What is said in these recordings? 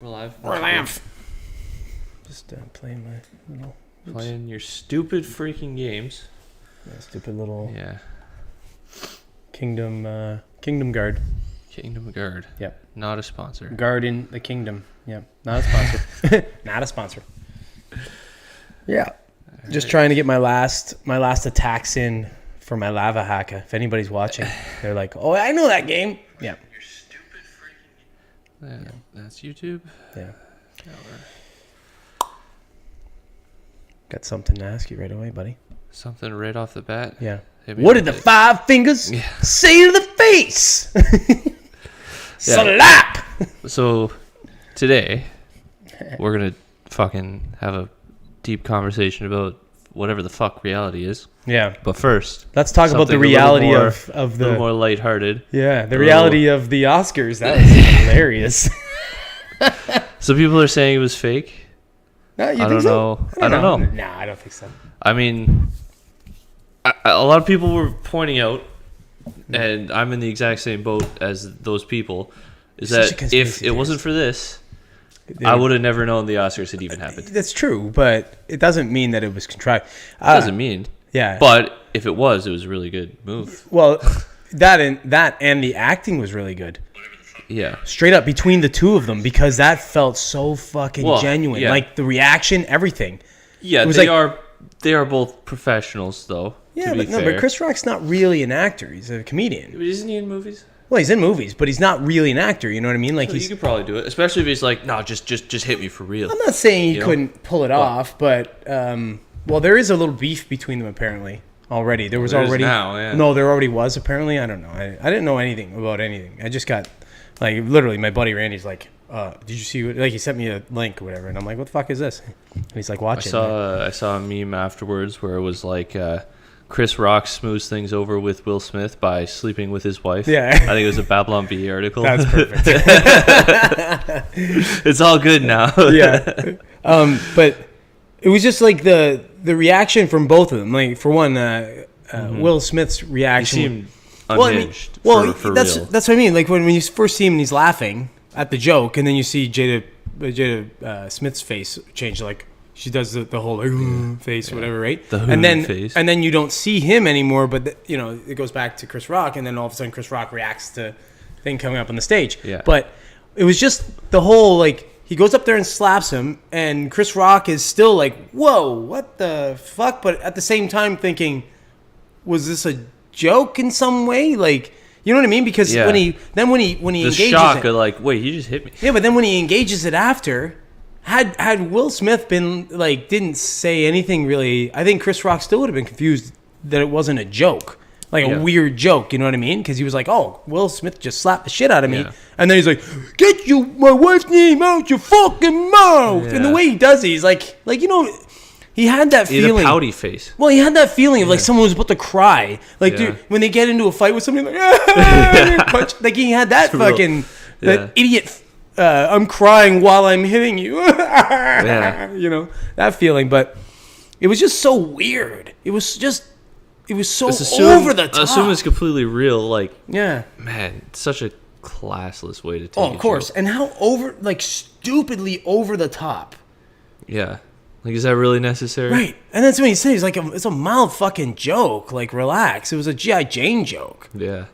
We're live. We're live. Just playing my little... Playing your stupid freaking games. Yeah, stupid little... Yeah. Kingdom Guard. Kingdom Guard. Yep. Not a sponsor. Guard in the Kingdom. Yeah. Not a sponsor. Not a sponsor. Yeah. Right. Just trying to get my last attacks in for my lava haka. If anybody's watching, they're like, "Oh, I know that game." Yeah. Your stupid freaking... Yeah. That's YouTube? Yeah. Yeah. Got something to ask you right away, buddy. Something right off the bat? Yeah. What did the five fingers say to the face? Slap! So, today, we're going to fucking have a deep conversation about whatever the fuck reality is. Yeah. But first, let's talk about the reality of the... A little more lighthearted. Yeah, the reality of the Oscars. That was hilarious. So people are saying it was fake. No, you I think don't so? know. I don't know. Nah, I don't think so. I mean, a lot of people were pointing out, and I'm in the exact same boat as those people, is that if it wasn't for this, I would have never known the Oscars had even happened. That's true, but it doesn't mean that it was contrived. It doesn't mean. Yeah. But if it was a really good move. Well, that and the acting was really good. Yeah. Straight up between the two of them, because that felt so fucking genuine. Yeah. Like the reaction, everything. Yeah, they are both professionals, though. Yeah, but Chris Rock's not really an actor. He's a comedian. Isn't he in movies? Well, he's in movies, but he's not really an actor. You know what I mean? Like you could probably do it, especially if he's like, no, just hit me for real. I'm not saying he couldn't pull it off, but well, there is a little beef between them apparently already. There already was apparently. I don't know. I didn't know anything about anything. I just got like literally my buddy Randy's like, did you see? Like he sent me a link or whatever, and I'm like, what the fuck is this? And he's like, watch it. I saw a meme afterwards where it was like. Chris Rock smooths things over with Will Smith by sleeping with his wife. Yeah. I think it was a Babylon Bee article. That's perfect. It's all good now. Yeah. But it was just like the reaction from both of them. Like for one, Will Smith's reaction. He seemed unhinged. For that's real. That's what I mean. Like when you first see him and he's laughing at the joke, and then you see Jada Smith's face change, like she does the whole like, face, whatever, right? And then you don't see him anymore. But it goes back to Chris Rock, and then all of a sudden Chris Rock reacts to thing coming up on the stage. Yeah. But it was just the whole like he goes up there and slaps him, and Chris Rock is still like, "Whoa, what the fuck?" But at the same time thinking, was this a joke in some way? Like, you know what I mean? Because when he engages the shock of like, wait, he just hit me. Yeah, but then when he engages it after. Had Will Smith been like didn't say anything really, I think Chris Rock still would have been confused that it wasn't a joke, like a weird joke. You know what I mean? Because he was like, "Oh, Will Smith just slapped the shit out of me," and then he's like, "Get my wife's name out your fucking mouth!" And the way he does it, he's like he had that feeling. He had a pouty face. Well, he had that feeling of like someone was about to cry. Like dude, when they get into a fight with somebody, punch, like he had that fucking that idiot. I'm crying while I'm hitting you. You know, that feeling. But it was just so weird. It was so over the top. Assume it's completely real. Like, yeah. Man, such a classless way to take it. Oh, of course. And how stupidly over the top. Yeah. Like, is that really necessary? Right. And that's what he said. He's like, it's a mild fucking joke. Like, relax. It was a G.I. Jane joke. Yeah.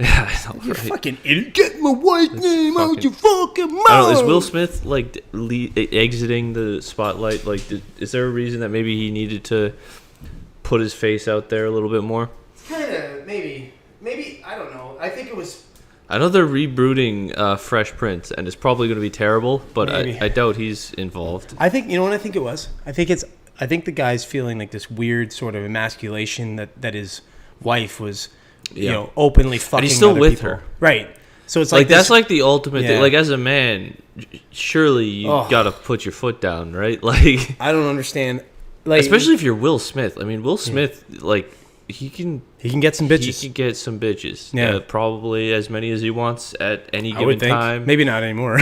Yeah, I know, you fucking idiot. Get my wife's name out your fucking mouth. I don't know, is Will Smith, like, exiting the spotlight? Like, is there a reason that maybe he needed to put his face out there a little bit more? Kind of, maybe. Maybe, I don't know. I think it was... I know they're rebooting Fresh Prince, and it's probably going to be terrible, but I doubt he's involved. I think, you know what I think it was? I think the guy's feeling like this weird sort of emasculation that his wife was... openly fucking. And he's still with people. her, right? So it's like that's like the ultimate thing. Like as a man, surely you gotta put your foot down, right? Like I don't understand. Like especially if you're Will Smith. I mean, Will Smith, like he can get some bitches. He can get some bitches. Yeah, probably as many as he wants at any given time. Maybe not anymore.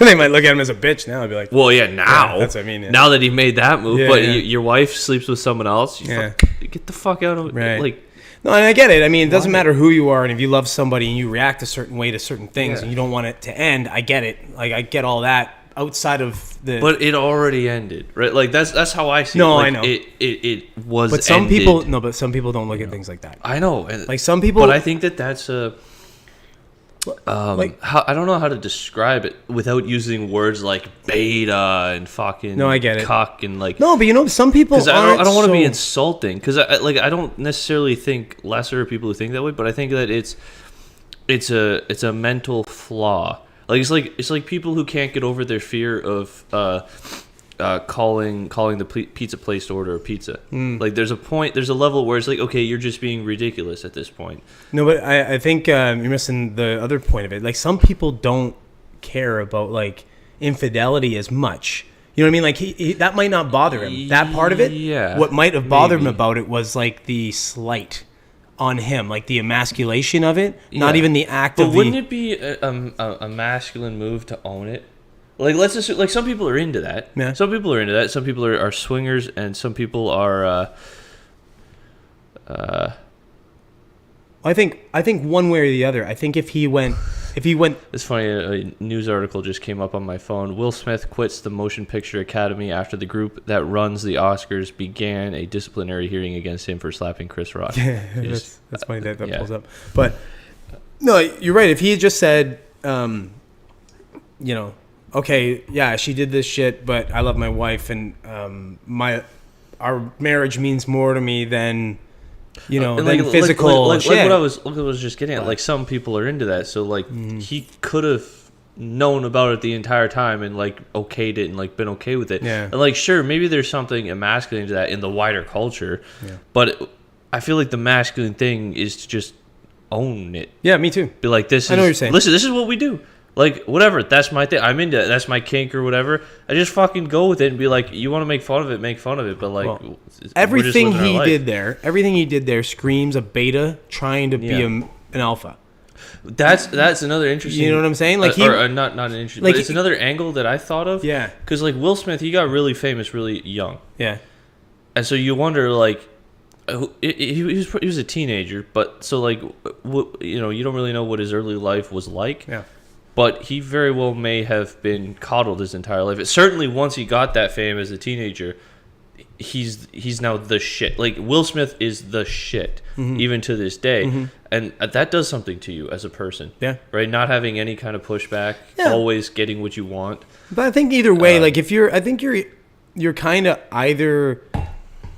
They might look at him as a bitch now. I'd be like, well, yeah, now that's what I mean. Yeah. Now that he made that move, Yeah, but your wife sleeps with someone else. Get the fuck out of right. like. No, and I get it. I mean, it doesn't matter who you are, and if you love somebody and you react a certain way to certain things, and you don't want it to end, I get it. Like, I get all that outside of the. But it already ended, right? Like that's how I see it. No, like, I know. It was. But some ended. people, but some people don't look at things like that. I know, like some people. But I think that's a. I don't know how to describe it without using words like beta and fucking. No, I get it. Cuck and like. No, but some people. Because I don't want to be insulting. Because I don't necessarily think lesser of people who think that way, but I think that it's a mental flaw. Like it's like people who can't get over their fear of calling the pizza place to order a pizza. Like there's a level where it's like, okay, you're just being ridiculous at this point. No, but I think you're missing the other point of it. Like some people don't care about like infidelity as much. You know what I mean? Like he that might not bother him. That part of it. Yeah. What might have bothered him about it was like the slight on him, like the emasculation of it, not even the act but of wouldn't it be a masculine move to own it? Like let's just like some people are into that. Yeah. Some people are into that. Some people are swingers, and some people are. I think one way or the other. I think if he went. It's funny. A news article just came up on my phone. Will Smith quits the Motion Picture Academy after the group that runs the Oscars began a disciplinary hearing against him for slapping Chris Rock. Yeah, that's funny that pulls up. But no, you're right. If he had just said, okay, yeah, she did this shit, but I love my wife, and our marriage means more to me than. Than physical shit. Like what I was just getting at. Like some people are into that, so like he could have known about it the entire time and like okayed it and like been okay with it. Yeah. And like sure, maybe there's something emasculating to that in the wider culture. Yeah. But I feel like the masculine thing is to just own it. Yeah, me too. Be like, this is. I know what you're saying. Listen, this is what we do. Like whatever, that's my thing. I'm into it. That's my kink or whatever. I just fucking go with it and be like, you want to make fun of it, make fun of it. But like, everything he did there screams a beta trying to be an alpha. That's another interesting. You know what I'm saying? Like not an interesting. Like, but it's another angle that I thought of. Yeah. Because like Will Smith, he got really famous really young. Yeah. And so you wonder like. He was a teenager, but so like you don't really know what his early life was like. Yeah. But he very well may have been coddled his entire life. Certainly, once he got that fame as a teenager, he's now the shit. Like Will Smith is the shit, even to this day, and that does something to you as a person. Yeah, right. Not having any kind of pushback, always getting what you want. But I think either way, like if I think you're kind of either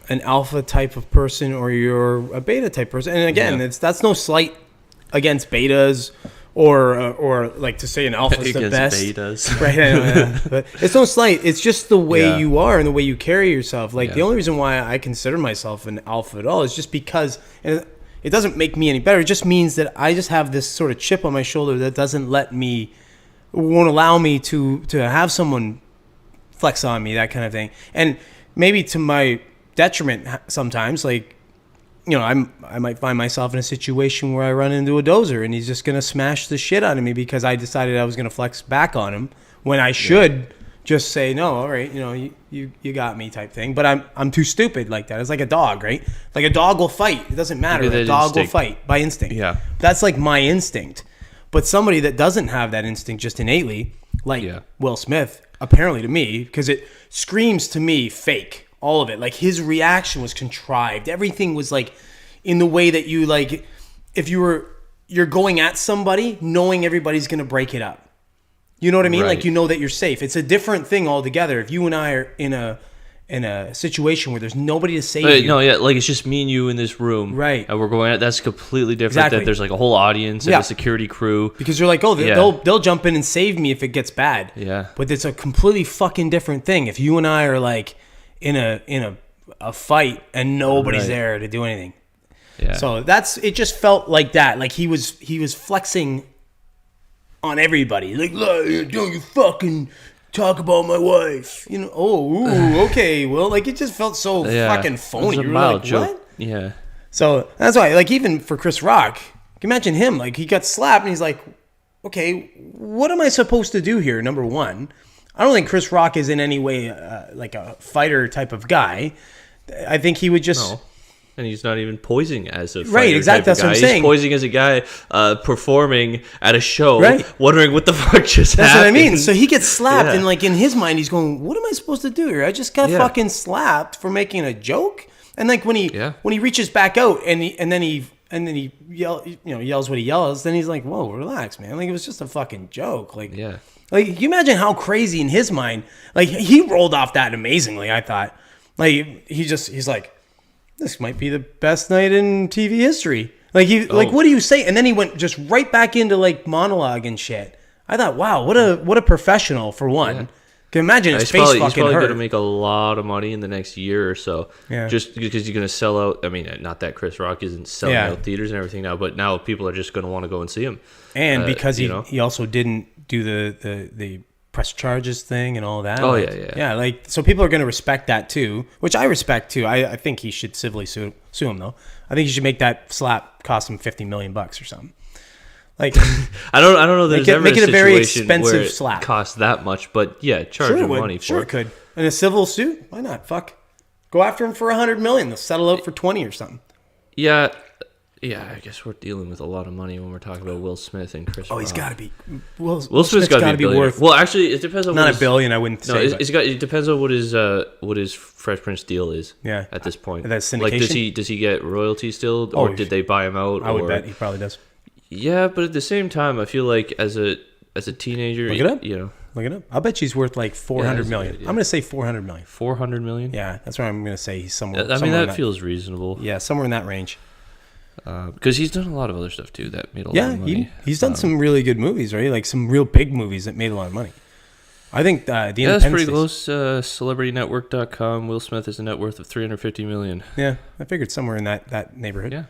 an alpha type of person or you're a beta type person. And again, that's no slight against betas. Or like to say an alpha is the best, betas. Right? I know. But it's no slight. It's just the way you are and the way you carry yourself. Like the only reason why I consider myself an alpha at all is just because, and it doesn't make me any better. It just means that I just have this sort of chip on my shoulder that won't allow me to have someone flex on me, that kind of thing. And maybe to my detriment sometimes, like. I might find myself in a situation where I run into a dozer and he's just going to smash the shit out of me because I decided I was going to flex back on him when I should just say, no, all right, you got me type thing. But I'm too stupid like that. It's like a dog, right? Like a dog will fight. It doesn't matter. A dog will fight by instinct. Yeah. That's like my instinct. But somebody that doesn't have that instinct just innately, like Will Smith, apparently to me, because it screams to me fake. All of it. Like his reaction was contrived. Everything was like in the way that you like if you're going at somebody knowing everybody's going to break it up. You know what I mean? Right. Like you know that you're safe. It's a different thing altogether. If you and I are in a situation where there's nobody to save you. No, like it's just me and you in this room. Right. And we're going at that's completely different. Exactly. That there's like a whole audience and a security crew. Because you're like, they'll jump in and save me if it gets bad. Yeah. But it's a completely fucking different thing. If you and I are like in a fight and nobody's there to do anything. Yeah. So it just felt like that. Like he was flexing on everybody. Like, don't you fucking talk about my wife. Okay. Well, like it just felt so fucking phony. You were like, joke. What? Yeah. So that's why, like, even for Chris Rock, you can imagine him, like he got slapped and he's like, okay, what am I supposed to do here? Number one, I don't think Chris Rock is in any way like a fighter type of guy. I think he would just And he's not even posing as a fighter right, exactly. type That's of guy. what I'm saying. He's posing as a guy performing at a show, Right. wondering what the fuck just That's happened. what I mean. So he gets slapped, Yeah. and like in his mind, he's going, "What am I supposed to do here? I just got fucking slapped for making a joke." And like when he reaches back out, and then he yells what he yells, then he's like, "Whoa, relax, man! Like it was just a fucking joke." Like, Yeah. like can you imagine how crazy in his mind? Like he rolled off that amazingly. I thought, like he's like, "This might be the best night in TV history." Like like what do you say? And then he went just right back into like monologue and shit. I thought, wow, what a professional for one. Yeah. Can you imagine his face fucking hurt. He's probably going to make a lot of money in the next year or so. Yeah. Just because you're going to sell out. I mean, not that Chris Rock isn't selling out theaters and everything now, but now people are just going to want to go and see him. And because he also didn't do the press charges thing and all that. Oh, like, yeah. Like, so people are going to respect that too, which I respect too. I think he should civilly sue him though. I think he should make that slap cost him $50 million or something. Like, I don't know. There's ever make a it a very situation where expensive it slap. costs that much, but yeah, charge him money for Sure, it. it could. In a civil suit, why not? Fuck, go after him for $100 million. They'll settle out for 20 or something. Yeah. I guess we're dealing with a lot of money when we're talking about Will Smith and Chris Rock. He's got to be. Will Smith's got to be worth. Well, actually, it depends on not what $1 billion. I wouldn't say. It depends on what his Fresh Prince deal is. Yeah. At this point, that's syndication. Like, does he get royalties still, or did they buy him out? I would bet he probably does. Yeah, but at the same time, I feel like as a teenager, look it up. You know, look it up. I'll bet she's worth like $400 million. I'm going to say $400 million. $400 million. Yeah, that's what I'm going to say. He's somewhere. I mean, that feels reasonable. Yeah, somewhere in that range. Because he's done a lot of other stuff too that made a lot of money. He's done some really good movies, right? Like some real big movies that made a lot of money. I think the that's pretty close. CelebrityNetwork.com. Will Smith has a net worth of $350 million. Yeah, I figured somewhere in that neighborhood. Yeah.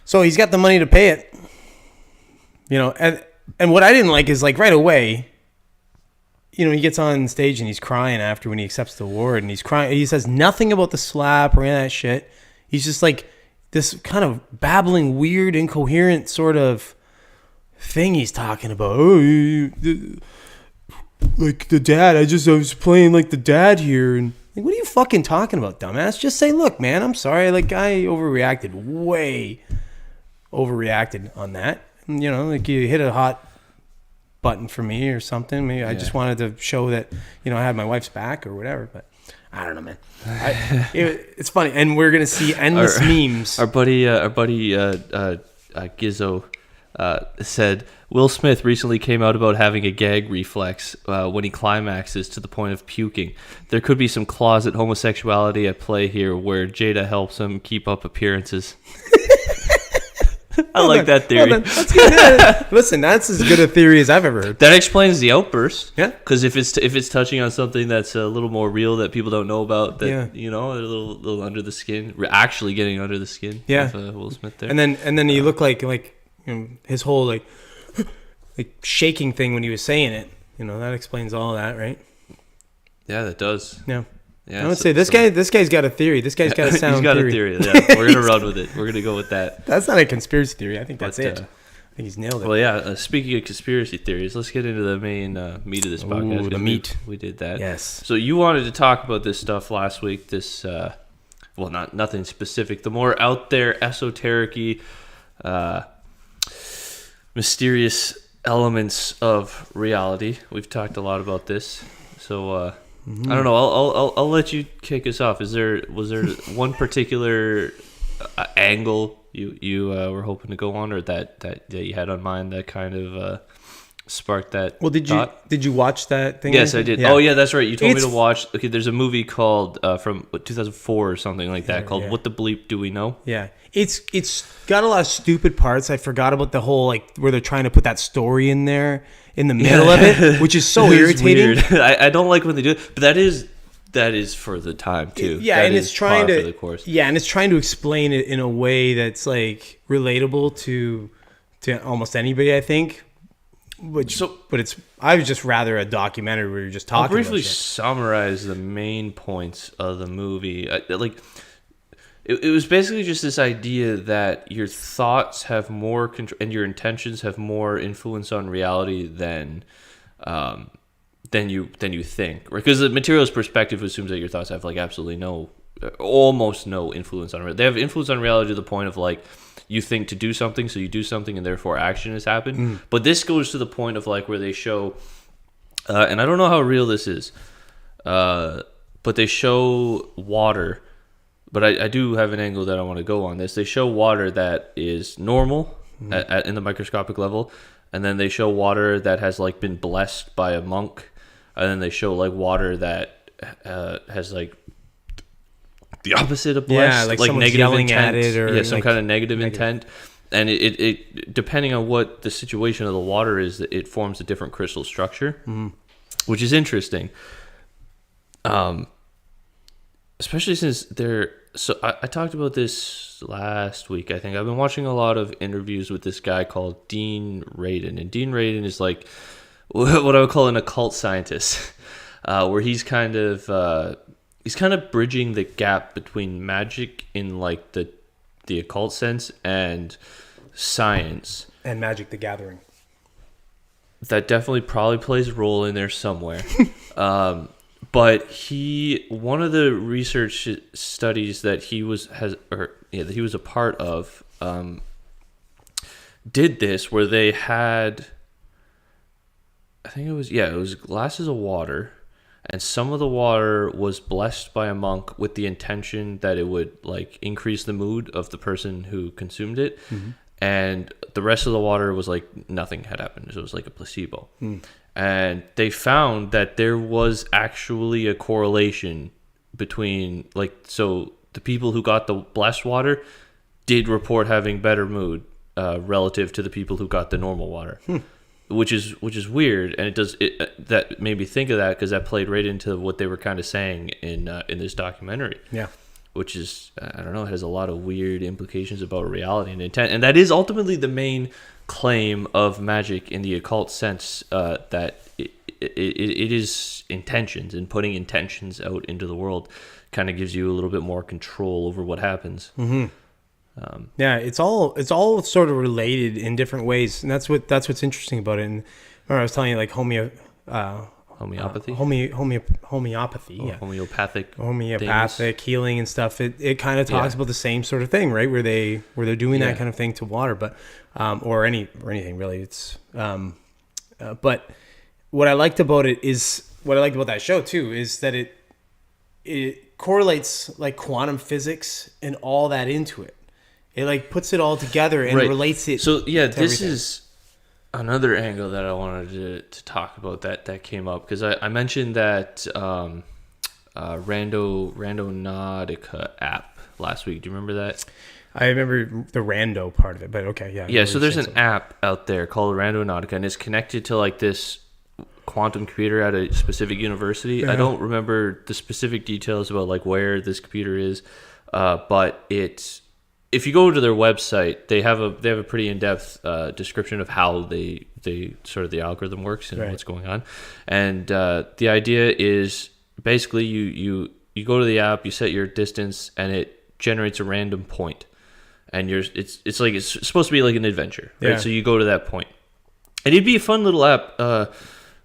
So he's got the money to pay it. You know, and what I didn't like is like right away, you know, he gets on stage and he's crying after when he accepts the award, and he's crying. He says nothing about the slap or any of that shit. He's just like this kind of babbling, weird, incoherent sort of thing he's talking about. Oh, like the dad. I was playing like the dad here, and like, what are you fucking talking about, dumbass? Just say, look, man, I'm sorry. Like I overreacted on that. You know, like you hit a hot button for me or something. Maybe I just wanted to show that, you know, I had my wife's back or whatever. But I don't know, man. It's funny, and we're gonna see endless memes. Our buddy Gizzo said Will Smith recently came out about having a gag reflex when he climaxes to the point of puking. There could be some closet homosexuality at play here, where Jada helps him keep up appearances. I like that theory. That's good. Listen, that's as good a theory as I've ever heard. That explains the outburst. Yeah. Because if it's touching on something that's a little more real that people don't know about, that you know, a little under the skin, actually getting under the skin. Yeah. Of, Will Smith there. And then he looked like you know, his whole like shaking thing when he was saying it. You know, that explains all that, right? Yeah, that does. Yeah. Yeah, I would say this guy's got a theory. This guy's got a sound theory. He's got a theory. Yeah, we're gonna run with it. We're gonna go with that. That's not a conspiracy theory. I think that's it. I think he's nailed it. Well, yeah. Speaking of conspiracy theories, let's get into the main meat of this podcast. Ooh, the meat. We did that. Yes. So you wanted to talk about this stuff last week. This, well, nothing specific. The more out there, esoteric-y, mysterious elements of reality. We've talked a lot about this. So. I don't know. I'll let you kick us off. Was there one particular angle you were hoping to go on, or that you had on mind that kind of sparked that? Well, did you watch that thing? Yes, I did. Yeah. Oh yeah, that's right. You told me to watch. Okay, there's a movie called from 2004 or something like that called What the Bleep Do We Know? Yeah. It's got a lot of stupid parts. I forgot about the whole like where they're trying to put that story in there in the middle of it, which is so irritating. I don't like when they do it, but that is for the time too. Yeah, that and it's trying to for the course. Yeah, and it's trying to explain it in a way that's like relatable to almost anybody, I think. I would just rather a documentary where you're just talking. I'll briefly about shit. Summarize the main points of the movie. It was basically just this idea that your thoughts have more control and your intentions have more influence on reality than you think, right? Because the materialist perspective assumes that your thoughts have like absolutely no almost no influence on reality. They have influence on reality to the point of like you think to do something, so you do something, and therefore action has happened. But this goes to the point of like where they show, and I don't know how real this is, but they show water. But I do have an angle that I want to go on this. They show water that is normal in the microscopic level, and then they show water that has like been blessed by a monk, and then they show like water that has like the opposite of blessed, like someone's negative yelling intent, at it, or some like kind of negative intent. And it depending on what the situation of the water is, it forms a different crystal structure, which is interesting. Especially since they're so. I talked about this last week. I think I've been watching a lot of interviews with this guy called Dean Radin, and Dean Radin is like what I would call an occult scientist, where he's kind of bridging the gap between magic in like the occult sense and science, and Magic the Gathering. That definitely probably plays a role in there somewhere. But one of the research studies that he was a part of, did this where they had, I think it was glasses of water, and some of the water was blessed by a monk with the intention that it would like increase the mood of the person who consumed it, and the rest of the water was like nothing had happened. So it was like a placebo. And they found that there was actually a correlation between so the people who got the blessed water did report having better mood relative to the people who got the normal water, which is weird. And that made me think of that because that played right into what they were kind of saying in this documentary. Yeah. Which is, I don't know, it has a lot of weird implications about reality and intent. And that is ultimately the main claim of magic in the occult sense, that it is intentions, and putting intentions out into the world kind of gives you a little bit more control over what happens. Yeah, it's all sort of related in different ways, and that's what's interesting about it. And I was telling you, like homeopathy, homeopathic healing and stuff. It kind of talks about the same sort of thing, right? Where they're doing that kind of thing to water, but or anything really. It's but what I liked about that show too is that it correlates like quantum physics and all that into it. It like puts it all together and relates it. So yeah, this is another angle that I wanted to talk about that came up because I mentioned that Randonautica app last week. Do you remember that? I remember the rando part of it, but okay, yeah. Yeah, so there's an app out there called Randonautica, and it's connected to like this quantum computer at a specific university. I don't remember the specific details about like where this computer is, but if you go to their website, they have a pretty in-depth description of how they sort of the algorithm works and what's going on. And the idea is basically you go to the app, you set your distance, and it generates a random point. And it's supposed to be like an adventure, right? Yeah. So you go to that point, and it'd be a fun little app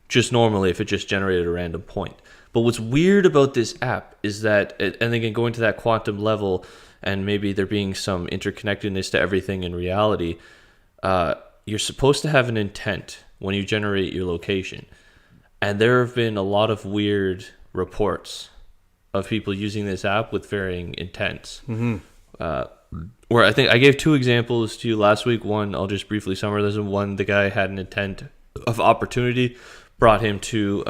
just normally if it just generated a random point. But what's weird about this app is that, and again going to that quantum level, and maybe there being some interconnectedness to everything in reality, you're supposed to have an intent when you generate your location. And there have been a lot of weird reports of people using this app with varying intents. Where I think I gave two examples to you last week. One, I'll just briefly summarize them. One, the guy had an intent of opportunity, brought him to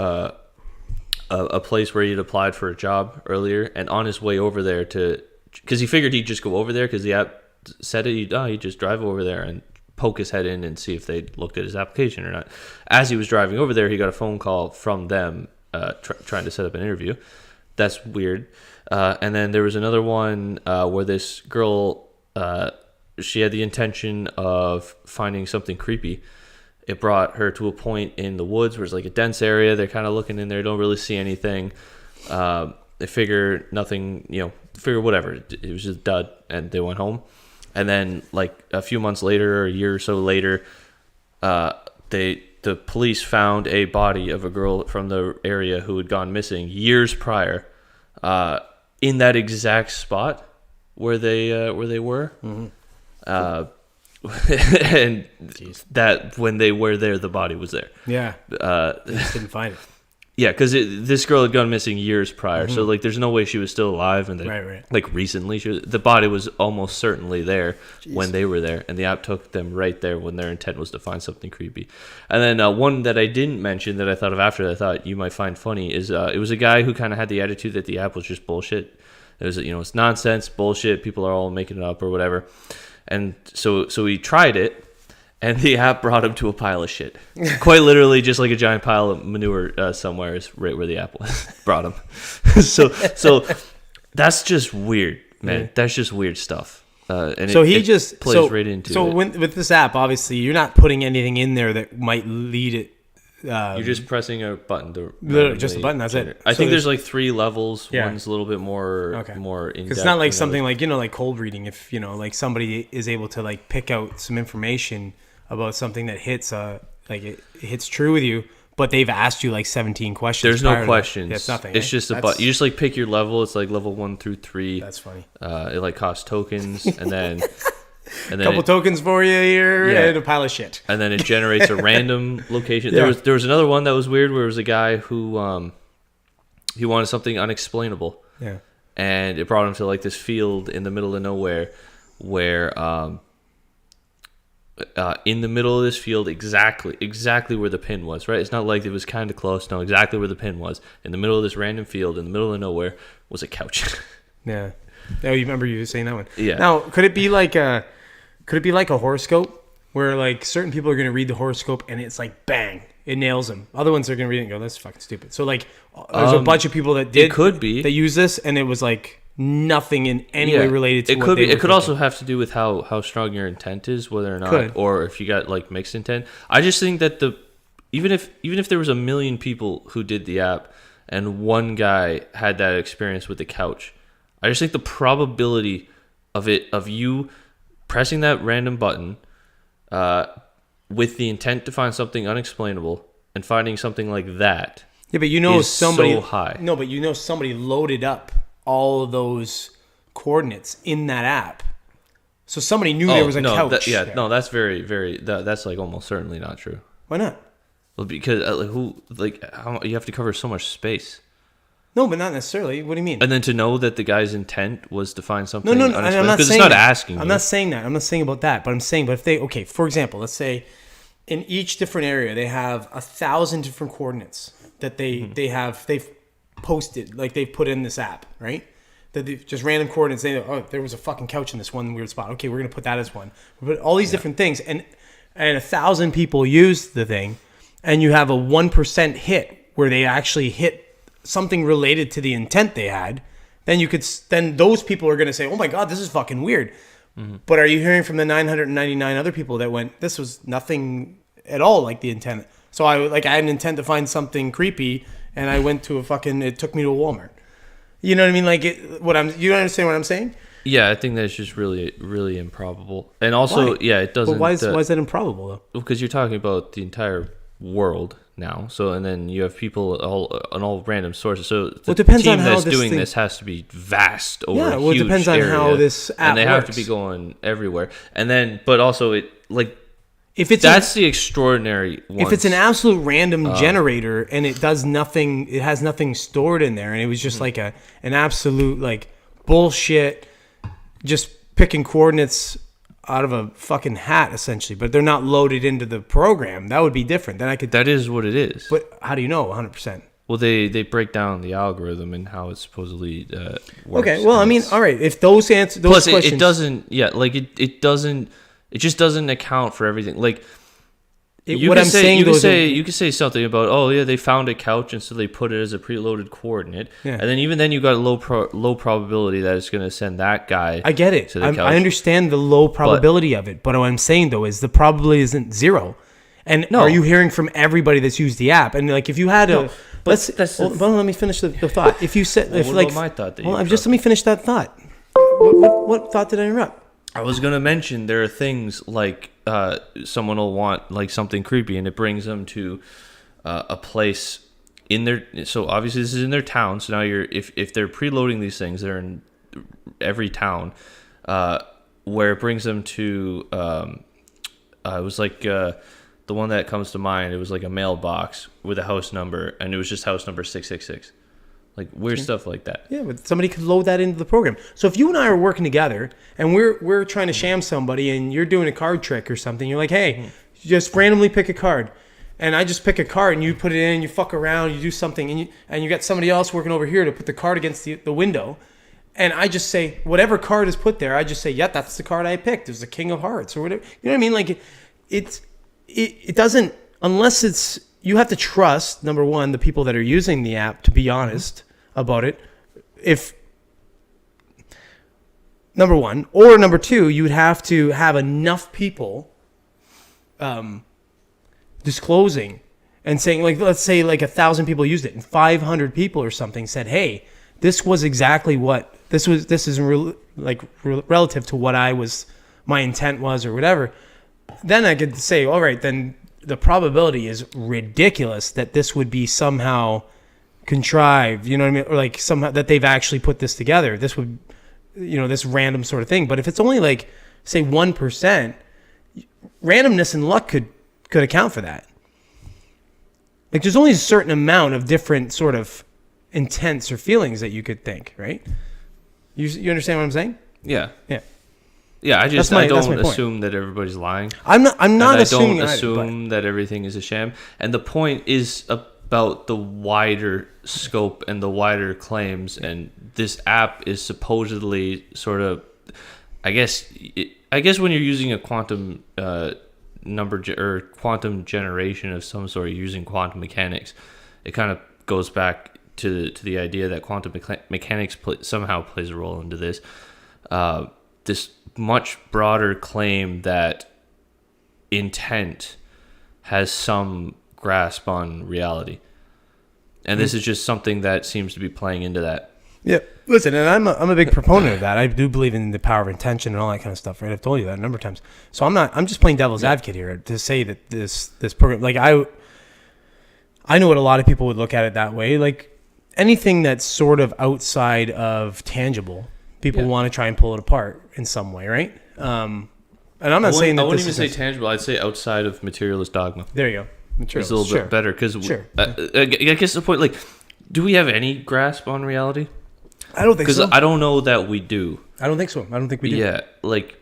a place where he had applied for a job earlier, and on his way over there because he figured he'd just go over there because the app said it, he'd just drive over there and poke his head in and see if they'd looked at his application or not. As he was driving over there, he got a phone call from them trying to set up an interview. That's weird. And then there was another one where this girl, she had the intention of finding something creepy. It brought her to a point in the woods where it's like a dense area. They're kind of looking in there, don't really see anything. They figure nothing, figure whatever. It was just dud, and they went home. And then like a few months later, or a year or so later, the police found a body of a girl from the area who had gone missing years prior. in that exact spot where they were. Mm-hmm. And that when they were there, the body was there. Yeah. They just didn't find it. Yeah, because this girl had gone missing years prior, so like there's no way she was still alive. And then, right. like recently, the body was almost certainly there when they were there, and the app took them right there when their intent was to find something creepy. And then one that I didn't mention that I thought of after that I thought you might find funny is it was a guy who kind of had the attitude that the app was just bullshit. It was it's nonsense, bullshit. People are all making it up or whatever. And so he tried it, and the app brought him to a pile of shit. Quite literally, just like a giant pile of manure somewhere is right where the app was. Brought him. So that's just weird, man. Yeah. That's just weird stuff. And so it just plays right into it. So with this app, obviously, you're not putting anything in there that might lead it. You're just pressing a button to just a button. That's it. I think there's like 3 levels. Yeah. One's a little bit more in depth. It's not like something like like cold reading. If like somebody is able to like pick out some information about something that hits it hits true with you, but they've asked you like 17 questions. There's no questions. It's nothing. It's just a button. You just like pick your level. It's like level 1 through 3. That's funny. It like costs tokens, and then. And then a couple tokens for you here and a pile of shit. And then it generates a random location. There was another one that was weird where it was a guy who he wanted something unexplainable. Yeah. And it brought him to like this field in the middle of nowhere where in the middle of this field exactly where the pin was, right? It's not like it was kind of close. No, exactly where the pin was. In the middle of this random field in the middle of nowhere was a couch. Yeah. Oh, you remember you saying that one? Yeah. Now, could it be like a horoscope where like certain people are going to read the horoscope and it's like bang, it nails them. Other ones are going to read it and go, that's fucking stupid. So like, there's a bunch of people that use this and it was like nothing in any way related to what they were It could also have to do with how strong your intent is, whether or not, or if you got like mixed intent. I just think that even if there was 1 million people who did the app and one guy had that experience with the couch, I just think the probability of you pressing that random button with the intent to find something unexplainable and finding something like that is somebody so high. No, but somebody loaded up all of those coordinates in that app. So somebody knew there was a couch. That's very, very. That's like almost certainly not true. Why not? Well, because you have to cover so much space. No, but not necessarily. What do you mean? And then to know that the guy's intent was to find something unexplainable. I'm not saying because it's not asking. I'm not saying that. I'm not saying about that. But I'm saying, but if they, for example, let's say in each different area they have 1,000 different coordinates that they've posted, like they've put in this app, right? That they just random coordinates. There was a fucking couch in this one weird spot. Okay, we're gonna put that as one. But all these different things, and 1,000 people use the thing, and you have a 1% hit where they actually hit something related to the intent they had, then those people are going to say, oh my God, this is fucking weird. Mm-hmm. But are you hearing from the 999 other people that went, this was nothing at all like the intent? So I had an intent to find something creepy and I went to it took me to a Walmart. You know what I mean? Like you understand what I'm saying? Yeah, I think that's just really, really improbable. And also, it doesn't. But why is that improbable though? Because you're talking about the entire world now. So, and then you have people on all random sources. So the team that's doing this has to be vast over a huge it depends on area, how this app and they works. have to be going everywhere. And then, but also that's the extraordinary one. If it's an absolute random generator and it does nothing, it has nothing stored in there, and it was just like an absolute like bullshit, just picking coordinates out of a fucking hat essentially, but they're not loaded into the program, that would be different. Then that is what it is. But how do you know 100%? Well, they break down the algorithm and how it supposedly works. Okay, well, I mean, all right, if those answers, those questions, it doesn't. Yeah, like it doesn't. It just doesn't account for everything. Like you could say something about they found a couch and so they put it as a preloaded coordinate, and then you got a low probability that it's going to send that guy. I get it. To the couch. I understand the low probability of it, but what I'm saying though is the probability isn't zero. And are you hearing from everybody that's used the app? And like if you had let me finish the thought. If you said my thought let me finish that thought. What thought did I interrupt? I was going to mention there are things like someone will want like something creepy and it brings them to a place in their, so obviously this is in their town. So now if they're preloading these things, they're in every town, where it brings them to, it was like, the one that comes to mind, it was like a mailbox with a house number, and it was just house number 666. Like weird stuff like that. Yeah, but somebody could load that into the program. So if you and I are working together and we're trying to sham somebody and you're doing a card trick or something, you're like, hey, just randomly pick a card. And I just pick a card and you put it in, you fuck around, you do something, and you got somebody else working over here to put the card against the window. And I just say, whatever card is put there, I just say, yeah, that's the card I picked. It was the King of Hearts or whatever. You know what I mean? Like it doesn't, unless it's, you have to trust, number one, the people that are using the app to be honest about it. If, number one, or number two, you would have to have enough people disclosing and saying, like, let's say like 1,000 people used it and 500 people or something said, hey, this was exactly what, this is relative to what my intent was or whatever. Then I could say, all right, then the probability is ridiculous that this would be somehow contrived, you know what I mean? Or like somehow that they've actually put this together. This would, this random sort of thing. But if it's only like, say 1%, randomness and luck could account for that. Like there's only a certain amount of different sort of intents or feelings that you could think, right? You understand what I'm saying? Yeah. Yeah. Yeah, I don't assume that everybody's lying. I'm not assuming I don't assume that everything is a sham. And the point is about the wider scope and the wider claims. And this app is supposedly sort of, I guess when you're using a quantum or quantum generation of some sort, using quantum mechanics, it kind of goes back to the idea that quantum mechanics somehow plays a role into this. This much broader claim that intent has some grasp on reality. And this is just something that seems to be playing into that. Yeah. Listen, and I'm a big proponent of that. I do believe in the power of intention and all that kind of stuff, right? I've told you that a number of times. So I'm just playing devil's advocate here to say that this program, like I know what a lot of people would look at it that way. Like anything that's sort of outside of tangible, people want to try and pull it apart in some way, right? And I'm not saying that I wouldn't even say tangible. I'd say outside of materialist dogma. There you go. Materialist. It's a little bit better because I guess the point, like, do we have any grasp on reality? I don't think so. Because I don't know that we do. I don't think so. I don't think we do. Yeah, like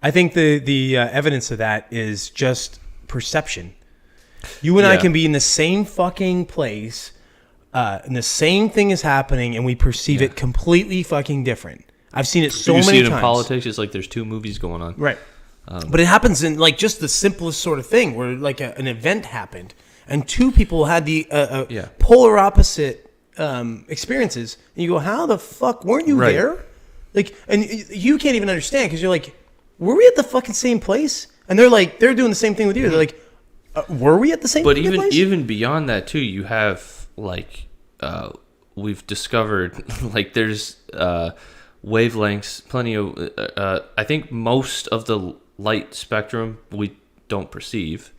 I think the evidence of that is just perception. You and I can be in the same fucking place. And the same thing is happening, and we perceive it completely fucking different. I've seen it so many times. You see it in politics. It's like there's two movies going on, right? But it happens in like just the simplest sort of thing, where like an event happened, and two people had the polar opposite experiences, and you go, "How the fuck weren't you there?" Like, and you can't even understand because you're like, "Were we at the fucking same place?" And they're like, they're doing the same thing with you. They're like, "Were we at the same place?" But even beyond that too, you have. Like we've discovered like there's wavelengths, plenty of I think most of the light spectrum we don't perceive,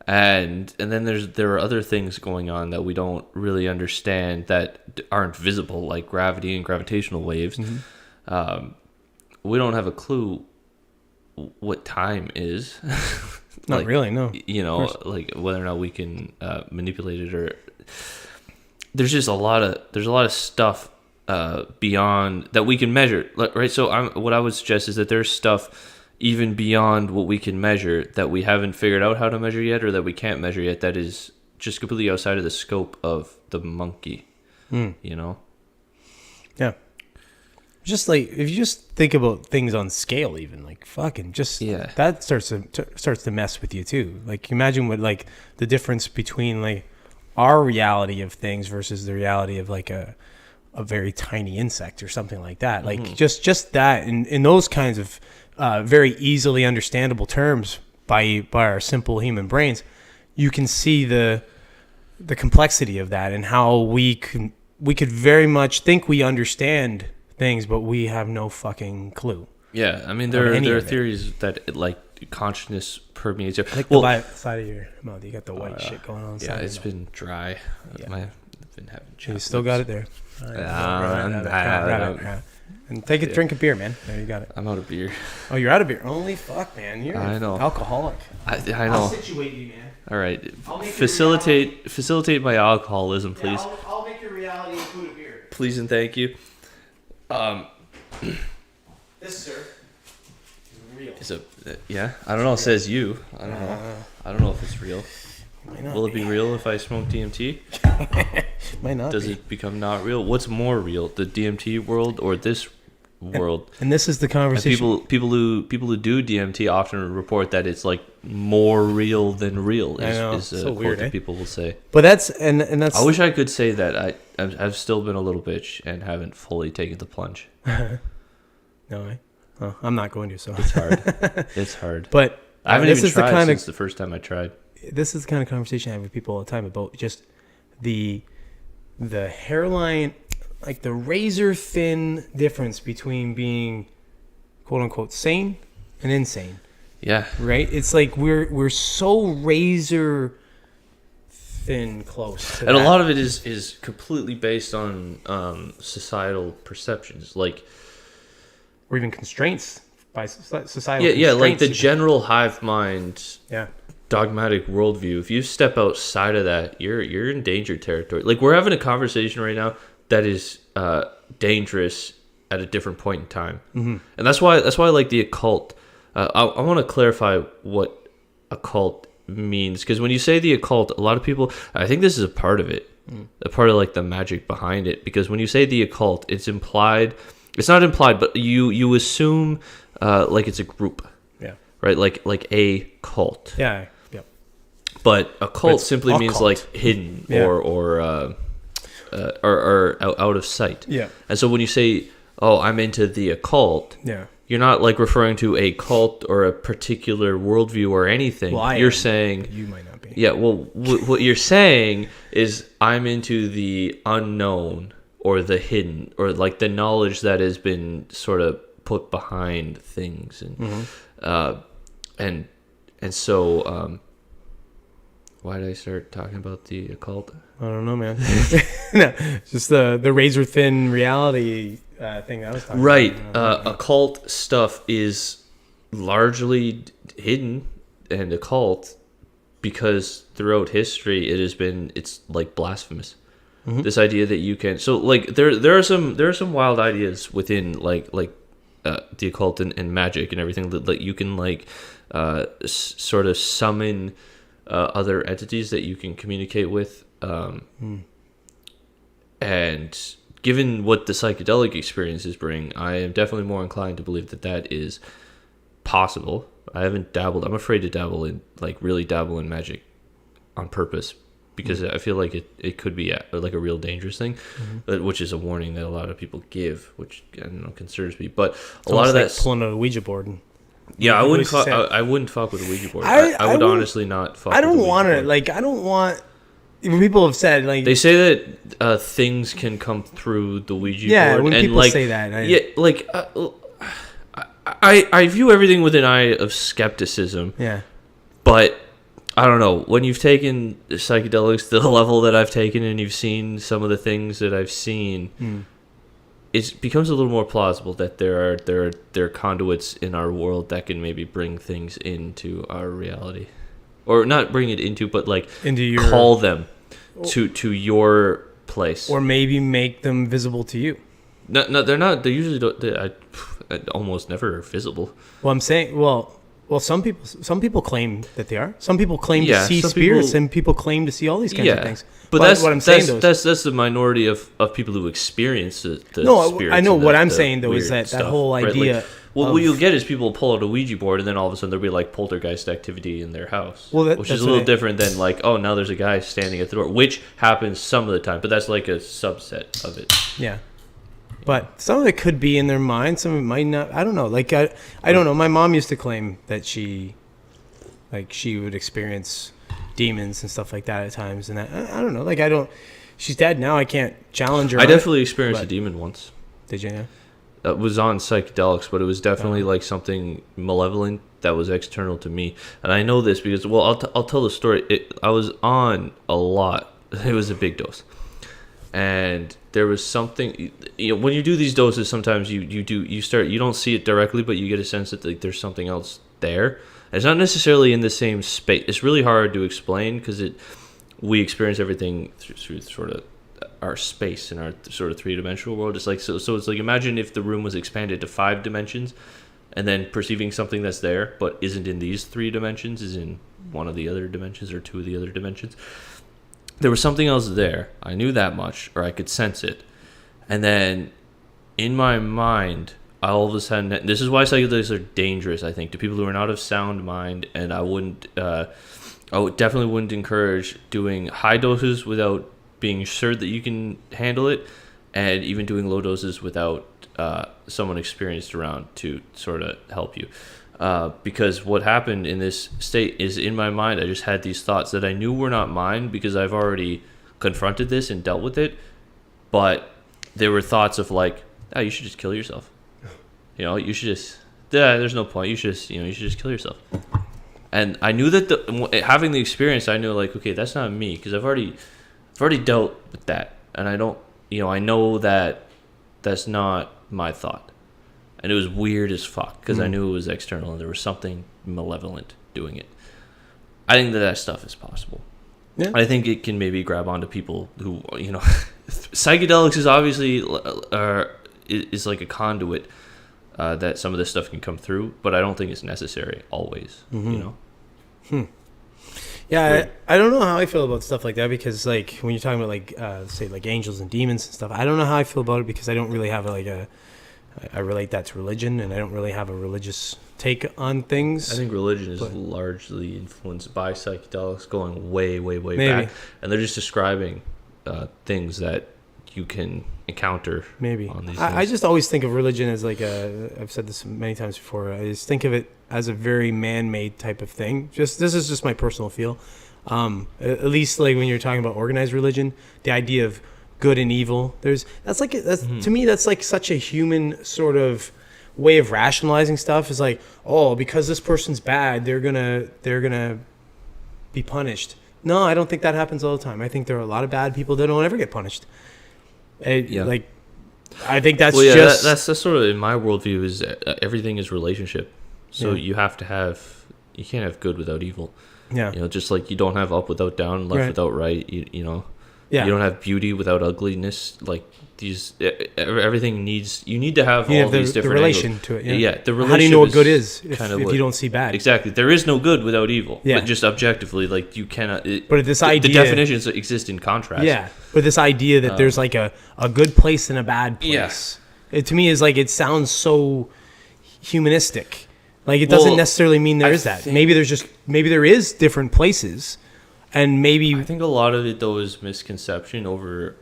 and then there are other things going on that we don't really understand that aren't visible, like gravity and gravitational waves. We don't have a clue what time is. Not really, no. Like whether or not we can manipulate it, or there's just a lot of stuff beyond that we can measure, right? So what I would suggest is that there's stuff even beyond what we can measure that we haven't figured out how to measure yet, or that we can't measure yet, that is just completely outside of the scope of the monkey. Yeah. Just like if you just think about things on scale, even like fucking just that starts to mess with you too. Like imagine what like the difference between like our reality of things versus the reality of like a very tiny insect or something like that. Like just that in those kinds of very easily understandable terms by our simple human brains, you can see the complexity of that and how we could very much think we understand things, but we have no fucking clue. Yeah, I mean, there are theories that consciousness permeates. I like the side of your mouth. You got the white shit going on. Yeah, it's been dry. Yeah. I've been having. You still got it there. And take a drink of beer, man. There, you got it. I'm out of beer. Oh, you're out of beer. Holy fuck, man. You're an alcoholic. I know. I'll situate you, man. All right. Facilitate my alcoholism, please. Yeah, I'll make your reality include a beer. Please and thank you. This, sir, is real. Yeah? I don't know. It says you. I don't know. I don't know if it's real. Will it be real if I smoke DMT? Might not. Does it become not real? What's more real, the DMT world or this world? And this is the conversation. And people who do DMT often report that it's like more real than real. Is so a weird, quote that people will say. But that's. I wish I could say that. I've still been a little bitch and haven't fully taken the plunge. No, I'm not going to. So it's hard. It's hard. But I haven't even tried since the first time I tried. This is the kind of conversation I have with people all the time about just the hairline, like the razor thin difference between being quote unquote sane and insane. Yeah. Right? It's like we're so razor thin close to and that. A lot of it is completely based on societal perceptions, like, or even constraints by societal. Yeah, like the general hive mind. Yeah. Dogmatic worldview. If you step outside of that, you're in danger territory. Like, we're having a conversation right now that is dangerous at a different point in time, and that's why I like the occult. I want to clarify what occult means, because when you say the occult, a lot of people, I think this is a part of it, a part of like the magic behind it. Because when you say the occult, it's implied. It's not implied, but you assume like it's a group. Yeah. Right. Like a cult. Yeah. But occult simply means like hidden or out of sight. Yeah. And so when you say, "Oh, I'm into the occult," you're not like referring to a cult or a particular worldview or anything. Well, you're saying you might not be. Yeah. Well, what you're saying is I'm into the unknown or the hidden, or like the knowledge that has been sort of put behind things, and so. Why did I start talking about the occult? I don't know, man. No, just the razor thin reality thing I was talking about. Right. Occult stuff is largely hidden and occult because throughout history it's like blasphemous. This idea that you can, so like there are some wild ideas within like the occult and magic and everything that you can like sort of summon other entities that you can communicate with, and given what the psychedelic experiences bring, I am definitely more inclined to believe that is possible. I haven't dabbled. I'm afraid to really dabble in magic on purpose, because I feel like it could be like a real dangerous thing, which is a warning that a lot of people give, which I don't know, concerns me. But a lot of like that's pulling out a Ouija board. Yeah, I wouldn't fuck with a Ouija board. I would honestly not fuck with a Ouija board. I don't want... People have said, like... They say that things can come through the Ouija board. Yeah, when people say that. I view everything with an eye of skepticism. Yeah. But, I don't know, when you've taken psychedelics to the level that I've taken and you've seen some of the things that I've seen... It becomes a little more plausible that there are conduits in our world that can maybe bring things into our reality, or not bring it into, but like call them to your place, or maybe make them visible to you. No, they're not. They usually don't. Almost never are visible. Well, I'm saying, some people claim that they are. Some people claim to see spirits, and people claim to see all these kinds of things. But that's what I'm saying. That's the minority of people who experience the spirits. I know what I'm saying though is that whole idea. Right? Like, what you'll get is people pull out a Ouija board, and then all of a sudden there'll be like poltergeist activity in their house, which is a little different than like, oh, now there's a guy standing at the door, which happens some of the time, but that's like a subset of it. Yeah. But some of it could be in their mind, some of it might not. I don't know. Like I don't know. My mom used to claim that she would experience demons and stuff like that at times, and I don't know. Like she's dead now. I can't challenge her. I definitely experienced a demon once. Did you? Yeah. was on psychedelics, but it was definitely like something malevolent that was external to me. And I know this because, well, I'll tell the story. I was on a lot. It was a big dose. And there was something, when you do these doses, sometimes you don't see it directly, but you get a sense that like there's something else there. It's not necessarily in the same space. It's really hard to explain because we experience everything through sort of our space in our sort of three-dimensional world. It's like so it's like, imagine if the room was expanded to 5 dimensions, and then perceiving something that's there but isn't in these 3 dimensions, is in one of the other dimensions or 2 of the other dimensions. There was something else there. I knew that much, or I could sense it. And then in my mind, I all of a sudden, this is why psychedelics are dangerous, I think, to people who are not of sound mind. And I definitely wouldn't encourage doing high doses without being sure that you can handle it, and even doing low doses without someone experienced around to sort of help you. Because what happened in this state is, in my mind, I just had these thoughts that I knew were not mine because I've already confronted this and dealt with it. But there were thoughts of like, oh, you should just kill yourself. You should just, there's no point. You should just kill yourself. And I knew that having the experience, I knew like, okay, that's not me, because I've already dealt with that. And I don't, I know that that's not my thought. And it was weird as fuck because I knew it was external and there was something malevolent doing it. I think that stuff is possible. Yeah. I think it can maybe grab onto people who, psychedelics is obviously is like a conduit that some of this stuff can come through, but I don't think it's necessary always, Yeah, I don't know how I feel about stuff like that, because like when you're talking about like say like angels and demons and stuff, I don't know how I feel about it because I don't really have I relate that to religion, and I don't really have a religious take on things. I think religion is largely influenced by psychedelics, going way, way, way back. And they're just describing things that you can encounter on these things. I just always think of religion as like I've said this many times before, I just think of it as a very man-made type of thing. This is just my personal feel. At least like when you're talking about organized religion, the idea of good and evil, to me that's like such a human sort of way of rationalizing stuff. Is like, oh, because this person's bad, they're gonna be punished. No, I don't think that happens all the time. I think there are a lot of bad people that don't ever get punished. Like, I think that's that's sort of, in my worldview, is everything is relationship. So you can't have good without evil. Yeah. Just like you don't have up without down, left without right. Yeah. You don't have beauty without ugliness. Like everything you need to have all these different the relation angles. To it. The relationship. How do you know what good is if you don't see bad? Exactly. There is no good without evil. Yeah. But just objectively, like you cannot. But this idea, the definitions exist in contrast. Yeah. But this idea that there's like a good place and a bad place. Yeah. It to me is like, it sounds so humanistic. Like it doesn't necessarily mean there is that. Maybe there is different places. And maybe I think a lot of it though is misconception over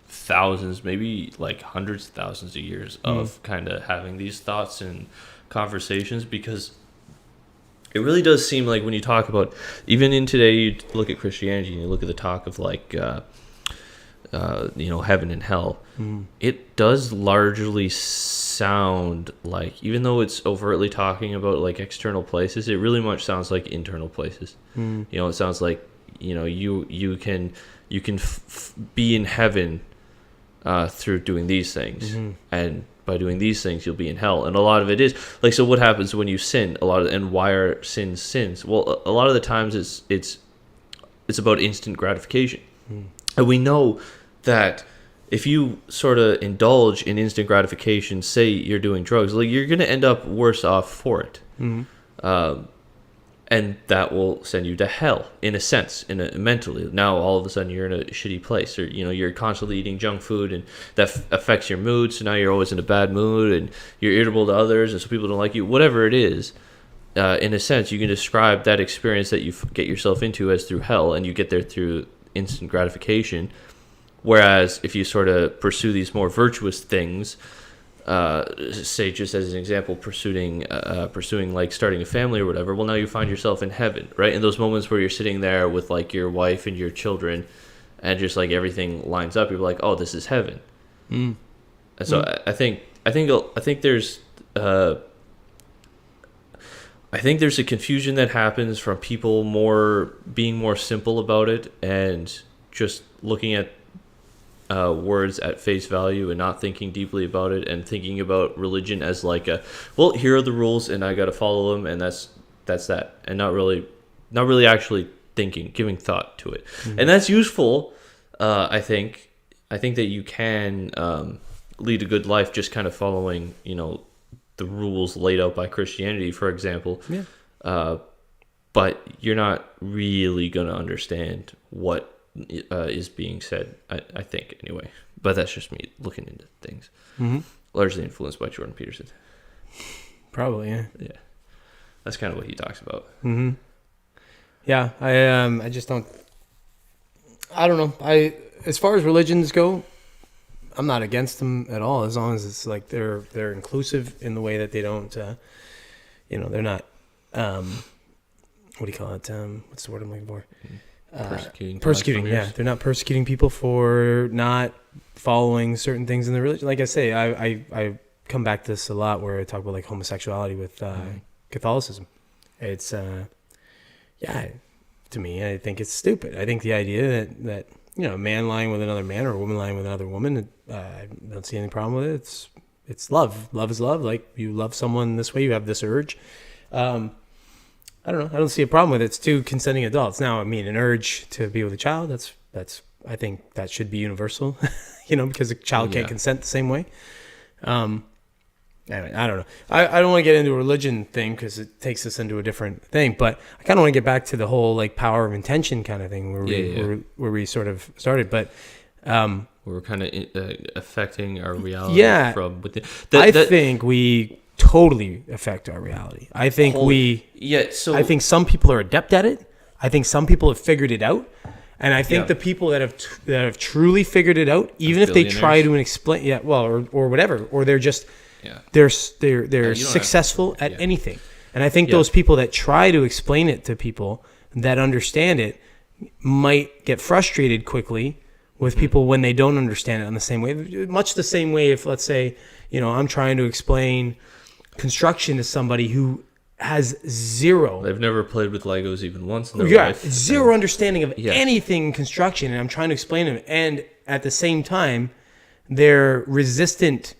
thousands, maybe like hundreds of thousands of years of kind of having these thoughts and conversations, because it really does seem like when you talk about, even in today, you look at Christianity and you look at the talk of like heaven and hell, it does largely sound like, even though it's overtly talking about like external places, it really much sounds like internal places. It sounds like you can be in heaven through doing these things, and by doing these things you'll be in hell. And a lot of it is like, so what happens when you sin? And why are sins? Well, a lot of the times it's about instant gratification, and we know that if you sort of indulge in instant gratification, say you're doing drugs, like you're going to end up worse off for it. And that will send you to hell, in a sense, mentally. Now, all of a sudden, you're in a shitty place, or you're constantly eating junk food, and that affects your mood. So now you're always in a bad mood, and you're irritable to others, and so people don't like you. Whatever it is, in a sense, you can describe that experience that you get yourself into as through hell, and you get there through instant gratification. Whereas if you sort of pursue these more virtuous things, say just as an example, pursuing like starting a family or whatever, well, now you find yourself in heaven, right? In those moments where you're sitting there with like your wife and your children, and just like everything lines up, you're like, oh, this is heaven. And so I think there's I think there's a confusion that happens from people being more simple about it and just looking at words at face value and not thinking deeply about it, and thinking about religion as like here are the rules and I got to follow them, and that's that, and not really actually giving thought to it. Mm-hmm. And that's useful. I think that you can lead a good life just kind of following, the rules laid out by Christianity, for example. Yeah. But you're not really going to understand what is being said, I think, anyway. But that's just me looking into things. Mm-hmm. Largely influenced by Jordan Peterson. Probably, yeah. Yeah. That's kind of what he talks about. Mm-hmm. Yeah, I just don't... I don't know. As far as religions go, I'm not against them at all, as long as it's like they're inclusive in the way that they don't, they're not, what do you call it? What's the word I'm looking for? Persecuting. Yeah, they're not persecuting people for not following certain things in the religion. Like I say, I come back to this a lot where I talk about like homosexuality with Catholicism. It's to me, I think it's stupid. I think the idea that a man lying with another man or a woman lying with another woman, I don't see any problem with it. It's love. Love is love. Like, you love someone this way, you have this urge. I don't know. I don't see a problem with it. It's two consenting adults. Now, I mean, an urge to be with a child, that's I think that should be universal, because a child can't consent the same way. Anyway, I don't know. I don't want to get into a religion thing because it takes us into a different thing, but I kind of want to get back to the whole like power of intention kind of thing where we sort of started, but we're kind of affecting our reality from within. I think we totally affect our reality. I think I think some people are adept at it. I think some people have figured it out. And I think the people that have truly figured it out, even if they try to explain, or whatever, or they're just, they're successful at anything. And I think those people that try to explain it to people that understand it might get frustrated quickly with people when they don't understand it in the same way. Much the same way if, let's say, I'm trying to explain construction to somebody who has zero. They've never played with Legos even once in their life. Zero understanding of anything construction, and I'm trying to explain them. And at the same time, they're resistant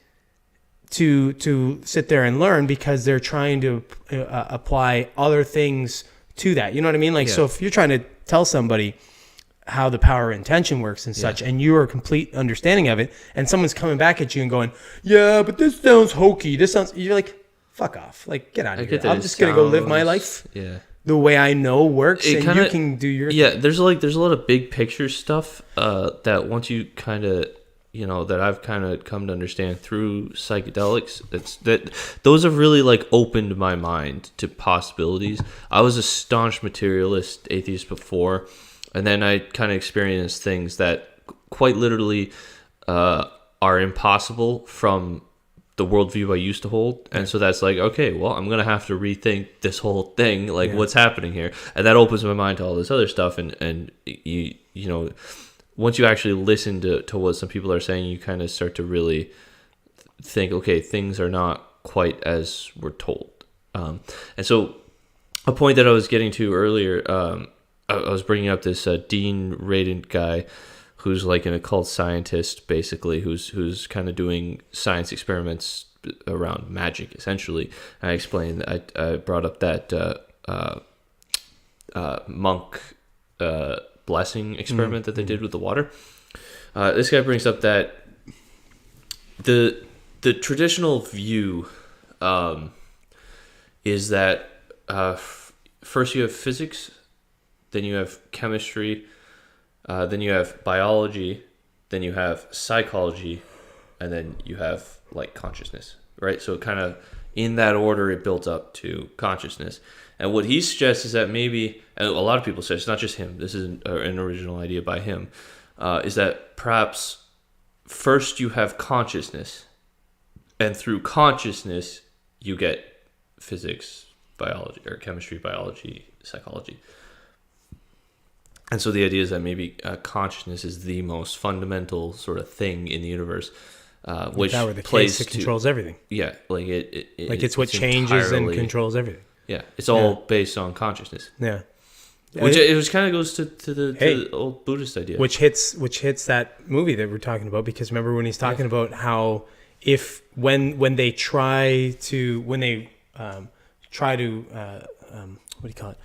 to sit there and learn because they're trying to apply other things to that. You know what I mean? Like, so if you're trying to tell somebody how the power of intention works and such, and you are a complete understanding of it, and someone's coming back at you and going, yeah, but this sounds hokey. You're like, fuck off. Like, get out of here. I'm just going to go live my life the way I know works, and you can do your thing. Yeah, there's a lot of big picture stuff that once you kind of, that I've kind of come to understand through psychedelics, those have really like opened my mind to possibilities. I was a staunch materialist atheist before, and then I kind of experienced things that quite literally are impossible from the worldview I used to hold. And so that's like, okay, well, I'm going to have to rethink this whole thing, like what's happening here. And that opens my mind to all this other stuff. And you once you actually listen to what some people are saying, you kind of start to really think, okay, things are not quite as we're told. And so a point that I was getting to earlier, I was bringing up this Dean Radin guy who's like an occult scientist, basically, who's kind of doing science experiments around magic, essentially. And I explained, I brought up that monk blessing experiment that they did with the water. This guy brings up that the traditional view is that first you have physics, then you have chemistry, then you have biology, then you have psychology, and then you have like consciousness, right? So kind of in that order, it built up to consciousness. And what he suggests is that maybe, and a lot of people say, it's not just him, this is an original idea by him, is that perhaps first you have consciousness, and through consciousness, you get physics, biology, or chemistry, biology, psychology. And so the idea is that maybe consciousness is the most fundamental sort of thing in the universe. which if that were the plays case, it controls everything. Yeah, like it's what changes and controls everything. Yeah, it's all based on consciousness. Yeah. Which kind of goes to the old Buddhist idea. Which hits that movie that we're talking about, because remember when he's talking about how when they try to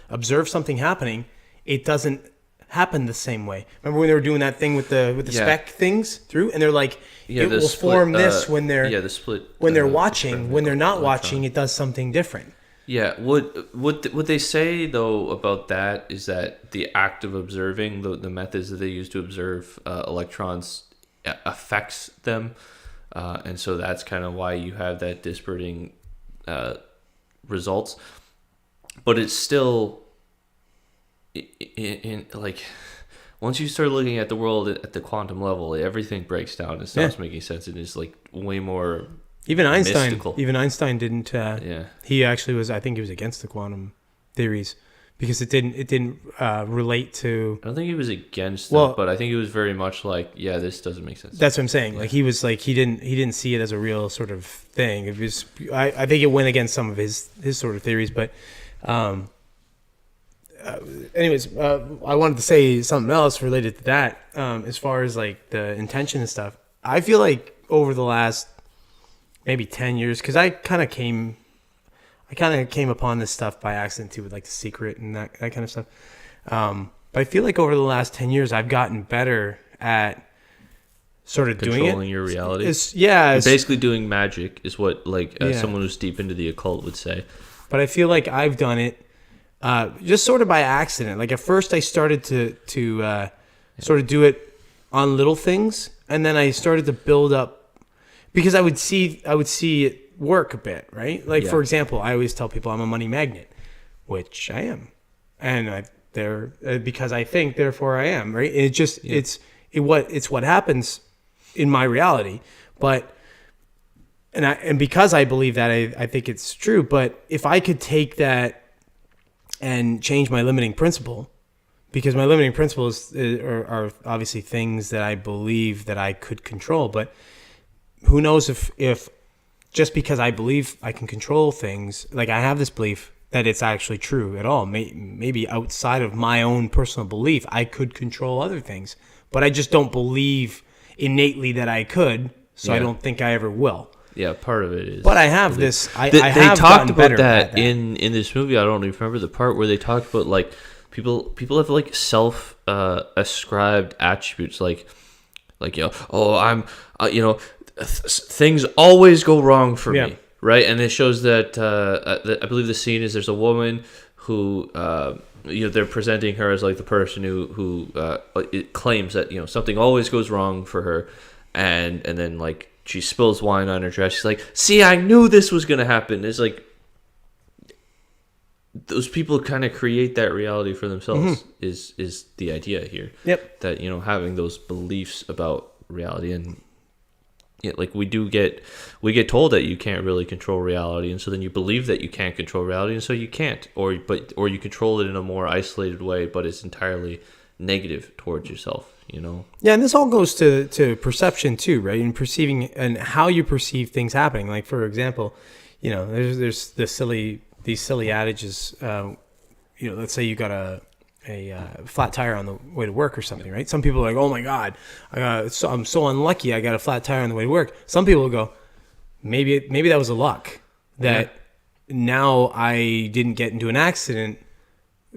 observe something happening, it doesn't happen the same way. Remember when they were doing that thing with the spec things through, and they're like, it will form this when they're the split when they're watching. When they're not watching, it does something different. Yeah, what they say though about that is that the act of observing, the methods that they use to observe electrons affects them, and so that's kind of why you have that disparting results. But it's still in like once you start looking at the world at the quantum level, everything breaks down and stops making sense. It is like way more. Even Einstein didn't. He actually was. I think he was against the quantum theories because it didn't relate to. I don't think he was against them, but I think he was very much like, this doesn't make sense. That's what I'm saying. Yeah. Like he was like he didn't see it as a real sort of thing. It was. I think it went against some of his sort of theories, but. Anyways, I wanted to say something else related to that. As far as like the intention and stuff, I feel like over the last. Maybe 10 years, because I kind of came upon this stuff by accident too, with like The Secret and that kind of stuff. But I feel like over the last 10 years, I've gotten better at sort of controlling your reality. Basically doing magic is what someone who's deep into the occult would say. But I feel like I've done it just sort of by accident. Like at first, I started to sort of do it on little things, and then I started to build up. Because I would see it work a bit, right? Like for example, I always tell people I'm a money magnet, which I am, and because I think, therefore I am, right? It just it's what happens in my reality, but and because I believe that, I think it's true. But if I could take that and change my limiting principle, because my limiting principles are obviously things that I believe that I could control, but who knows if just because I believe I can control things, like I have this belief that it's actually true at all. Maybe outside of my own personal belief, I could control other things, but I just don't believe innately that I could, so I don't think I ever will. Yeah, part of it is. But I have this. I they have talked about that in this movie. I don't even remember the part where they talked about like people have like self ascribed attributes like I'm things always go wrong for me, right? And it shows that I believe the scene is there's a woman who they're presenting her as like the person who it claims that something always goes wrong for her, and then like she spills wine on her dress. She's like, "See, I knew this was gonna happen." It's like those people kind of create that reality for themselves. Is the idea here? Yep. That having those beliefs about reality and. Yeah, like we get told that you can't really control reality, and so then you believe that you can't control reality, and so you can't, or you control it in a more isolated way, but it's entirely negative towards yourself, Yeah, and this all goes to perception too, right? And perceiving and how you perceive things happening. Like for example, there's these silly adages. Let's say you got a flat tire on the way to work or something, right? Some people are like, "Oh my God, I'm so unlucky. I got a flat tire on the way to work." Some people will go, "Maybe that was a luck that now I didn't get into an accident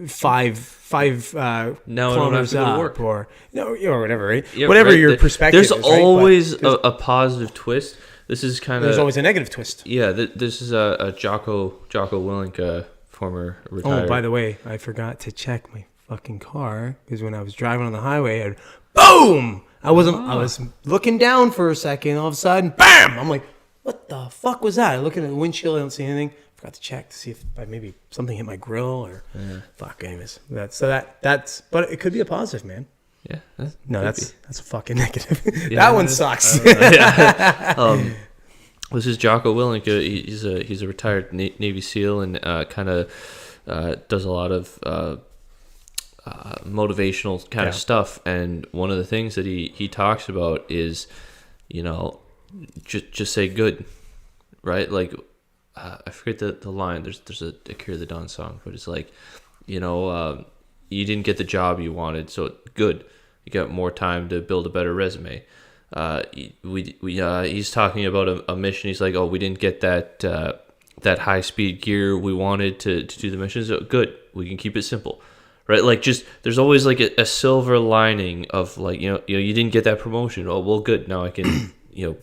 5 kilometers up, work. or whatever, right? Yeah, whatever your perspective. There's always a positive twist. This is kind of there's always a negative twist. Yeah, this is a Jocko Willink, former retired. Oh, by the way, I forgot to check my fucking car because when I was driving on the highway, boom! I was looking down for a second. All of a sudden, bam! I'm like, what the fuck was that? I look at the windshield, I don't see anything. Forgot to check to see if maybe something hit my grill or fuck. Anyways, that's but it could be a positive, man. Yeah. That's a fucking negative. That one sucks. This is Jocko Willink. He's a retired Navy SEAL and kind of does a lot of motivational kind of stuff. And one of the things that he talks about is, just say good, right? Like, I forget the line. There's a Akira the Don song, but it's like, you you didn't get the job you wanted, so good. You got more time to build a better resume. He's talking about a mission. He's like, oh, we didn't get that high speed gear we wanted to do the mission. So good, we can keep it simple, right? Like, just there's always like a silver lining of like, you didn't get that promotion. Oh, well, good. Now I can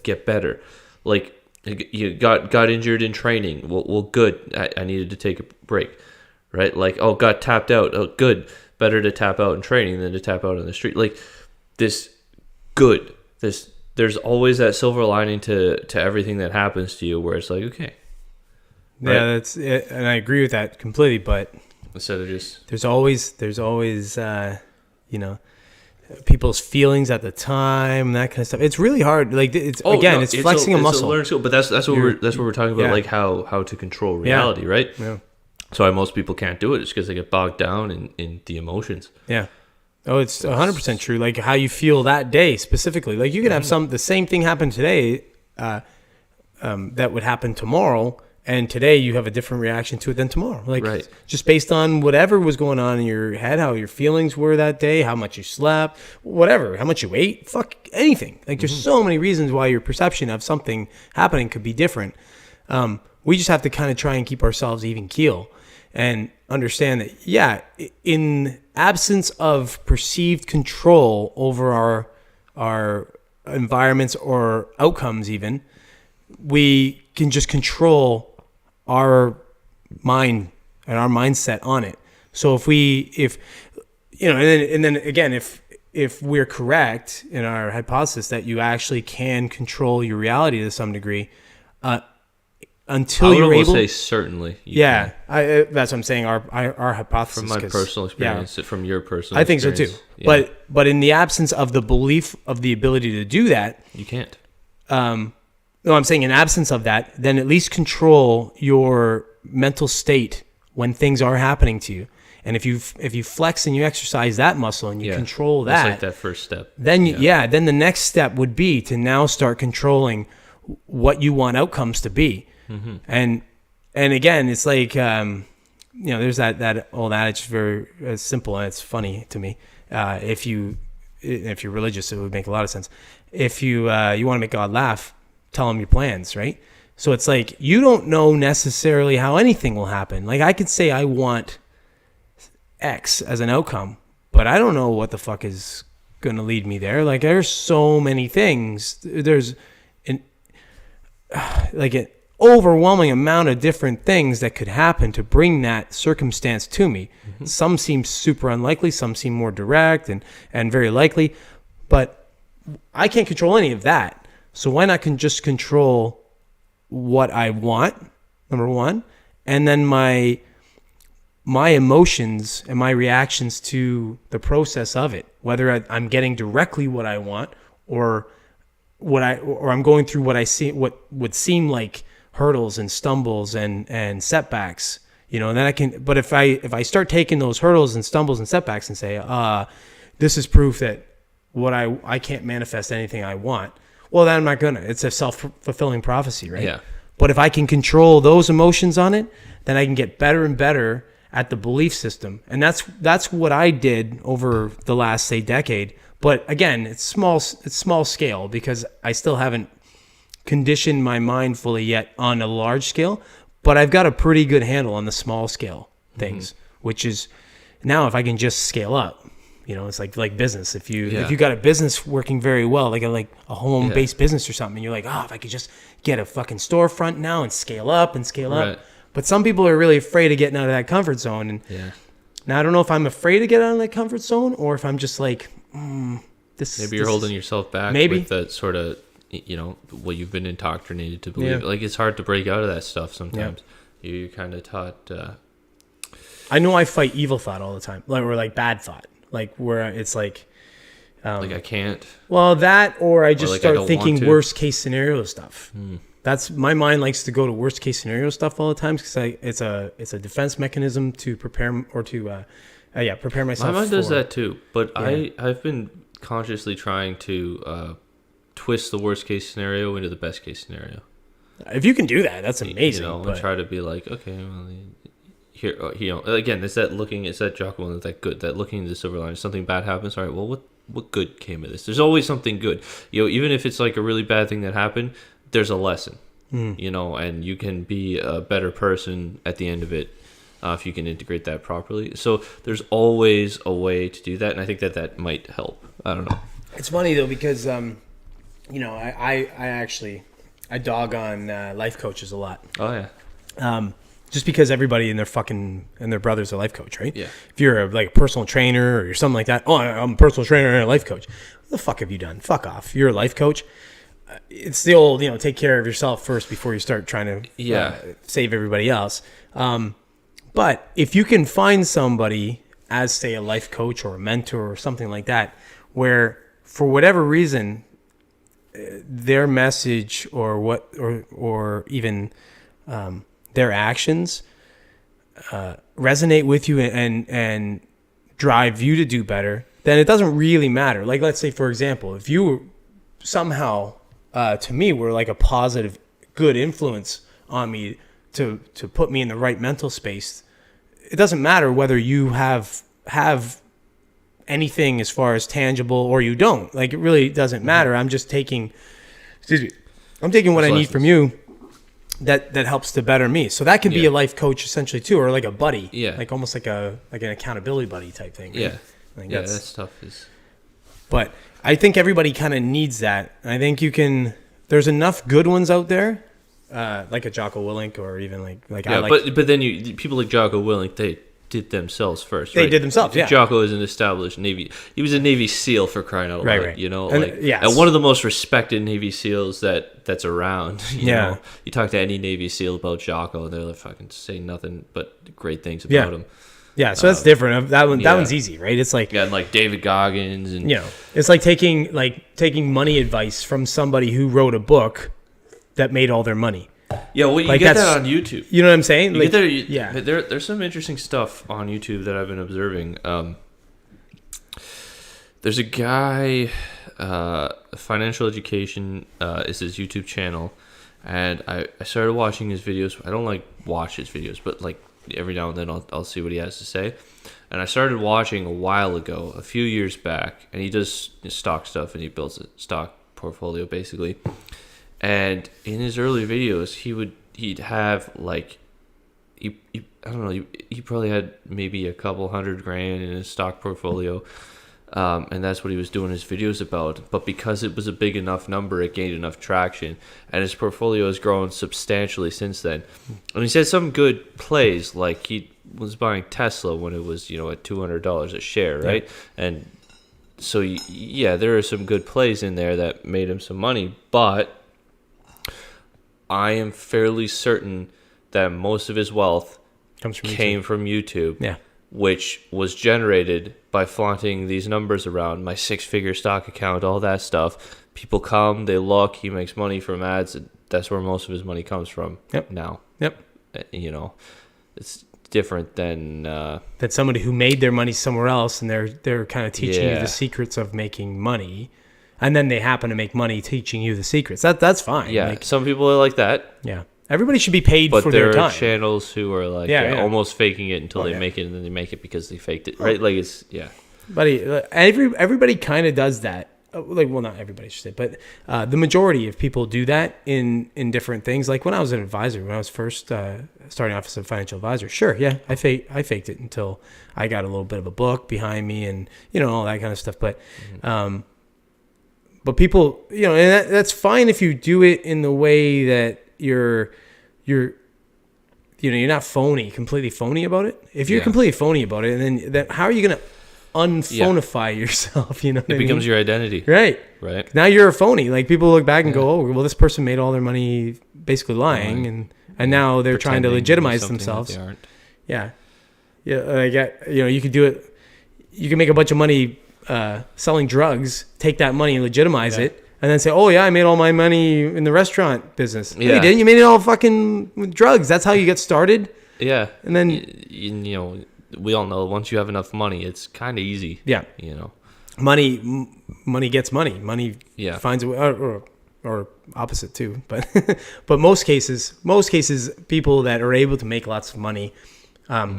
get better. Like, you got injured in training. Well, good. I needed to take a break, right? Like, oh, got tapped out. Oh, good. Better to tap out in training than to tap out on the street. Like, this good. There's always that silver lining to everything that happens to you, where it's like, okay, right? Yeah, that's it, and I agree with that completely. But instead of just there's always people's feelings at the time, that kind of stuff. It's really hard. Like, it's flexing a muscle. It's a learned skill, but that's what we're talking about, like how to control reality, right? Yeah. So why most people can't do it is because they get bogged down in the emotions. Yeah. Oh, it's 100% true. Like, how you feel that day specifically. Like, you could have the same thing happen today that would happen tomorrow, and today you have a different reaction to it than tomorrow. Like, right. Just based on whatever was going on in your head, how your feelings were that day, how much you slept, whatever, how much you ate, fuck anything. Like, there's so many reasons why your perception of something happening could be different. We just have to kind of try and keep ourselves even keel and understand that, in absence of perceived control over our environments or outcomes even, we can just control our mind and our mindset on it. So if we're correct in our hypothesis that you actually can control your reality to some degree, until you're able to say certainly. That's what I'm saying. Our hypothesis, from my personal experience, from your personal, I think so too. Yeah. But in the absence of the belief of the ability to do that, you can't. No, I'm saying in absence of that, then at least control your mental state when things are happening to you. And if you flex and you exercise that muscle and you control that, that's like that first step. Then then the next step would be to now start controlling what you want outcomes to be. Mm-hmm. And again, it's like there's that old adage, very simple, and it's funny to me. If you're religious, it would make a lot of sense. If you want to make God laugh, tell him your plans, right? So it's like, you don't know necessarily how anything will happen. Like, I could say I want X as an outcome, but I don't know what the fuck is going to lead me there. Like, there's so many things. There's an overwhelming amount of different things that could happen to bring that circumstance to me. Mm-hmm. Some seem super unlikely, some seem more direct and very likely, but I can't control any of that. So why not just control what I want, number one, and then my emotions and my reactions to the process of it, whether I'm getting directly what I want or I'm going through what would seem like hurdles and stumbles and setbacks, and then I can. But if I start taking those hurdles and stumbles and setbacks and say, this is proof that I can't manifest anything I want, well, then I'm not gonna. It's a self-fulfilling prophecy, right? Yeah. But if I can control those emotions on it, then I can get better and better at the belief system, and that's what I did over the last, say, decade. But again, it's small scale, because I still haven't conditioned my mind fully yet on a large scale, but I've got a pretty good handle on the small scale things, which is now if I can just scale up, it's like business. If you got a business working very well, like a home-based business or something, and you're like, if I could just get a fucking storefront now and scale up. Right. But some people are really afraid of getting out of that comfort zone. And now I don't know if I'm afraid to get out of that comfort zone or if I'm just like, Maybe you're holding yourself back with that sort of, what you've been indoctrinated to believe. Like, it's hard to break out of that stuff sometimes. You're kind of taught. I know I fight evil thought all the time, or bad thought, where it's like I can't. Well, that, or I just start thinking worst case scenario stuff. That's, my mind likes to go to worst case scenario stuff all the time, because it's a defense mechanism to prepare or to prepare myself. My mind does that too, but I've been consciously trying to twist the worst case scenario into the best case scenario. If you can do that, that's amazing. You know, and try to be like, okay, well, here, you know, again, it's that Jocko Willink, that good, that looking into the silver lining. Something bad happens. All right, well, what good came of this? There's always something good. You know, even if it's like a really bad thing that happened, there's a lesson. You know, and you can be a better person at the end of it if you can integrate that properly. So there's always a way to do that, and I think that might help. I don't know. It's funny though because you know, I dog on life coaches a lot. Oh yeah. Just because everybody and their brother's a life coach, right? Yeah. If you're a personal trainer or you're something like that, oh, I'm a personal trainer and a life coach. What the fuck have you done? Fuck off. You're a life coach. It's the old, you know, take care of yourself first before you start trying to save everybody else. But if you can find somebody as, say, a life coach or a mentor or something like that, where for whatever reason their message or even their actions resonate with you and drive you to do better, then it doesn't really matter. Like, let's say, for example, if you somehow to me were like a positive, good influence on me to put me in the right mental space, it doesn't matter whether you have anything as far as tangible or you don't. Like, it really doesn't matter. I'm just taking, I'm taking what I need from you that helps to better me. So that can be a life coach essentially too, or like a buddy. Yeah. Like almost like an accountability buddy type thing. Right? Yeah. That's tough. But I think everybody kind of needs that. I think there's enough good ones out there, like a Jocko Willink or even but then people like Jocko Willink, they did themselves first. They did themselves. Yeah. Jocko is an established Navy. He was a Navy SEAL for crying out loud. Right. You know, and one of the most respected Navy SEALs that's around. You know, you talk to any Navy SEAL about Jocko, and they're like fucking saying nothing but great things about him. Yeah, so that's different. That one's easy, right? It's like and like David Goggins, and it's like taking money advice from somebody who wrote a book that made all their money. Yeah, well, you get that on YouTube. You know what I'm saying? There's some interesting stuff on YouTube that I've been observing. There's a guy, Financial Education is his YouTube channel, and I started watching his videos. I don't watch his videos, but every now and then I'll see what he has to say. And I started watching a while ago, a few years back, and he does stock stuff and he builds a stock portfolio basically. And in his early videos, he'd have I don't know, he probably had maybe a couple $100,000 in his stock portfolio. And that's what he was doing his videos about. But because it was a big enough number, it gained enough traction. And his portfolio has grown substantially since then. And he said some good plays, like he was buying Tesla when it was, at $200 a share, right? Yeah. And so, there are some good plays in there that made him some money. But I am fairly certain that most of his wealth came from YouTube. Yeah. Which was generated by flaunting these numbers around, my 6-figure stock account, all that stuff. People come, they look, he makes money from ads. That's where most of his money comes from now. Yep. It's different than that somebody who made their money somewhere else, and they're kind of teaching you the secrets of making money, and then they happen to make money teaching you the secrets. That's fine. Yeah, some people are like that. Yeah. Everybody should be paid for their time. But there are channels who are almost faking it until they make it, and then they make it because they faked it, right? Buddy, everybody kind of does that. Well, not everybody should say, but the majority of people do that in different things. Like when I was an advisor, when I was first starting off as a financial advisor, sure, yeah, I faked it until I got a little bit of a book behind me and all that kind of stuff. But but people, and that's fine if you do it in the way that you're not completely phony about it. If you're completely phony about it, and then how are you going to unphonify yourself? It becomes your identity. Right. Now you're a phony. Like people look back and go, oh, well, this person made all their money basically lying, and now they're trying to legitimize themselves. They aren't. Yeah. You could do it. You can make a bunch of money selling drugs, take that money and legitimize it. And then say, oh, yeah, I made all my money in the restaurant business. Yeah. No, you didn't. You made it all fucking with drugs. That's how you get started. Yeah. And then... we all know once you have enough money, it's kind of easy. Yeah. money gets money. Money finds a way, or opposite too. But but most cases, people that are able to make lots of money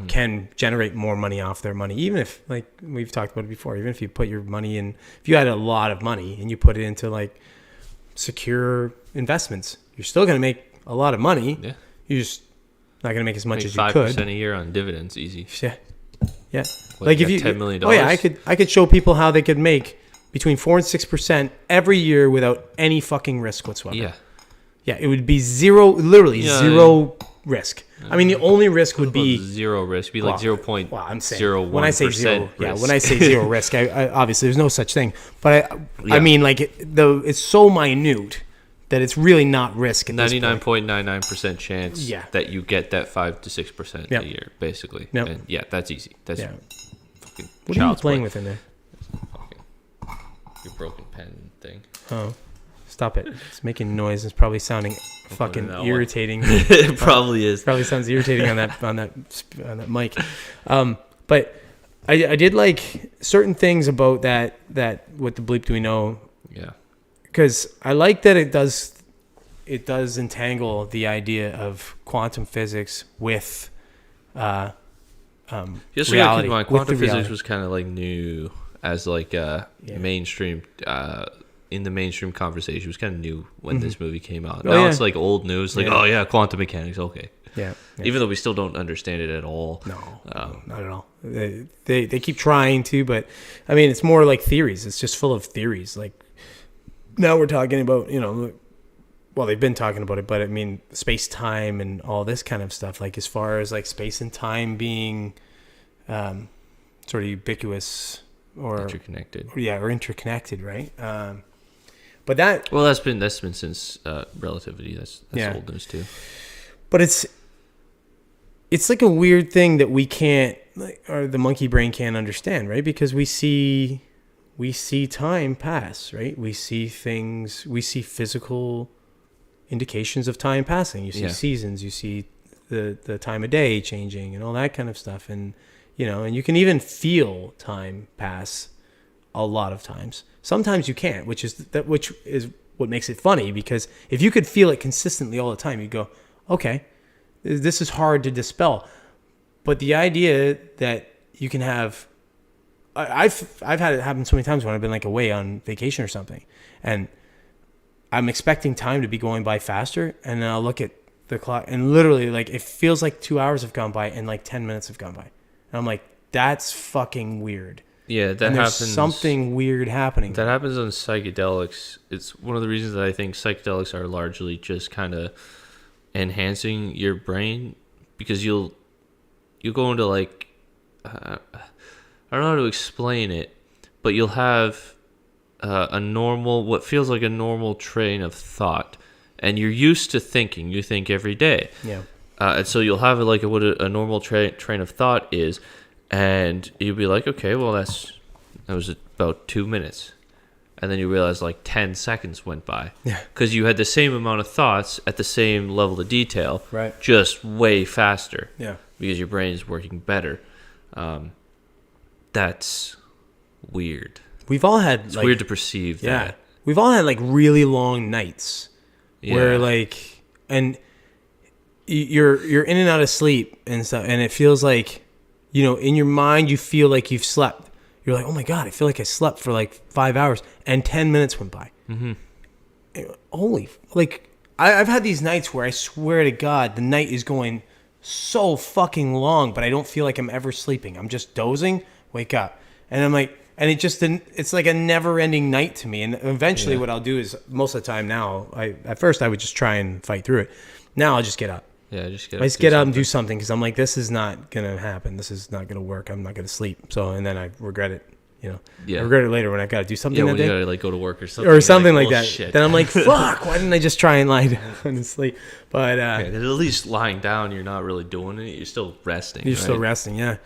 can generate more money off their money. Even if, like we've talked about it before, even if you put your money in, if you had a lot of money and you put it into like secure investments, you're still going to make a lot of money. Yeah. You're just not going to make as much as you could. 5% a year on dividends, easy. Yeah. Yeah. Like if you $10 million. Oh yeah, I could show people how they could make between 4 and 6% every year without any fucking risk whatsoever. Yeah. Yeah, it would be zero risk. I mean, the only risk would be zero risk. Be like 0.01%. Well, I'm saying when I say zero, when I say zero risk, I obviously there's no such thing. But I mean, like it's so minute that it's really not risk. 99.99% chance that you get that 5 to 6% a year, basically. Yep. And that's easy. That's fucking. What are you playing with in there? Your broken pen thing. Oh. Stop it. It's making noise. It's probably sounding fucking irritating. It probably is. Probably sounds irritating on that mic. But I did like certain things about that what the bleep do we know? Yeah. Because I like that it does entangle the idea of quantum physics with just reality. Quantum physics was kind of like new as like mainstream in the mainstream conversation. It was kind of new when this movie came out. Now it's like old news, like quantum mechanics, okay. Yeah. Even though we still don't understand it at all. No, not at all. They keep trying to, but I mean, it's more like theories. It's just full of theories. Like now we're talking about, well, they've been talking about it, but I mean, space time and all this kind of stuff. Like as far as like space and time being sort of ubiquitous or interconnected. Or interconnected, right? But that's been since relativity. That's old news too. But it's like a weird thing that we can't, or the monkey brain can't understand, right? Because we see time pass, right? We see things, we see physical indications of time passing. You see seasons, you see the time of day changing and all that kind of stuff. And, and you can even feel time pass a lot of times. Sometimes you can't, which is what makes it funny, because if you could feel it consistently all the time, you'd go, okay, this is hard to dispel. But the idea that you can have, I've had it happen so many times when I've been like away on vacation or something, and I'm expecting time to be going by faster, and then I'll look at the clock, and literally like it feels like 2 hours have gone by and like 10 minutes have gone by. And I'm like, that's fucking weird. Yeah, that happens. Something weird happening. That happens on psychedelics. It's one of the reasons that I think psychedelics are largely just kind of enhancing your brain, because you'll go into like I don't know how to explain it, but you'll have what feels like a normal train of thought, and you're used to thinking. You think every day. Yeah. And so you'll have what a normal train of thought is. And you'll be like, okay, well, that was about 2 minutes. And then you realize like 10 seconds went by. Yeah. Because you had the same amount of thoughts at the same level of detail. Right. Just way faster. Yeah. Because your brain is working better. That's weird. We've all had It's weird to perceive that. We've all had like really long nights where like, and you're in and out of sleep and stuff. And it feels like, in your mind, you feel like you've slept. You're like, oh my God, I feel like I slept for like 5 hours, and 10 minutes went by. Mm-hmm. I've had these nights where I swear to God, the night is going so fucking long, but I don't feel like I'm ever sleeping. I'm just dozing, wake up. And I'm like, and it's like a never ending night to me. And eventually what I'll do is, most of the time now, at first I would just try and fight through it. Now I'll just get up. Yeah, just get up and do something, because I'm like, this is not gonna happen. This is not gonna work. I'm not gonna sleep. So, and then I regret it. I regret it later when I gotta do something. Yeah, when that you day. gotta like go to work or something. Like that. Shit. Then I'm like, fuck. Why didn't I just try and lie down and sleep? But at least lying down, you're not really doing it. You're still resting. You're still resting, yeah.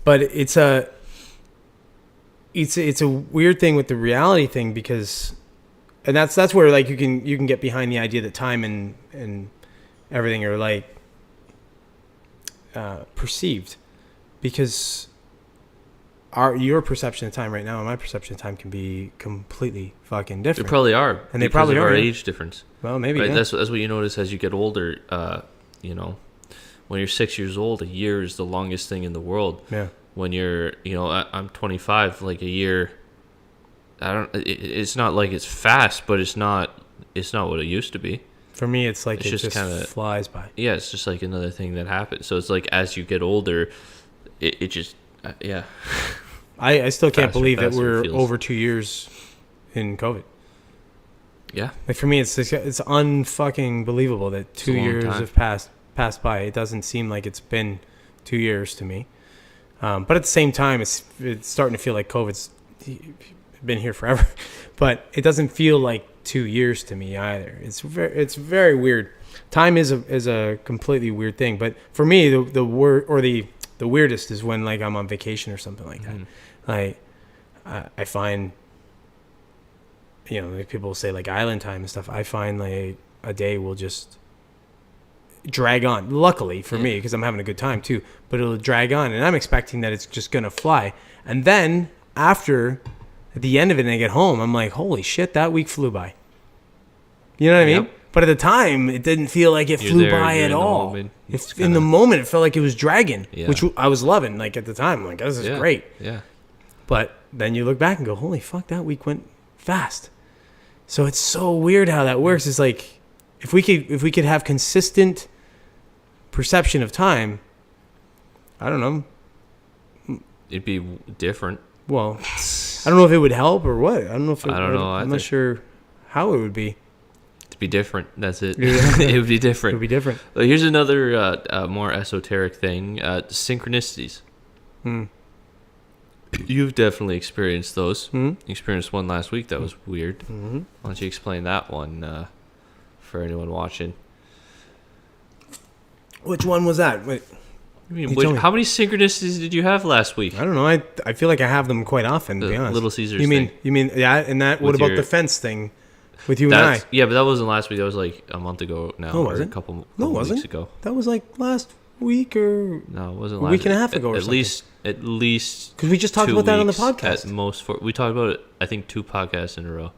But it's a weird thing with the reality thing, because, and that's where like you can get behind the idea that time and everything are like perceived, because your perception of time right now and my perception of time can be completely fucking different. They probably are, and they probably of are our age difference. Well, maybe right? Yeah. That's what you notice as you get older. You know, when you're 6 years old, a year is the longest thing in the world. Yeah. When you're, I'm 25. Like a year, it's not like it's fast, but it's not what it used to be. For me, it's like it just kinda flies by. Yeah, it's just like another thing that happens. So it's like as you get older, it just yeah. I still can't Faster, believe that faster we're it feels. over 2 years in COVID. Yeah. Like for me, it's unfucking believable that 2 years time. have passed by. It doesn't seem like it's been 2 years to me. But at the same time, it's starting to feel like COVID's been here forever. But it doesn't feel like 2 years to me either. It's very weird. Time is a completely weird thing. But for me, the word or the weirdest is when like I'm on vacation or something like that. Like I find, like people say like island time and stuff. I find like a day will just drag on. Luckily for me, because I'm having a good time too. But it'll drag on, and I'm expecting that it's just gonna fly. And then at the end of it, and I get home, I'm like, holy shit, that week flew by. You know what I mean? Yep. But at the time, it didn't feel like it flew by at all. In the moment, it felt like it was dragging, which I was loving. Like at the time, I'm like, this is great. Yeah. But then you look back and go, holy fuck, that week went fast. So it's so weird how that works. It's like if we could have consistent perception of time, I don't know. It'd be different. Well, I don't know if it would help or what. I don't know if I don't know. I'm not sure how it would be. Be different. That's it. Yeah. It would be different. It would be different. Well, here's another more esoteric thing: synchronicities. You've definitely experienced those. You experienced one last week that was weird. Why don't you explain that one for anyone watching? Which one was that? Wait, I mean, how many synchronicities did you have last week? I don't know. I feel like I have them quite often. To be honest, Little Caesars. You mean yeah? And that. What about the fence thing? With you and I. Yeah, but that wasn't last week. That was like a month ago now. No, was or it? a couple wasn't. weeks ago. That was like last week or... No, it wasn't a last week and a half ago or at something. At least... Because we just talked about that on the podcast. At most, we talked about it, I think, 2 podcasts in a row.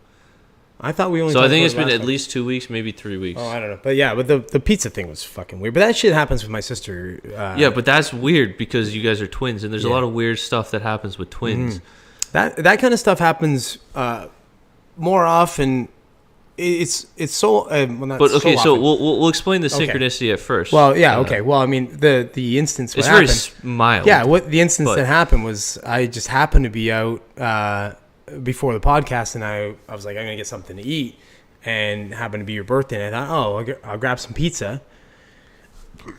I thought we only So talked I think about it's it been last at time. least 2 weeks, maybe 3 weeks. Oh, I don't know. But yeah, but the pizza thing was fucking weird. But that shit happens with my sister. Yeah, but that's weird because you guys are twins, and there's a lot of weird stuff that happens with twins. That kind of stuff happens more often. It's so not But okay, so so often. we'll explain the synchronicity at first. Well, yeah, okay. Well, I mean, the instance it's what very happened. mild. Yeah, what the instance that happened was I just happened to be out before the podcast, and I was like, I'm gonna get something to eat, and happened to be your birthday, and I thought, I'll grab some pizza.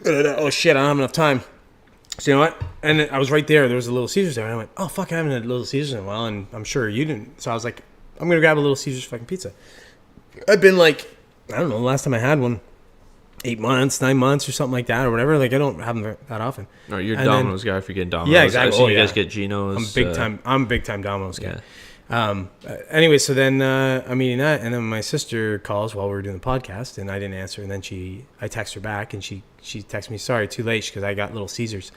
And oh shit, I don't have enough time. So you know what? And I was right there. There was a Little Caesars there, and I went, oh fuck, I haven't had Little Caesars in a while, and I'm sure you didn't. So I was like, I'm gonna grab a Little Caesars fucking pizza. I've been like, I don't know, the last time I had one, 8 months, 9 months or something like that or whatever. Like I don't have them that often. No, you're a Domino's guy if you're getting Domino's. Yeah, exactly. I've seen you guys get Geno's. I'm a big time Domino's guy. Yeah. Anyway, so then I'm eating that, and then my sister calls while we were doing the podcast, and I didn't answer, and then I text her back, and she texts me, sorry, too late, because I got Little Caesars.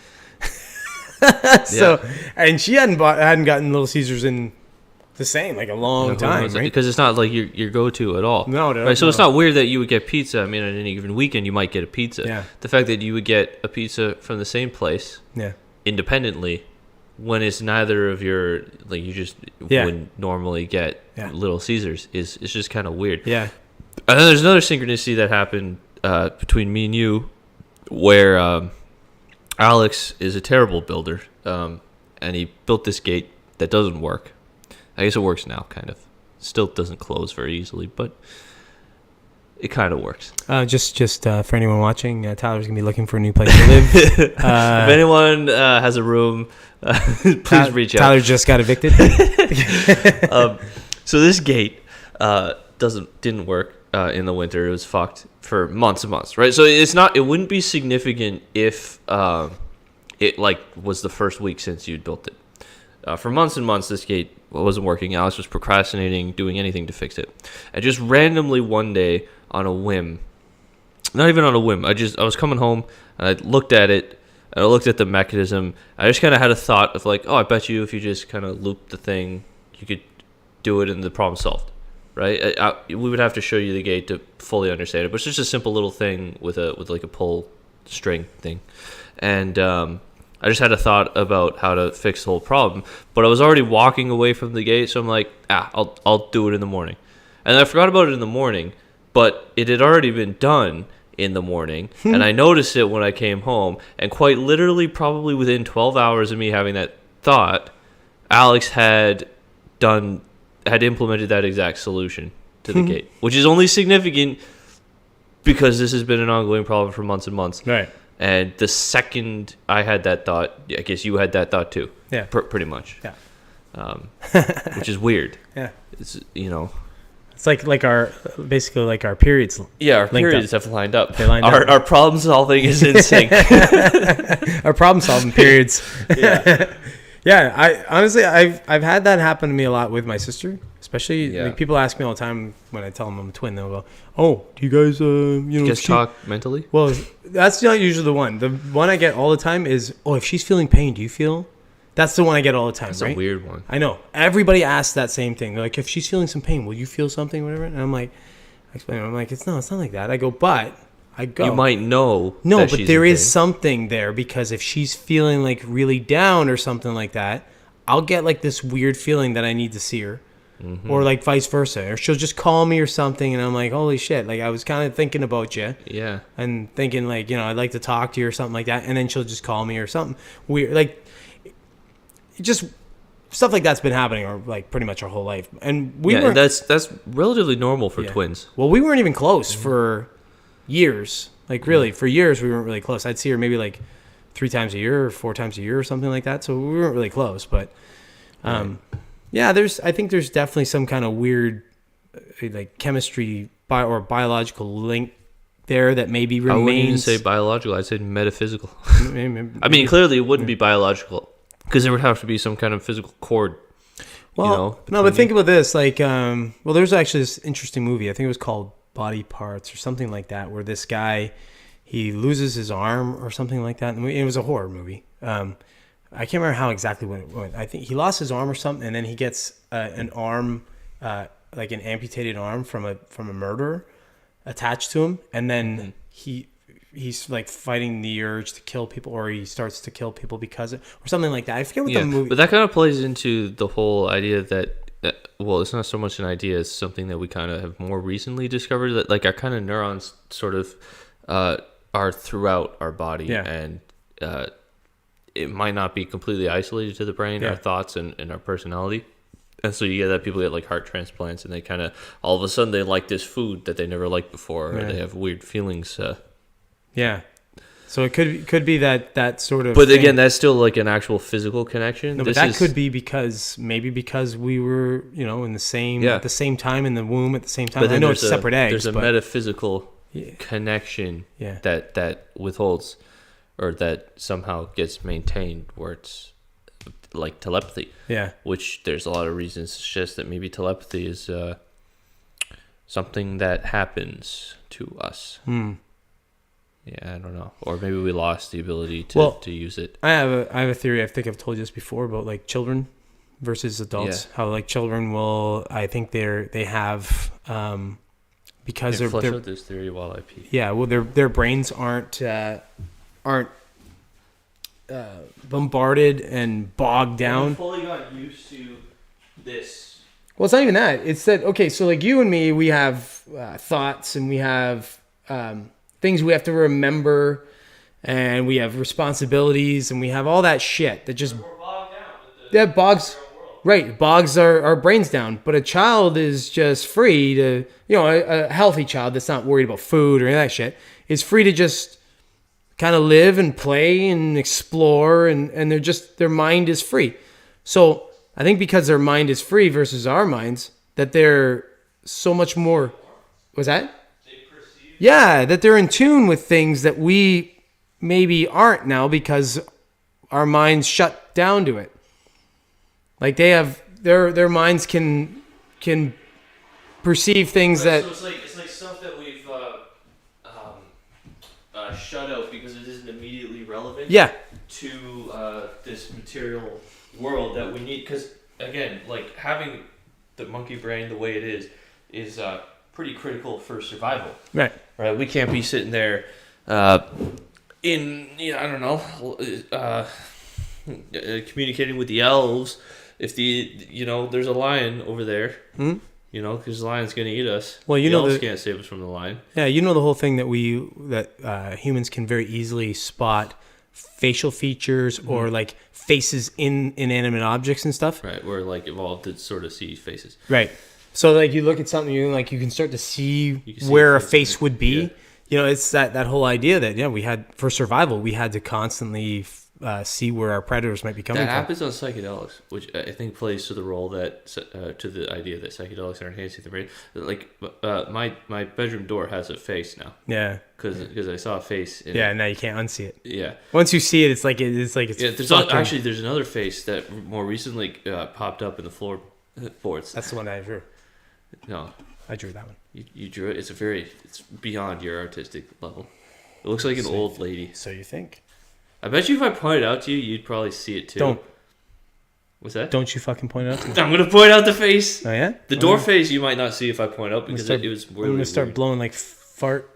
And she hadn't gotten Little Caesars in the same, like a long time, right? Because it's not like your go-to at all. No, right? So it's not weird that you would get pizza. I mean, on any given weekend, you might get a pizza. Yeah. The fact that you would get a pizza from the same place, independently, when it's neither of your, like you just wouldn't normally get Little Caesars, is just kind of weird. Yeah. And then there's another synchronicity that happened between me and you, where Alex is a terrible builder, and he built this gate that doesn't work. I guess it works now, kind of. Still doesn't close very easily, but it kind of works. Just for anyone watching, Tyler's gonna be looking for a new place to live. If anyone has a room, please reach out. Tyler just got evicted. So this gate didn't work in the winter. It was fucked for months and months, right? So it wouldn't be significant if it like was the first week since you'd built it. For months and months, this gate wasn't working. Alex was procrastinating, doing anything to fix it. And just randomly one day, on a whim, not even on a whim, I was coming home, and I looked at it, and I looked at the mechanism. I just kind of had a thought of like, oh, I bet you if you just kind of loop the thing, you could do it and the problem solved, right? We would have to show you the gate to fully understand it, but it's just a simple little thing with like a pull string thing, and I just had a thought about how to fix the whole problem, but I was already walking away from the gate, so I'm like, I'll do it in the morning, and I forgot about it in the morning, but it had already been done in the morning, and I noticed it when I came home, and quite literally probably within 12 hours of me having that thought, Alex had implemented that exact solution to the gate, which is only significant because this has been an ongoing problem for months and months. Right. And the second I had that thought, I guess you had that thought too. Yeah. Pretty much. Yeah. Which is weird. Yeah. It's, It's like our periods. Yeah, our periods have lined up. They lined up. Our problem solving is in sync. Our problem solving periods. Yeah. Yeah. I honestly, I've had that happen to me a lot with my sister, especially like people ask me all the time when I tell them I'm a twin. They'll go, "Oh, do you guys just talk mentally?" Well, that's not usually the one. The one I get all the time is, "Oh, if she's feeling pain, do you feel?" That's the one I get all the time. That's right? a weird one. I know. Everybody asks that same thing. They're like, if she's feeling some pain, will you feel something, whatever? And I'm like, it's not like that. I go. You might know. No, but there is something there, because if she's feeling like really down or something like that, I'll get like this weird feeling that I need to see her, or like vice versa, or she'll just call me or something, and I'm like, holy shit! Like I was kind of thinking about you, and thinking like I'd like to talk to you or something like that, and then she'll just call me or something weird, like. Just stuff like that's been happening, or like pretty much our whole life, and that's relatively normal for twins. Well, we weren't even close for years. Like really, for years we weren't really close. I'd see her maybe like 3 times a year or 4 times a year or something like that. So we weren't really close. But I think there's definitely some kind of weird like chemistry or biological link there that maybe remains. I wouldn't even say biological. I'd say metaphysical. I mean, clearly it wouldn't be biological. Because there would have to be some kind of physical cord. Well, no, but think about this. Like, there's actually this interesting movie. I think it was called Body Parts or something like that, where this guy, he loses his arm or something like that. And it was a horror movie. I can't remember how exactly when it went. I think he lost his arm or something, and then he gets an arm, like an amputated arm from a murderer attached to him, and then he's like fighting the urge to kill people, or he starts to kill people because or something like that. I forget what the movie. But that kind of plays into the whole idea that it's not so much an idea as something that we kind of have more recently discovered, that like our kind of neurons sort of are throughout our body, and it might not be completely isolated to the brain, our thoughts and our personality. And so you get that people get like heart transplants, and they kind of all of a sudden they like this food that they never liked before, or they have weird feelings. Yeah, so it could be that sort of. But thing. Again, that's still like an actual physical connection. No, but that could be because we were in the same at the same time in the womb at the same time. But I know it's separate eggs. There's a metaphysical connection that withholds, or that somehow gets maintained, where it's like telepathy. Yeah, which there's a lot of reasons to suggest that maybe telepathy is something that happens to us. Yeah, I don't know. Or maybe we lost the ability to use it. I have a theory. I think I've told you this before about like children versus adults. How like children will, I think they have because they're flesh out this theory while I pee. Yeah, well their brains aren't bombarded and bogged down. I've fully got used to this. Well, it's not even that. It's that so like you and me, we have thoughts, and we have things we have to remember, and we have responsibilities, and we have all that shit that just bogs our brains down. But a child is just free to, a healthy child that's not worried about food or any of that shit is free to just kind of live and play and explore, and their mind is free. So I think because their mind is free versus our minds, that they're so much more. Was that? Yeah, that they're in tune with things that we maybe aren't now because our minds shut down to it. Like they have their minds can perceive things that. So it's like stuff that we've shut out because it isn't immediately relevant. Yeah. To this material world that we need, because again, like having the monkey brain the way it is pretty critical for survival. Right. Right. We can't be sitting there, communicating with the elves. If there's a lion over there, because the lion's gonna eat us. Well, the elves can't save us from the lion. Yeah, the whole thing that humans can very easily spot facial features or like faces in inanimate objects and stuff. Right, we're like evolved to sort of see faces. Right. So like you look at something, you can start to see where a face would be. Yeah. It's that whole idea that we had for survival, we had to constantly see where our predators might be coming from. That happens on psychedelics, which I think plays to the role that to the idea that psychedelics are enhancing the brain. Like my bedroom door has a face now. Yeah. Because I saw a face. Now you can't unsee it. Yeah. Once you see it, it's like it's. Yeah, there's another face that more recently popped up in the floorboards. That's the one I drew. No, I drew that one. You drew it. It's beyond your artistic level. It looks like an old lady. So you think? I bet you if I pointed out to you, you'd probably see it too. Don't. What's that? Don't you fucking point it out to me. I'm gonna point out the face. Oh yeah. The door face you might not see if I point out because it was really. I'm gonna start blowing like fart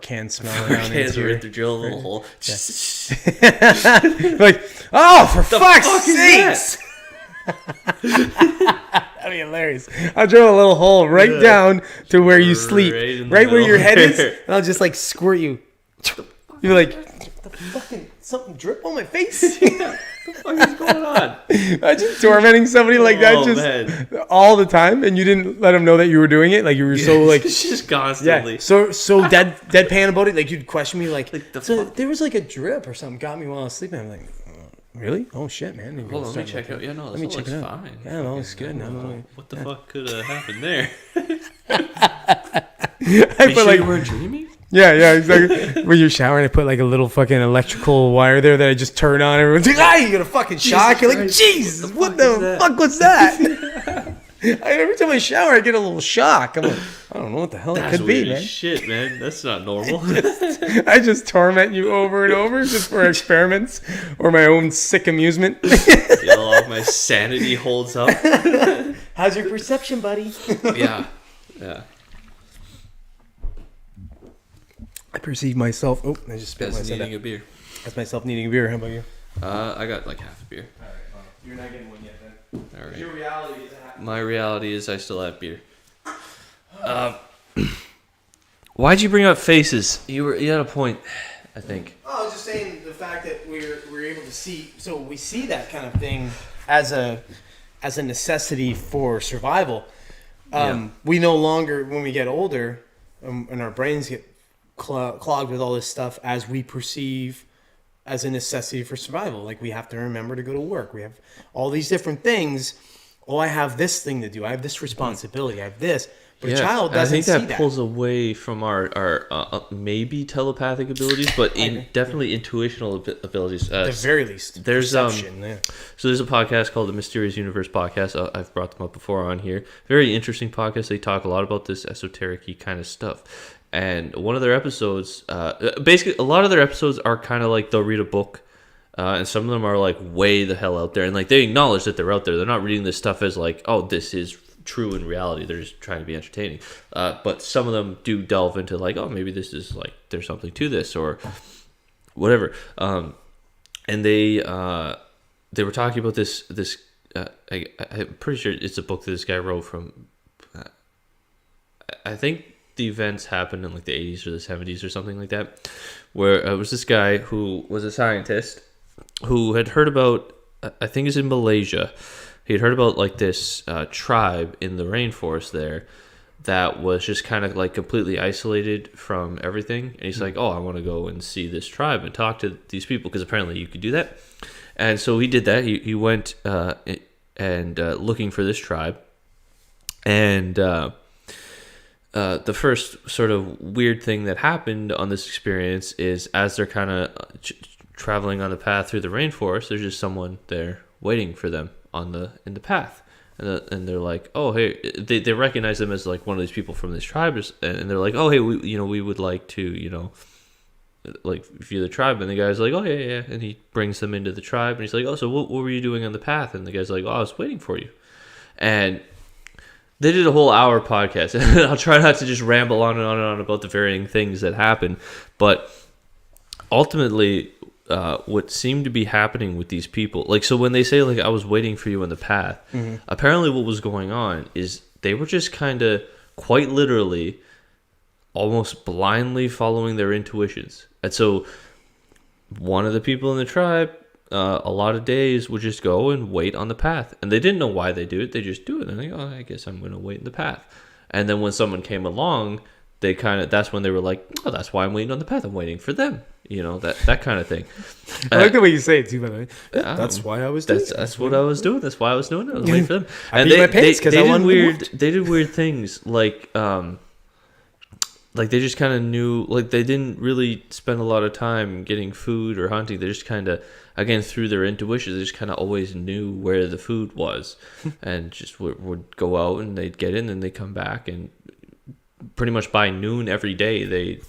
can smell around here. To drill a little hole. Yeah. Like, oh, for fuck's sakes! That'd be hilarious. I'll drill a little hole right down to where you sleep, right where your head is, and I'll just like squirt you. You're like, the fucking something drip on my face. Yeah. What the fuck is going on? Imagine tormenting somebody like that all the time, and you didn't let them know that you were doing it. Like you were so like just constantly. Yeah, so deadpan about it. Like you'd question me like there was like a drip or something got me while I was sleeping. I'm like, really? Oh shit, man! Hold on, let me check out. Yeah, no, let me check it out. Fine. Yeah, no, it's good. What the fuck could have happened there? I put like you were dreaming. Yeah, exactly. When you're showering, I put like a little fucking electrical wire there that I just turn on. Everyone's like, "Ah, you got a fucking shock." You're like, "Jesus, what the fuck was that?" Every time I shower, I get a little shock. I'm like, I don't know what the hell it could be, man. Shit, man, that's not normal. I just torment you over and over just for experiments or my own sick amusement. All my sanity holds up. How's your perception, buddy? Yeah. I perceive myself. Oh, I just spit myself. Needing a beer. That's myself needing a beer. How about you? I got like half a beer. All right. Well, you're not getting one yet, then. All right. Your reality is half. My reality is I still have beer. Why'd you bring up faces? You had a point, I think. Oh, I was just saying the fact that we're able to see. So we see that kind of thing as a necessity for survival. We no longer, when we get older, and our brains get clogged with all this stuff, as we perceive as a necessity for survival. Like we have to remember to go to work. We have all these different things. Oh, I have this thing to do. I have this responsibility. I have this. But a child doesn't see that. I think that pulls away from our maybe telepathic abilities, but definitely intuitional abilities. At the very least, there's So there's a podcast called the Mysterious Universe Podcast. I've brought them up before on here. Very interesting podcast. They talk a lot about this esoteric-y kind of stuff. And one of their episodes, basically, a lot of their episodes are kind of like they'll read a book, and some of them are like way the hell out there, and like they acknowledge that they're out there. They're not reading this stuff as like, oh, this is true in reality. They're just trying to be entertaining. But some of them do delve into like, oh, maybe this is like there's something to this or whatever. And they were talking about this. I'm pretty sure it's a book that this guy wrote from. I think the events happened in like the 80s or the 70s or something like that, where it was this guy who was a scientist who had heard about, I think it's in Malaysia, he had heard about like this tribe in the rainforest there that was just kind of like completely isolated from everything. And he's like, oh, I want to go and see this tribe and talk to these people because apparently you could do that. And so he did that. He went and looking for this tribe. And the first sort of weird thing that happened on this experience is as they're kind of traveling on the path through the rainforest, there's just someone there waiting for them in the path. And they're like, oh, hey, they recognize them as like one of these people from this tribe. And they're like, oh, hey, we would like to, like if you're the tribe, and the guy's like, oh yeah, and he brings them into the tribe, and he's like, oh, so what were you doing on the path? And the guy's like, oh, I was waiting for you. And they did a whole hour podcast, and I'll try not to just ramble on and on and on about the varying things that happen, but ultimately, what seemed to be happening with these people, like, so when they say like I was waiting for you on the path, apparently what was going on is they were just kind of quite literally almost blindly following their intuitions. And so one of the people in the tribe, a lot of days would just go and wait on the path, and they didn't know why they do it. They just do it, and they go, oh, I guess I'm going to wait in the path. And then when someone came along, they that's when they were like, oh, that's why I'm waiting on the path. I'm waiting for them. That kind of thing. I like the way you say it too, by the way. That's why I was doing it. That's what I was doing. That's why I was doing it. I was waiting for them. And they did weird things like they just kind of knew, like they didn't really spend a lot of time getting food or hunting. They just kind of, again, through their intuition, they just kind of always knew where the food was, and just would go out and they'd get in and they'd come back, and pretty much by noon every day they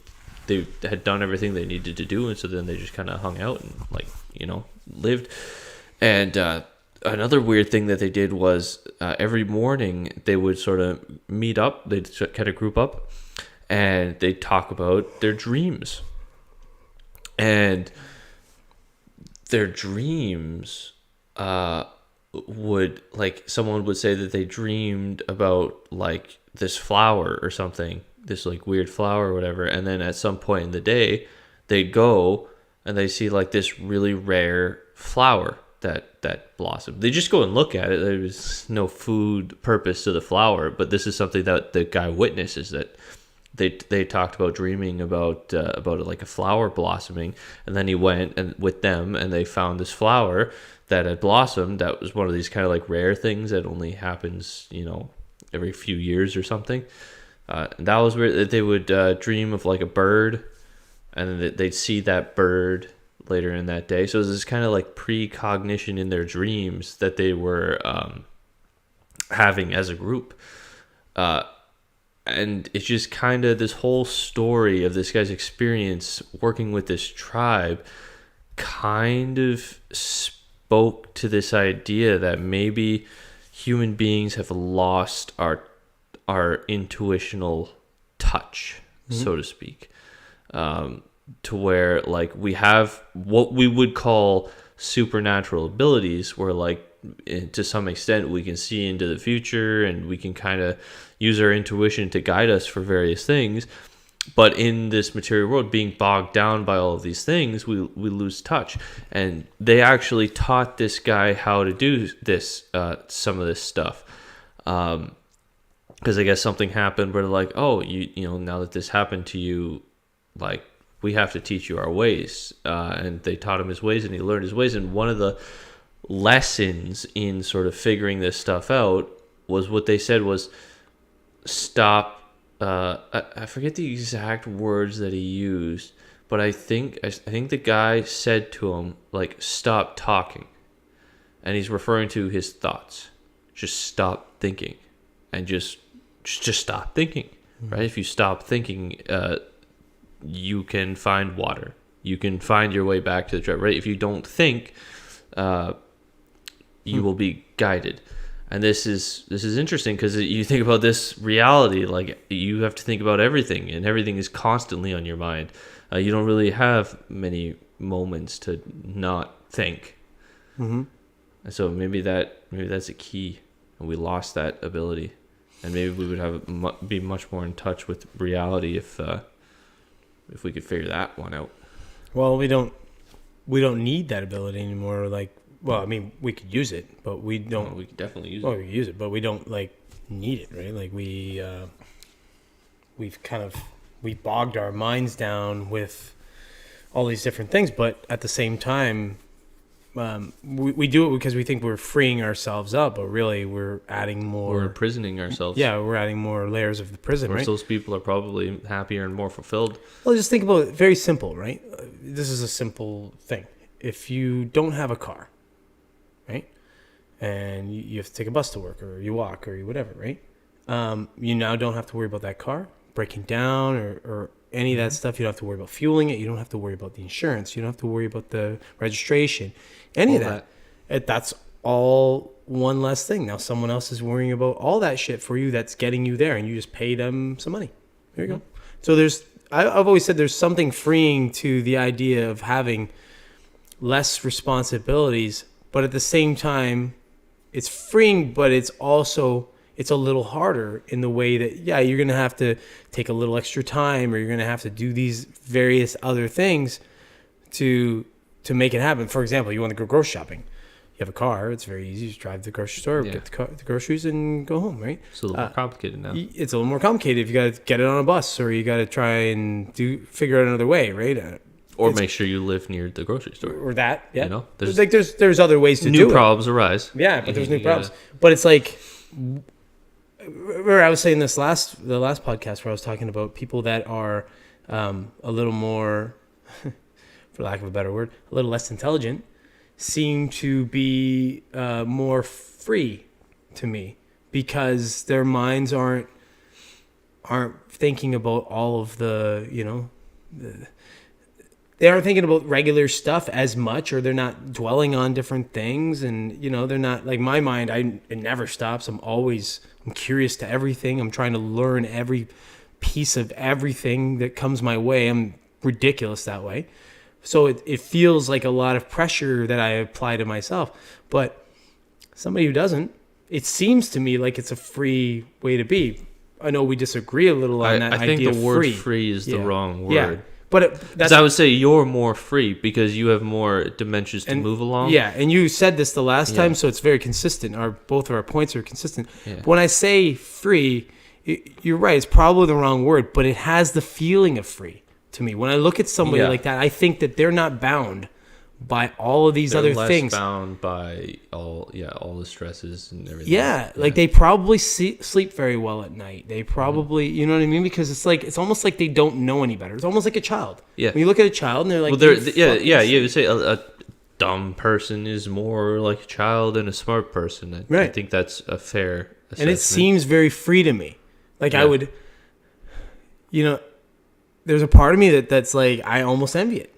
had done everything they needed to do, and so then they just kind of hung out and lived. And another weird thing that they did was every morning they would sort of meet up, they'd kind of group up, and they'd talk about their dreams. And their dreams would, like, someone would say that they dreamed about like this flower or something, this like weird flower or whatever, and then at some point in the day they'd go and they see like this really rare flower that blossomed. They just go and look at it. There was no food purpose to the flower, but this is something that the guy witnesses, that they talked about dreaming about like a flower blossoming, and then he went and with them and they found this flower that had blossomed. That was one of these kind of like rare things that only happens every few years or something. And that was where they would dream of like a bird, and then they'd see that bird later in that day. So it was this kind of like precognition in their dreams that they were having as a group. And it's just kind of this whole story of this guy's experience working with this tribe kind of spoke to this idea that maybe human beings have lost our intuitional touch, so to speak, to where like we have what we would call supernatural abilities, where like to some extent we can see into the future and we can kind of use our intuition to guide us for various things. But in this material world, being bogged down by all of these things, we lose touch. And they actually taught this guy how to do this, some of this stuff. Because I guess something happened where they're like, oh, you know, now that this happened to you, like, we have to teach you our ways. And they taught him his ways, and he learned his ways. And one of the lessons in sort of figuring this stuff out was what they said was stop. I forget the exact words that he used, but I think the guy said to him, like, stop talking. And he's referring to his thoughts. Just stop thinking. And just stop thinking, right? If you stop thinking, you can find water. You can find your way back to the tribe, right? If you don't think, you will be guided. And this is interesting because you think about this reality, like you have to think about everything, and everything is constantly on your mind. You don't really have many moments to not think. And so maybe that's a key, and we lost that ability. And maybe we would be much more in touch with reality if we could figure that one out. Well, we don't need that ability anymore. Like, well, I mean, we could use it, but we don't. Well, we could definitely use it. Well, we use it, but we don't like need it, right? Like we've bogged our minds down with all these different things, but at the same time, we do it because we think we're freeing ourselves up, but really we're adding more. We're imprisoning ourselves. Yeah, we're adding more layers of the prison, right? Those people are probably happier and more fulfilled. Well, just think about it. Very simple, right? This is a simple thing. If you don't have a car, right, and you have to take a bus to work, or you walk, or you whatever, right? You now don't have to worry about that car breaking down or any of that stuff. You don't have to worry about fueling it. You don't have to worry about the insurance. You don't have to worry about the registration. Any of that. That's all one less thing. Now someone else is worrying about all that shit for you that's getting you there, and you just pay them some money. There you go. So I've always said there's something freeing to the idea of having less responsibilities, but at the same time, it's freeing, but it's a little harder in the way that, you're going to have to take a little extra time, or you're going to have to do these various other things to make it happen. For example, you want to go grocery shopping. You have a car. It's very easy. You just drive to the grocery store, get the groceries, and go home, right? It's a little more complicated now. It's a little more complicated if you got to get it on a bus, or you got to try and figure out another way, right? Or make sure you live near the grocery store. Or that, yeah. You know, there's other ways to do it. New problems arise. Yeah, but there's new problems. But it's like, where I was saying the last podcast where I was talking about people that are a little more, for lack of a better word, a little less intelligent, seem to be more free to me, because their minds aren't thinking about all of the, they aren't thinking about regular stuff as much, or they're not dwelling on different things. And, they're not like my mind. It never stops. I'm curious to everything. I'm trying to learn every piece of everything that comes my way. I'm ridiculous that way. So it feels like a lot of pressure that I apply to myself. But somebody who doesn't, it seems to me like it's a free way to be. I know we disagree a little on that idea. I think the word free. Free is the wrong word. Yeah. But that's, I would say you're more free because you have more dimensions to move along. Yeah, and you said this the last time, so it's very consistent. Both of our points are consistent. Yeah. But when I say free, you're right. It's probably the wrong word, but it has the feeling of free to me. When I look at somebody like that, I think that they're not bound by all of these other things. Bound by all the stresses and everything. Yeah, like they probably sleep very well at night. They probably, you know what I mean? Because it's almost like they don't know any better. It's almost like a child. Yeah. When you look at a child and they're like, you would say a dumb person is more like a child than a smart person. I think that's a fair assessment. And it seems very free to me. Like I would, there's a part of me that's like, I almost envy it.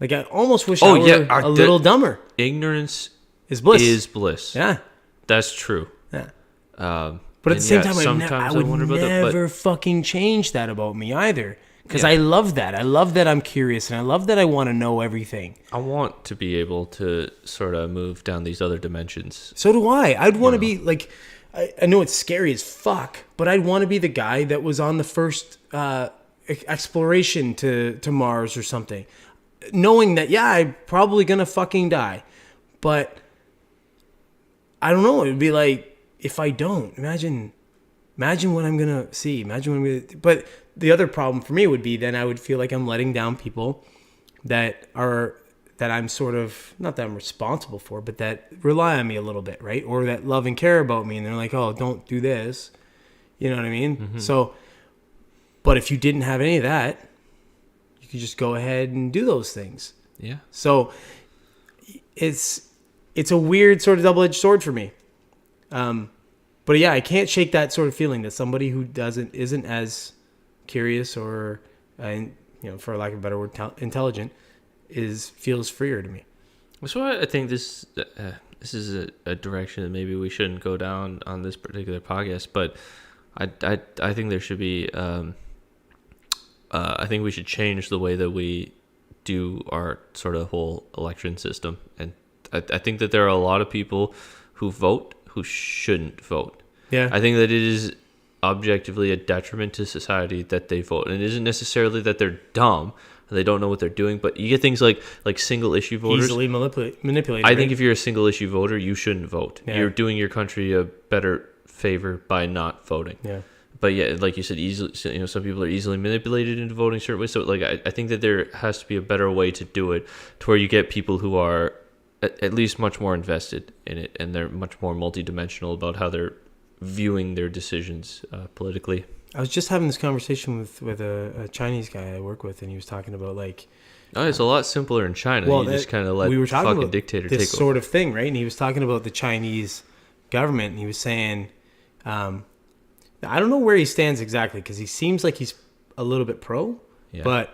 Like I almost wish I were a little dumber. Ignorance is bliss. Yeah. That's true. Yeah. But at the same time, I would never fucking change that about me either. Because I love that. I love that I'm curious, and I love that I want to know everything. I want to be able to sort of move down these other dimensions. So do I. I'd want to be like, I know it's scary as fuck, but I'd want to be the guy that was on the first exploration to Mars or something. Knowing that, I'm probably going to fucking die. But I don't know. It would be like, if I don't, imagine what I'm going to see. But the other problem for me would be then I would feel like I'm letting down people that I'm sort of, not that I'm responsible for, but that rely on me a little bit, right? Or that love and care about me. And they're like, oh, don't do this. You know what I mean? Mm-hmm. So, but if you didn't have any of that, you could just go ahead and do those things. Yeah. So it's a weird sort of double-edged sword for me. But I can't shake that sort of feeling that somebody who isn't as curious or, for lack of a better word, intelligent, feels freer to me. So I think this is a direction that maybe we shouldn't go down on this particular podcast, but I think there should be. I think we should change the way that we do our sort of whole election system, and I think that there are a lot of people who vote who shouldn't vote. Yeah, I think that it is objectively a detriment to society that they vote, and it isn't necessarily that they're dumb. They don't know what they're doing, but you get things like single issue voters easily manipulated. I think if you're a single issue voter, you shouldn't vote. Yeah. You're doing your country a better favor by not voting. Yeah. But like you said, easily, some people are easily manipulated into voting certain ways. So like I think that there has to be a better way to do it, to where you get people who are at least much more invested in it, and they're much more multidimensional about how they're viewing their decisions politically. I was just having this conversation with a Chinese guy I work with, and he was talking about it's a lot simpler in China. Well, you just kind of let fucking dictator take over. This sort of thing, right? And he was talking about the Chinese government, and he was saying, I don't know where he stands exactly, because he seems like he's a little bit pro. Yeah.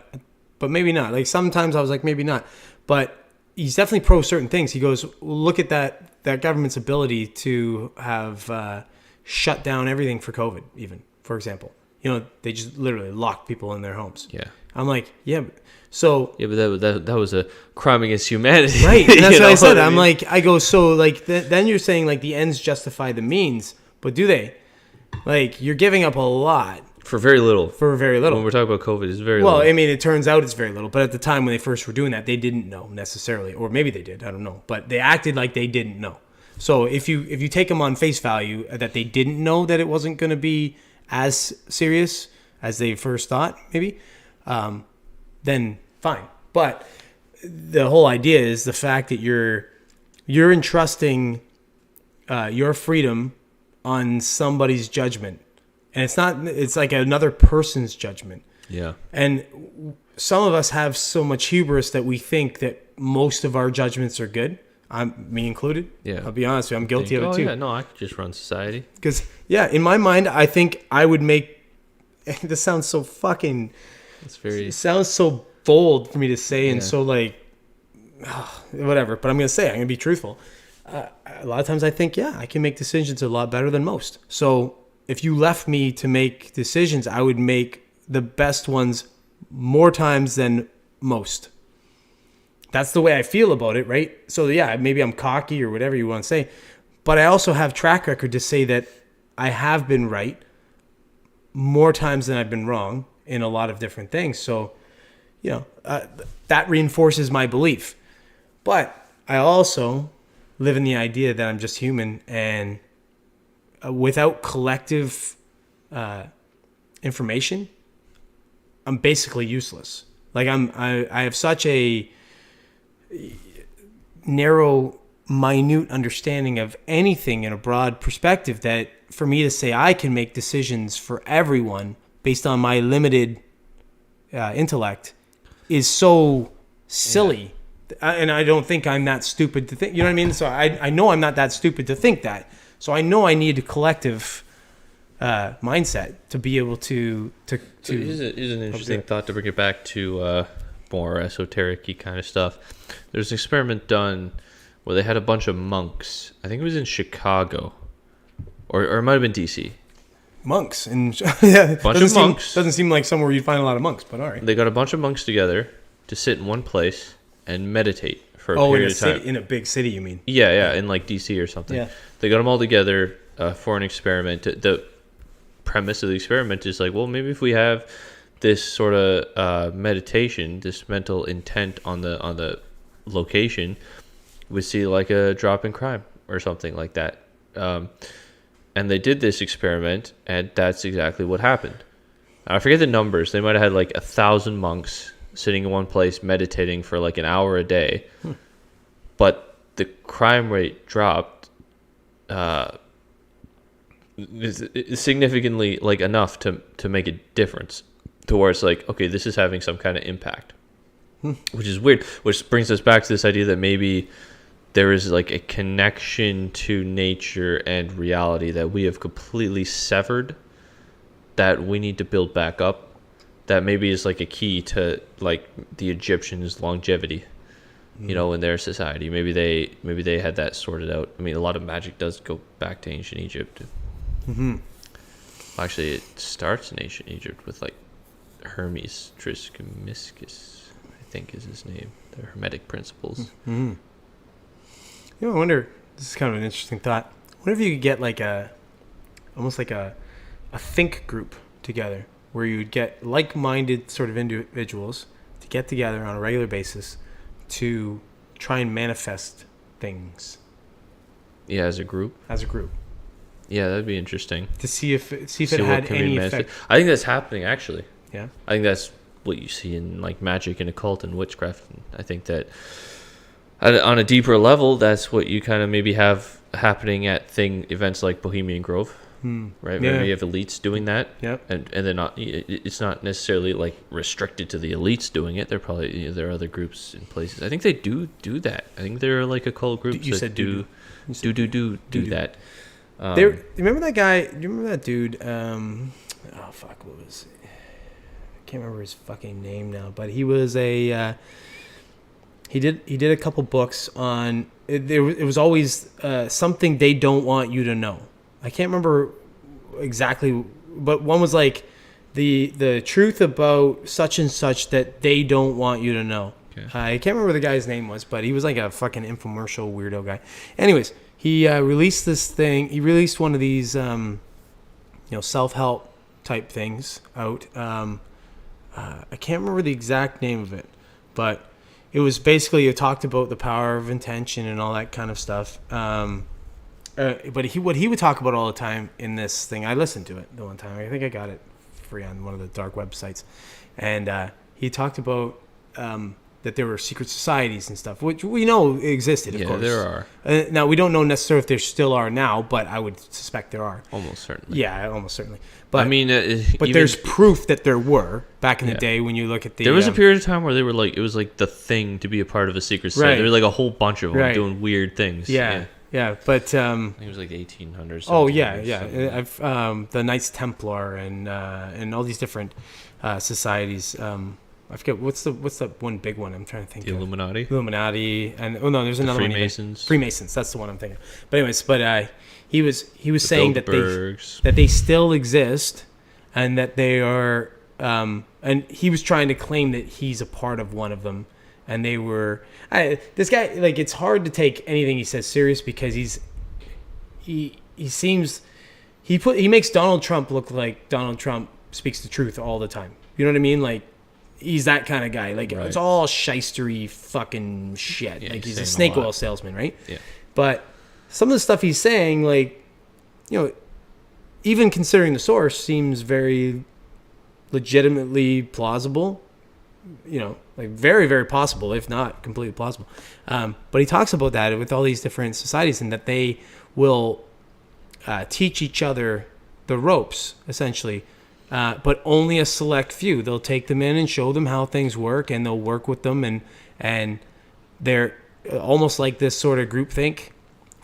But maybe not. Like sometimes I was like, maybe not. But he's definitely pro certain things. He goes, look at that government's ability to have shut down everything for COVID, even, for example. You know, they just literally locked people in their homes. Yeah. I'm like, yeah. So yeah, but that was a crime against humanity. Right. And that's what I said. I'm like, I go, so like, then you're saying like the ends justify the means, but do they? Like, you're giving up a lot. For very little. For very little. When we're talking about COVID, it's very little. little. Well, I mean, it turns out it's very little, but at the time when they first were doing that, they didn't know necessarily, or maybe they did, I don't know, but they acted like they didn't know. So if you take them on face value that they didn't know that it wasn't going to be as serious as they first thought, maybe, then fine. But the whole idea is the fact that you're entrusting your freedom on somebody's judgment, and it's like another person's judgment. Yeah. And some of us have so much hubris that we think that most of our judgments are good. Me included. Yeah. I'll be honest with you, I'm guilty of it too. Yeah, no, I could just run society. Because, yeah, in my mind, I think I would make... This sounds so fucking... It sounds so bold for me to say, and so like... whatever, but I'm going to say it. I'm going to be truthful. A lot of times I think, I can make decisions a lot better than most. So if you left me to make decisions, I would make the best ones more times than most. That's the way I feel about it, right? So yeah, maybe I'm cocky or whatever you want to say, but I also have track record to say that I have been right more times than I've been wrong in a lot of different things. So, that reinforces my belief. But I also live in the idea that I'm just human, and without collective information, I'm basically useless. Like I have such a narrow, minute understanding of anything in a broad perspective that for me to say I can make decisions for everyone based on my limited intellect is so silly. Yeah. And I don't think I'm that stupid to think, you know what I mean? So I know I'm not that stupid to think that. So I know I need a collective mindset to be able to here's an interesting thought to bring it back to more esoteric-y kind of stuff. There's an experiment done where they had a bunch of monks. I think it was in Chicago, or it might have been DC. Monks and yeah, bunch of monks. Doesn't seem like somewhere you'd find a lot of monks, but all right. They got a bunch of monks together to sit in one place and meditate for a period of time. In a big city, you mean? Yeah, in like DC or something. Yeah. They got them all together for an experiment. The premise of the experiment is like, well, maybe if we have this sort of meditation, this mental intent on the location, we see like a drop in crime or something like that. And they did this experiment, and that's exactly what happened. I forget the numbers. They might have had like 1,000 monks sitting in one place meditating for like an hour a day, but the crime rate dropped significantly, like enough to make a difference. Towards like, okay, this is having some kind of impact, which is weird. Which brings us back to this idea that maybe there is like a connection to nature and reality that we have completely severed, that we need to build back up. That maybe is like a key to like the Egyptians' longevity, in their society. Maybe they had that sorted out. I mean, a lot of magic does go back to ancient Egypt. Mm-hmm. Actually, it starts in ancient Egypt with like Hermes Trismegistus, I think is his name. The Hermetic principles. Mm-hmm. I wonder. This is kind of an interesting thought. I wonder if you could get like almost like a think group together, where you would get like-minded sort of individuals to get together on a regular basis to try and manifest things. Yeah, as a group. Yeah, that'd be interesting to see if it had any effect. I think that's happening actually. Yeah, I think that's what you see in like magic and occult and witchcraft. I think that on a deeper level, that's what you kind of maybe have happening at events like Bohemian Grove, right? Maybe you have elites doing that, and they're not. It's not necessarily like restricted to the elites doing it. They're probably there are other groups in places. I think they do that. I think there are like occult groups that do that. Remember that guy? Do you remember that dude? What was it? can't remember his fucking name now, but he was a he did a couple books on it. It was always something they don't want you to know. I can't remember exactly, but one was like the truth about such and such that they don't want you to know. Okay. I can't remember the guy's name was, but he was like a fucking infomercial weirdo guy. Anyways, he released this thing. He released one of these self-help type things out. I can't remember the exact name of it, but it was basically, it talked about the power of intention and all that kind of stuff. But what he would talk about all the time in this thing, I listened to it the one time. I think I got it free on one of the dark websites, and he talked about that there were secret societies and stuff, which we know existed. Of course, there are. Now we don't know necessarily if there still are now, but I would suspect there are. Almost certainly. Yeah, almost certainly. But I mean, but there's proof that there were back in the day when you look at the. There was a period of time where they were like, it was like the thing to be a part of a secret society. There were like a whole bunch of them doing weird things. Yeah, but I think it was like the 1800s. Oh yeah. I've the Knights Templar and all these different societies. I forget what's the one big one I'm trying to think of. Illuminati, and there's another Freemasons. One. Freemasons, that's the one I'm thinking. But anyways, he was saying that they still exist, and that they are, and he was trying to claim that he's a part of one of them, and they were. This guy, like, it's hard to take anything he says serious because he makes Donald Trump look like Donald Trump speaks the truth all the time. You know what I mean? Like, he's that kind of guy. Like, it's all shystery fucking shit. Like, he's a snake oil salesman, right? Yeah. But some of the stuff he's saying, like, even considering the source, seems very legitimately plausible. Like very, very possible, if not completely plausible. But he talks about that with all these different societies, and that they will teach each other the ropes, essentially. But only a select few. They'll take them in and show them how things work, and they'll work with them, and they're almost like this sort of groupthink,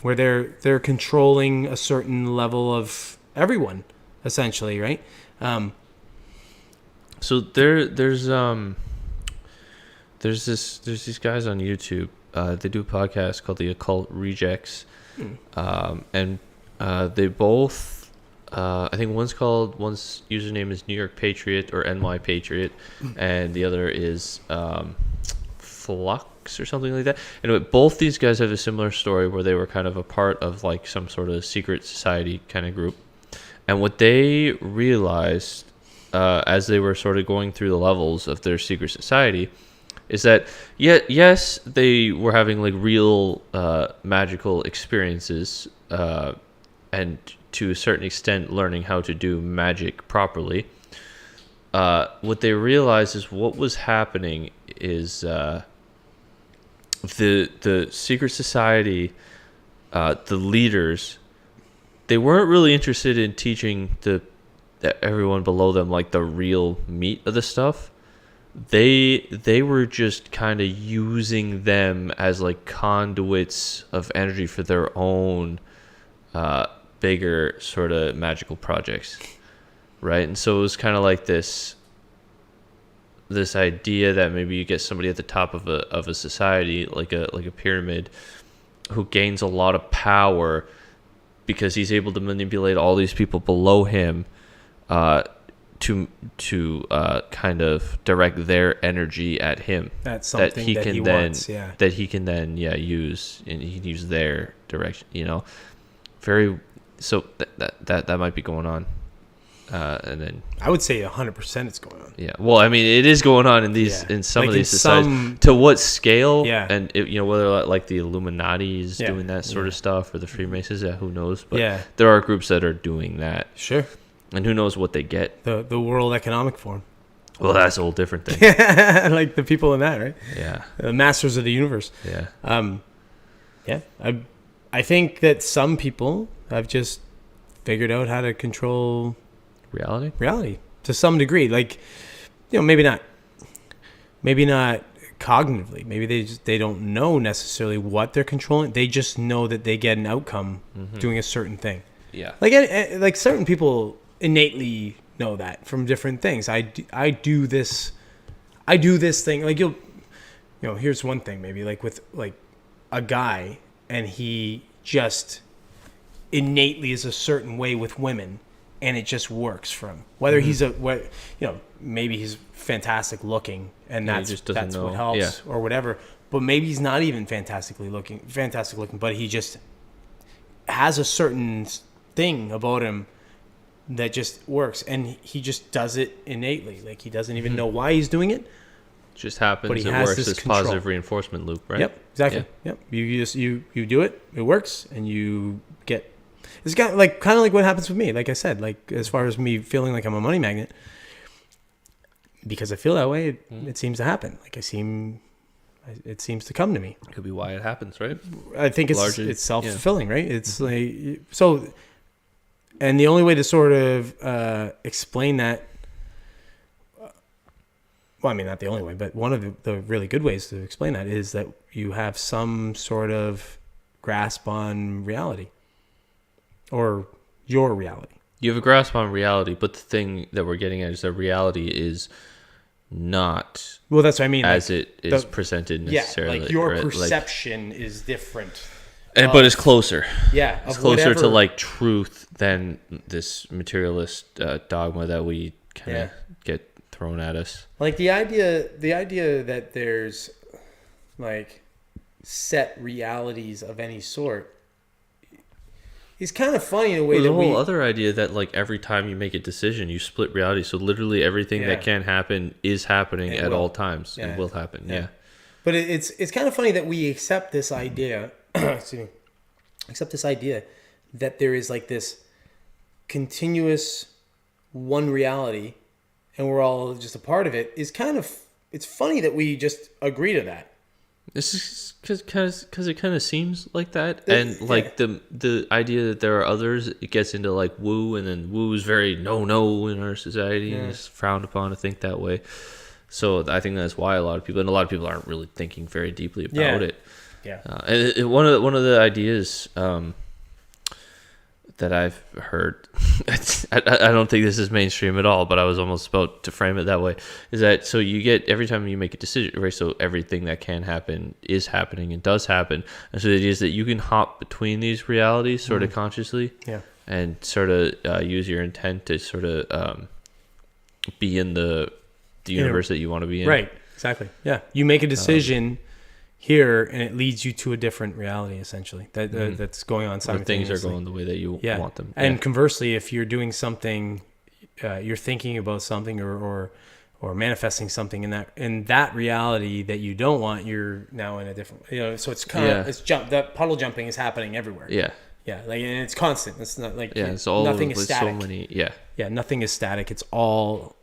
where they're controlling a certain level of everyone, essentially, right? So there's these guys on YouTube. They do a podcast called the Occult Rejects, and they both. I think one's username is New York Patriot or NY Patriot, and the other is Flux or something like that. Anyway, both these guys have a similar story where they were kind of a part of like some sort of secret society kind of group, and what they realized as they were sort of going through the levels of their secret society is that yes, they were having like real magical experiences and to a certain extent learning how to do magic properly. What they realized is what was happening is the secret society, the leaders, they weren't really interested in teaching everyone below them like the real meat of the stuff. They were just kind of using them as like conduits of energy for their own bigger sort of magical projects, right? And so it was kind of like this idea that maybe you get somebody at the top of a society, like a pyramid, who gains a lot of power because he's able to manipulate all these people below him to kind of direct their energy at him. That's something that he can then use, and he can use their direction. Very. So that might be going on, and then I would say 100% it's going on. Yeah, well, I mean, it is going on in in some of these societies. To what scale? Yeah, and whether like the Illuminati is doing that sort of stuff, or the Freemasons, who knows? But there are groups that are doing that. Sure. And who knows what they get? The World Economic Forum. Well, that's a whole different thing. Like the people in that, right? Yeah. The masters of the universe. Yeah. Yeah. I think that some people have just figured out how to control reality to some degree. Like, maybe not cognitively. Maybe they don't know necessarily what they're controlling. They just know that they get an outcome doing a certain thing. Yeah. Like certain people innately know that from different things. I do this thing. Like here's one thing maybe like with like a guy, and he just innately is a certain way with women, and it just works for him. Whether he's maybe he's fantastic looking, and that's what helps, or whatever. But maybe he's not even fantastic looking, but he just has a certain thing about him that just works, and he just does it innately. Like he doesn't even know why he's doing it. Just happens. But it works. This positive reinforcement loop, right? Yep, exactly. Yeah. Yep. You do it. It works, and you get. It's kind of like what happens with me. Like I said, like as far as me feeling like I'm a money magnet, because I feel that way, it seems to happen. Like it seems to come to me. Could be why it happens, right? I think it's self-fulfilling, right? It's like so, and the only way to sort of explain that. Well, I mean, not the only way, but one of the really good ways to explain that is that you have some sort of grasp on reality, or your reality. You have a grasp on reality, but the thing that we're getting at is that reality is not. Well, that's what I mean. As it is presented necessarily. Yeah, like your perception is different. But it's closer. Yeah, it's closer to like truth than this materialist dogma that we kind of get thrown at us. Like the idea that there's like set realities of any sort is kind of funny in a way. The whole other idea that like every time you make a decision, you split reality. So literally everything that can happen is happening at all times and will happen. Yeah. But it's kind of funny that we accept this idea. Excuse me. Accept this idea that there is like this continuous one reality, and we're all just a part of it. Is kind of, it's funny that we just agree to that. This is because it kind of seems like that, and like the idea that there are others, it gets into like woo, and then woo is very no in our society, and it's frowned upon to think that way. So I think that's why a lot of people aren't really thinking very deeply about it. Yeah. And one of the ideas that I've heard, I don't think this is mainstream at all, but I was almost about to frame it that way, is that so you get every time you make a decision, right? So everything that can happen is happening and does happen. And so the idea is that you can hop between these realities sort of consciously, and sort of use your intent to sort of be in the universe that you want to be in. Right. Exactly. Yeah. You make a decision here, and it leads you to a different reality, essentially, that's going on simultaneously. Where things are going the way that you want them. And conversely, if you're doing something, you're thinking about something or manifesting something in that reality that you don't want, you're now in a different, so it's kind of, that puddle jumping is happening everywhere. Yeah. Yeah. Like, and it's constant. It's not like, it's all nothing is static. So many, nothing is static. It's all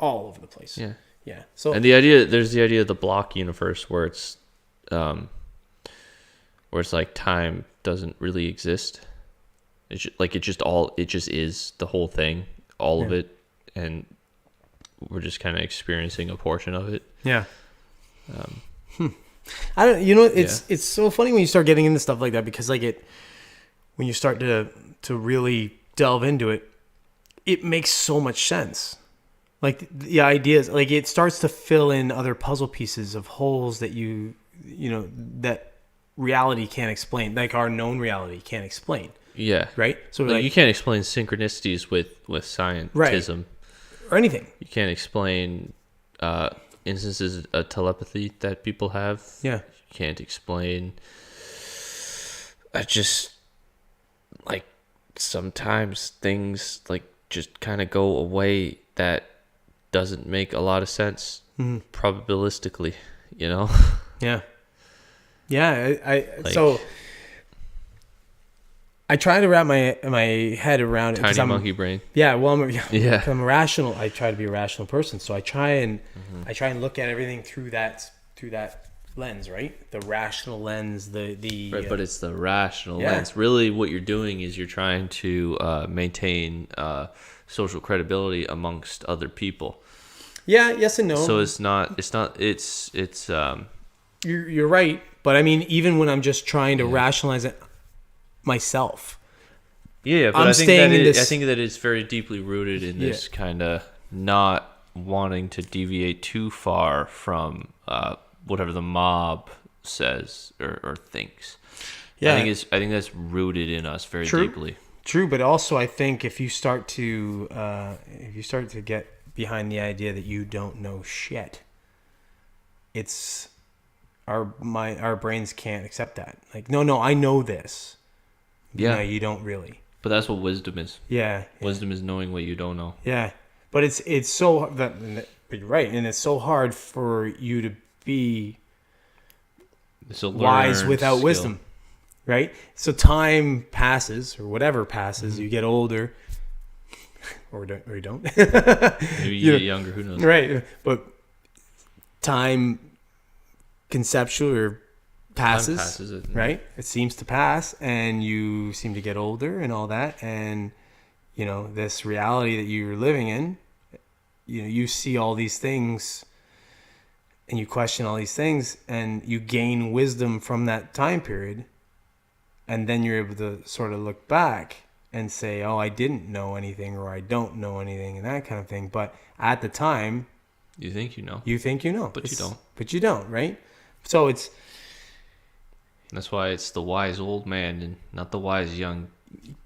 over the place. Yeah. Yeah. So, and there's the idea of the block universe where it's like time doesn't really exist. It's just, like it just is the whole thing, all of it, and we're just kind of experiencing a portion of it. Yeah. I don't. It's so funny when you start getting into stuff like that, because like when you start to really delve into it, it makes so much sense. Like the ideas, like it starts to fill in other puzzle pieces of holes that that reality can't explain, like our known reality can't explain. Yeah. Right? So like you can't explain synchronicities with scientism. Right. Or anything. You can't explain instances of telepathy that people have. Yeah. You can't explain just like sometimes things like just kind of go away that doesn't make a lot of sense probabilistically, Yeah. So I try to wrap my head around it. Tiny monkey brain. Yeah. Well, I'm a rational. I try to be a rational person. So I try and look at everything through that lens, right? The rational lens, right, but it's the rational lens. Really what you're doing is you're trying to maintain social credibility amongst other people. Yeah, yes and no. So it's you're right, but I mean, even when I'm just trying to rationalize it myself, Yeah, but I'm I think staying that in this. I think that it's very deeply rooted in this kind of not wanting to deviate too far from whatever the mob says or thinks. Yeah. I think that's rooted in us very deeply. True, but also I think if you start to get behind the idea that you don't know shit, it's our brains can't accept that. Like, no, I know this. Yeah, no, you don't really. But that's what wisdom is. Yeah, Wisdom is knowing what you don't know. Yeah, but it's so that. But you're right, and it's so hard for you to be wise without wisdom, right? So time passes, or whatever passes. You get older, or you don't. Maybe you get younger. Who knows? Right, but time conceptual passes, right? It seems to pass, and you seem to get older and all that, and this reality that you're living in, you see all these things and you question all these things, and you gain wisdom from that time period, and then you're able to sort of look back and say, oh, I didn't know anything, or I don't know anything, and that kind of thing. But at the time, you think you know, but you don't, right? So that's why it's the wise old man and not the wise young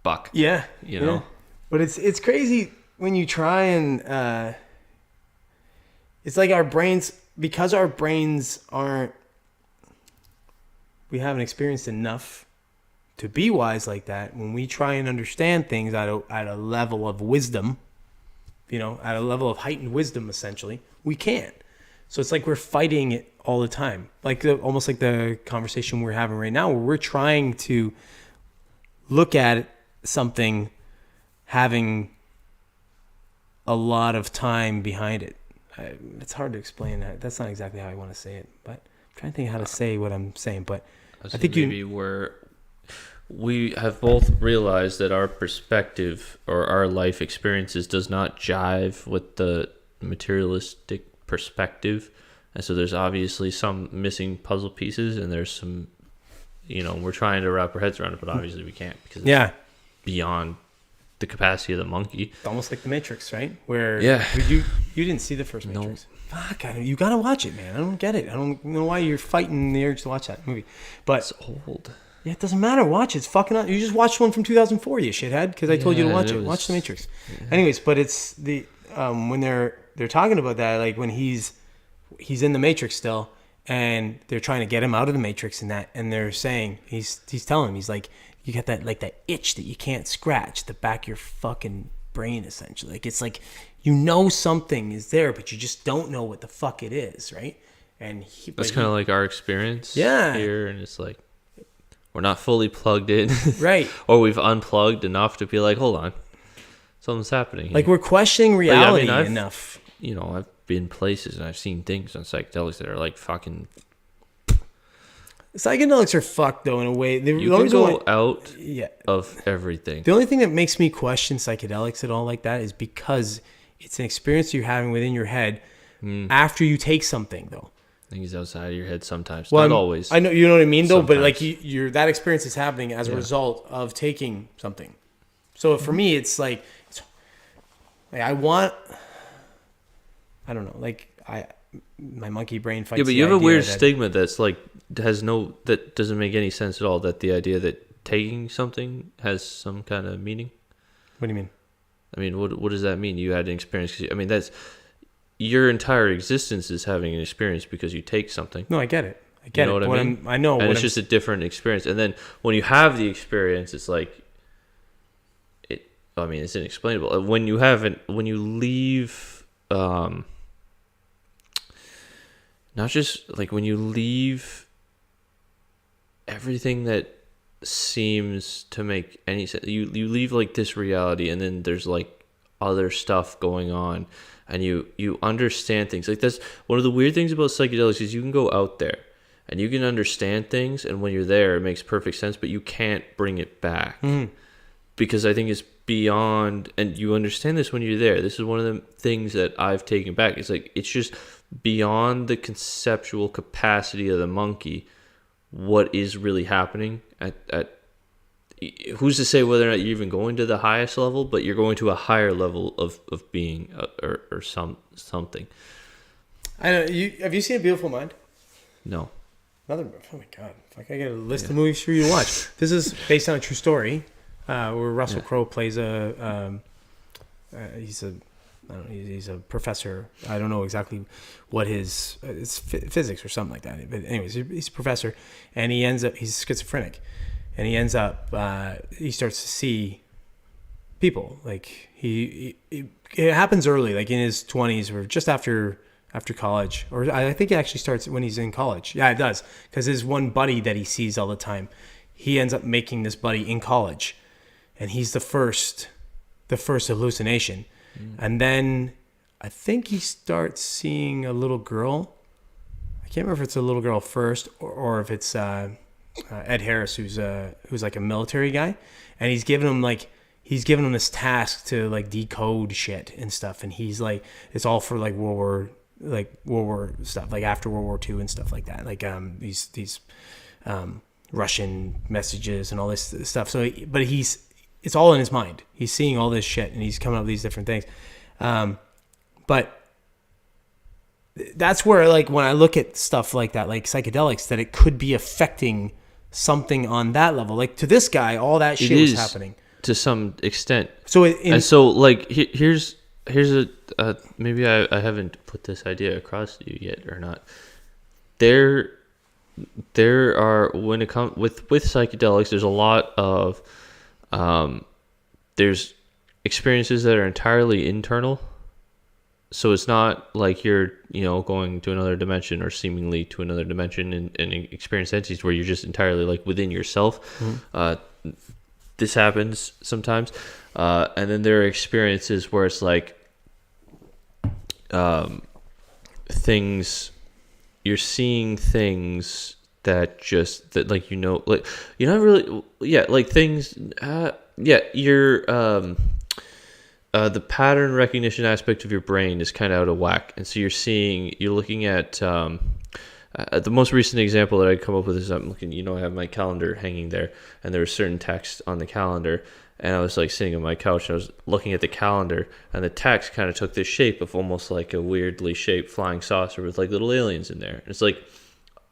buck. Yeah, you know. But it's crazy when you try and it's like our brains, because our brains we haven't experienced enough to be wise like that. When we try and understand things at a level of wisdom, at a level of heightened wisdom, essentially, we can't. So it's like we're fighting it all the time, like almost like the conversation we're having right now, where we're trying to look at something having a lot of time behind it. It's hard to explain that. That's not exactly how I want to say it, but I'm trying to think how to say what I'm saying. But I think we have both realized that our perspective or our life experiences does not jive with the materialistic perspective, and so there's obviously some missing puzzle pieces, and there's some, we're trying to wrap our heads around it, but obviously we can't, because it's beyond the capacity of the monkey. It's almost like the Matrix, right? Where you didn't see the first Matrix. No. Fuck, you gotta watch it, man. I don't get it. I don't know why you're fighting the urge to watch that movie. But it's old. Yeah, it doesn't matter. Watch it. It's fucking. You just watched one from 2004, you shithead, because I told you to watch it. Watch the Matrix. Yeah. Anyways, but it's the when they're talking about that, like when he's in the Matrix still, and they're trying to get him out of the Matrix and they're saying he's telling him, he's like, you got that itch that you can't scratch, the back of your fucking brain, essentially. Like, it's like, something is there, but you just don't know what the fuck it is, right? And that's kind of like our experience here, and it's like we're not fully plugged in, right? Or we've unplugged enough to be like, hold on, something's happening here. Like, we're questioning reality enough. I've been places and I've seen things on psychedelics that are like fucking. Psychedelics are fucked, though, in a way. You can go out of everything. The only thing that makes me question psychedelics at all like that is because it's an experience you're having within your head after you take something, though. I think it's outside of your head sometimes. Not always. I know, you know what I mean, though, sometimes. But like that experience is happening as a result of taking something. So for me, it's like I don't know, my monkey brain fights. Yeah, but you have a weird stigma that's like that doesn't make any sense at all. That the idea that taking something has some kind of meaning. What do you mean? I mean, what does that mean? You had an experience. I mean, that's your entire existence is having an experience because you take something. No, I get it. I know what I mean? I know. And it's just a different experience. And then when you have the experience, it's like it's inexplainable. When you leave. Not just like when you leave everything that seems to make any sense. You leave like this reality, and then there's like other stuff going on, and you understand things. Like, that's one of the weird things about psychedelics is you can go out there and you can understand things, and when you're there it makes perfect sense, but you can't bring it back because I think it's beyond, and you understand this when you're there. This is one of the things that I've taken back. It's like, it's just beyond the conceptual capacity of the monkey what is really happening who's to say whether or not you're even going to the highest level, but you're going to a higher level of being or something. I know. Have you seen A Beautiful Mind? No. Oh my god! I got a list of movies for you to watch. This is based on a true story, where Russell Crowe plays he's a professor. I don't know exactly what it's physics or something like that. But anyways, he's a professor, and he's schizophrenic, and he starts to see people. Like it happens early, like in his 20s or just after college, or I think it actually starts when he's in college. Yeah, it does, because his one buddy that he sees all the time, he ends up making this buddy in college, and he's the first hallucination. And then I think he starts seeing a little girl. I can't remember if it's a little girl first or if it's Ed Harris, who's like a military guy, and he's giving him this task to like decode shit and stuff, and he's like, it's all for like World War stuff, like after World War II and stuff like that, like these Russian messages and all this stuff. So, but it's all in his mind. He's seeing all this shit and he's coming up with these different things. But that's where, like, when I look at stuff like that, like psychedelics, that it could be affecting something on that level. Like, to this guy, all that shit was happening to some extent. So like here's a maybe I haven't put this idea across to you yet or not. There are, when it comes with psychedelics, there's a lot of there's experiences that are entirely internal. So it's not like you're, going to another dimension or seemingly to another dimension and experience entities where you're just entirely like within yourself. Mm-hmm. This happens sometimes. And then there are experiences where it's like things, you're seeing things that like, like you're not really, like things, you're, the pattern recognition aspect of your brain is kind of out of whack. And so you're looking at, the most recent example that I come up with is I'm looking, I have my calendar hanging there, and there was certain text on the calendar, and I was like sitting on my couch and I was looking at the calendar, and the text kind of took this shape of almost like a weirdly shaped flying saucer with like little aliens in there. And it's like,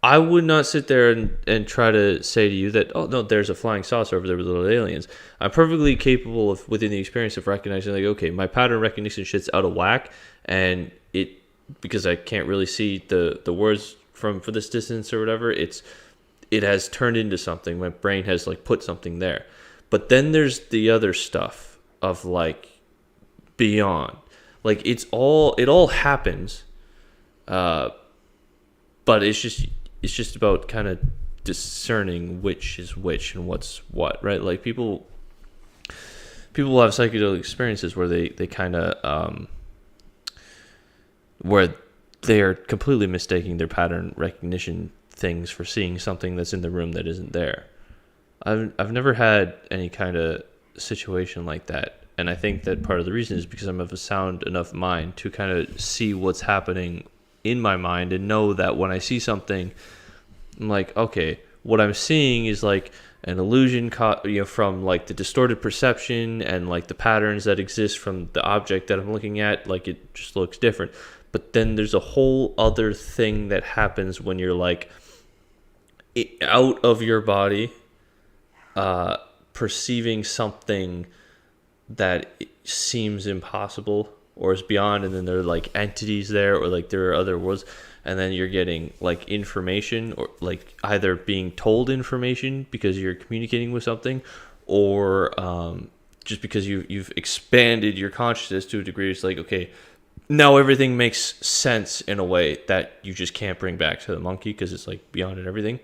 I would not sit there and try to say to you that, oh, no, there's a flying saucer over there with little aliens. I'm perfectly capable of, within the experience, of recognizing, like, okay, my pattern recognition shit's out of whack, and because I can't really see the words for this distance or whatever, it has turned into something. My brain has, like, put something there. But then there's the other stuff of, like, beyond. Like, it all happens, but it's just about kind of discerning which is which and what's what, right? Like people will have psychedelic experiences where they kind of where they are completely mistaking their pattern recognition things for seeing something that's in the room that isn't there. I've never had any kind of situation like that, and I think that part of the reason is because I'm of a sound enough mind to kind of see what's happening in my mind and know that when I see something, I'm like, okay, what I'm seeing is like an illusion from like the distorted perception and like the patterns that exist from the object that I'm looking at, like it just looks different. But then there's a whole other thing that happens when you're like out of your body, perceiving something that seems impossible or is beyond, and then there are like entities there, or like there are other worlds, and then you're getting like information, or like either being told information because you're communicating with something, or just because you've expanded your consciousness to a degree. It's like, okay, now everything makes sense in a way that you just can't bring back to the monkey because it's like beyond it, everything.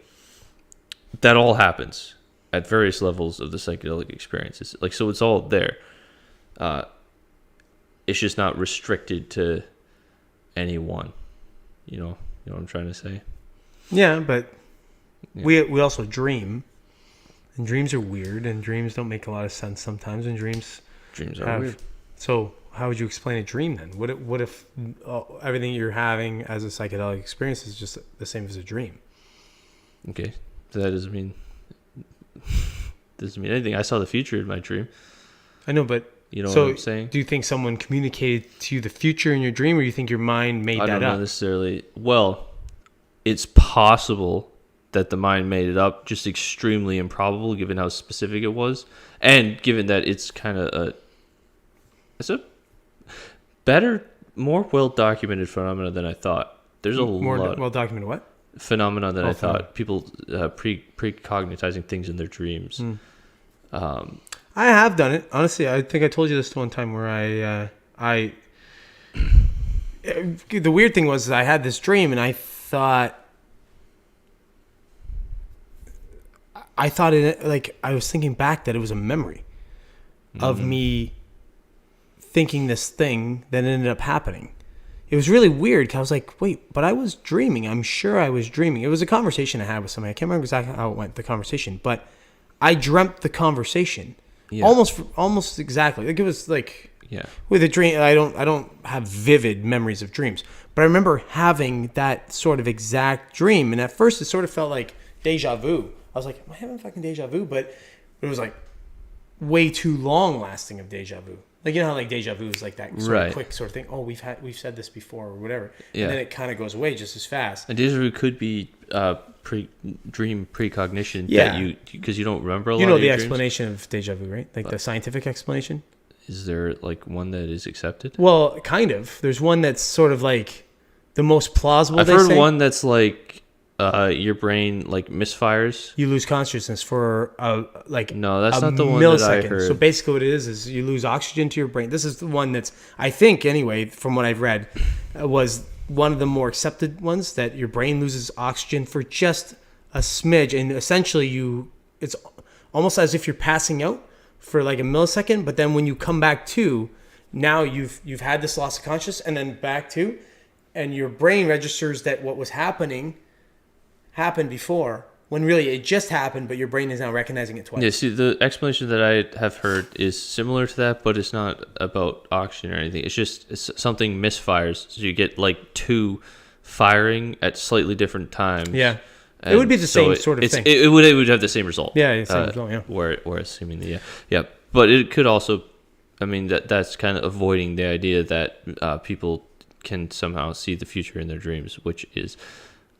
That all happens at various levels of the psychedelic experiences. Like, so it's all there. It's just not restricted to any one. You know what I'm trying to say? Yeah, but we also dream. And dreams are weird, and dreams don't make a lot of sense sometimes, and dreams are weird. So how would you explain a dream then? What if everything you're having as a psychedelic experience is just the same as a dream? Okay. So that doesn't mean doesn't mean anything. I saw the future in my dream. I know, but you know what I'm saying? Do you think someone communicated to you the future in your dream, or do you think your mind made that up? I don't know necessarily. Well, it's possible that the mind made it up, just extremely improbable given how specific it was, and given that it's kind of it's a better, more well-documented phenomenon than I thought. There's a more lot well-documented what? Phenomenon than I thought. People precognizing things in their dreams. I have done it. Honestly, I think I told you this one time where the weird thing was I had this dream and I thought it, like, I was thinking back that it was a memory of me thinking this thing that ended up happening. It was really weird because I was like, wait, but I was dreaming. I'm sure I was dreaming. It was a conversation I had with somebody. I can't remember exactly how it went, the conversation, but I dreamt the conversation. Yeah. Almost exactly. Like, it was like, with a dream. I don't have vivid memories of dreams, but I remember having that sort of exact dream. And at first it sort of felt like deja vu. I was like, am I having fucking deja vu? But it was like way too long lasting of deja vu. Like, you know how like deja vu is like that sort of quick sort of thing. Oh, we've said this before or whatever. Yeah. And then it kind of goes away just as fast. And deja vu could be dream precognition. Yeah. Because you don't remember a lot of your the dreams. Explanation of deja vu, right? Like the scientific explanation. Is there like one that is accepted? Well, kind of. There's one that's sort of like the most plausible. I've heard one that's like your brain like misfires. You lose consciousness for no, that's not the one that I heard. So basically, what it is you lose oxygen to your brain. This is the one that's, I think anyway, from what I've read, was one of the more accepted ones, that your brain loses oxygen for just a smidge, and essentially it's almost as if you're passing out for like a millisecond, but then when you come back to, now you've had this loss of consciousness and then back to, and your brain registers that what was happened before, when really it just happened, but your brain is now recognizing it twice. Yeah, see, the explanation that I have heard is similar to that, but it's not about oxygen or anything. It's just something misfires, so you get like two firing at slightly different times. Yeah. It would be the same sort of thing. It would have the same result. Yeah, same result, yeah. We're assuming yeah. But it could also, I mean, that's kind of avoiding the idea that people can somehow see the future in their dreams, which is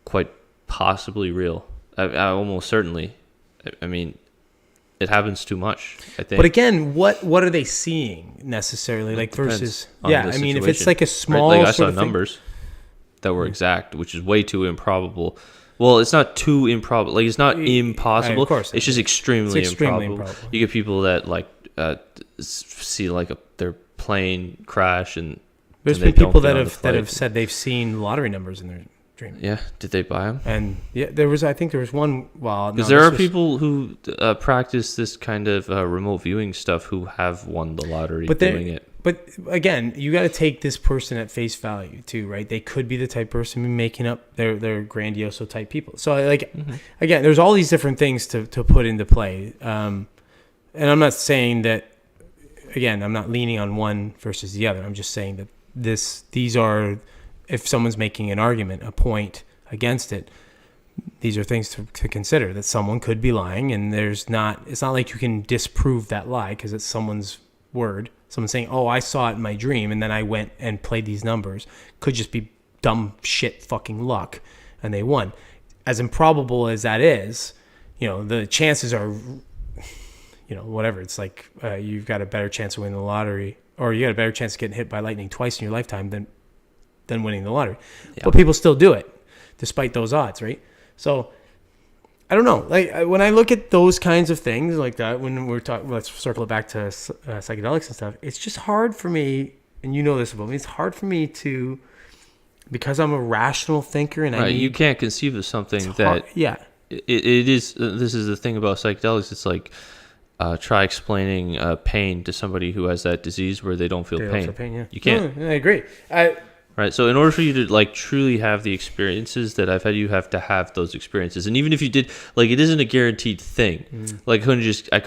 quite possibly real. I almost certainly. I mean, it happens too much, I think. But again, what are they seeing necessarily? Like versus, I mean, if it's like a small, right? Like I saw numbers that were exact, which is way too improbable. Well, it's not too improbable. Like, it's not impossible. Of course, it's just extremely improbable. You get people that like see like their plane crash, and there's been people that have said they've seen lottery numbers in their dream. Yeah, did they buy them? And yeah, I think there was one. Well, because there are people who practice this kind of remote viewing stuff who have won the lottery doing it. But again, you got to take this person at face value too, right? They could be the type of person making up. They're grandioso type people. So like, again, there's all these different things to put into play. And I'm not saying that. Again, I'm not leaning on one versus the other. I'm just saying that these are, if someone's making an argument, a point against it, these are things to consider. That someone could be lying, and it's not like you can disprove that lie because it's someone's word. Someone saying, oh, I saw it in my dream, and then I went and played these numbers. Could just be dumb shit fucking luck, and they won. As improbable as that is, the chances are, whatever. It's like you've got a better chance of winning the lottery, or you got a better chance of getting hit by lightning twice in your lifetime than winning the lottery. Yeah. But people still do it, despite those odds, right? So I don't know. Like, when I look at those kinds of things like that, when we're talking, let's circle it back to psychedelics and stuff. It's just hard for me, and you know this about me. It's hard for me to, because I'm a rational thinker, and you can't conceive of something that. Yeah. It is. This is the thing about psychedelics. It's like try explaining pain to somebody who has that disease where they don't feel pain. Don't feel pain. Yeah. You can't. No, I agree. Right. So in order for you to like truly have the experiences that I've had, you have to have those experiences. And even if you did, like, it isn't a guaranteed thing. Like, I couldn't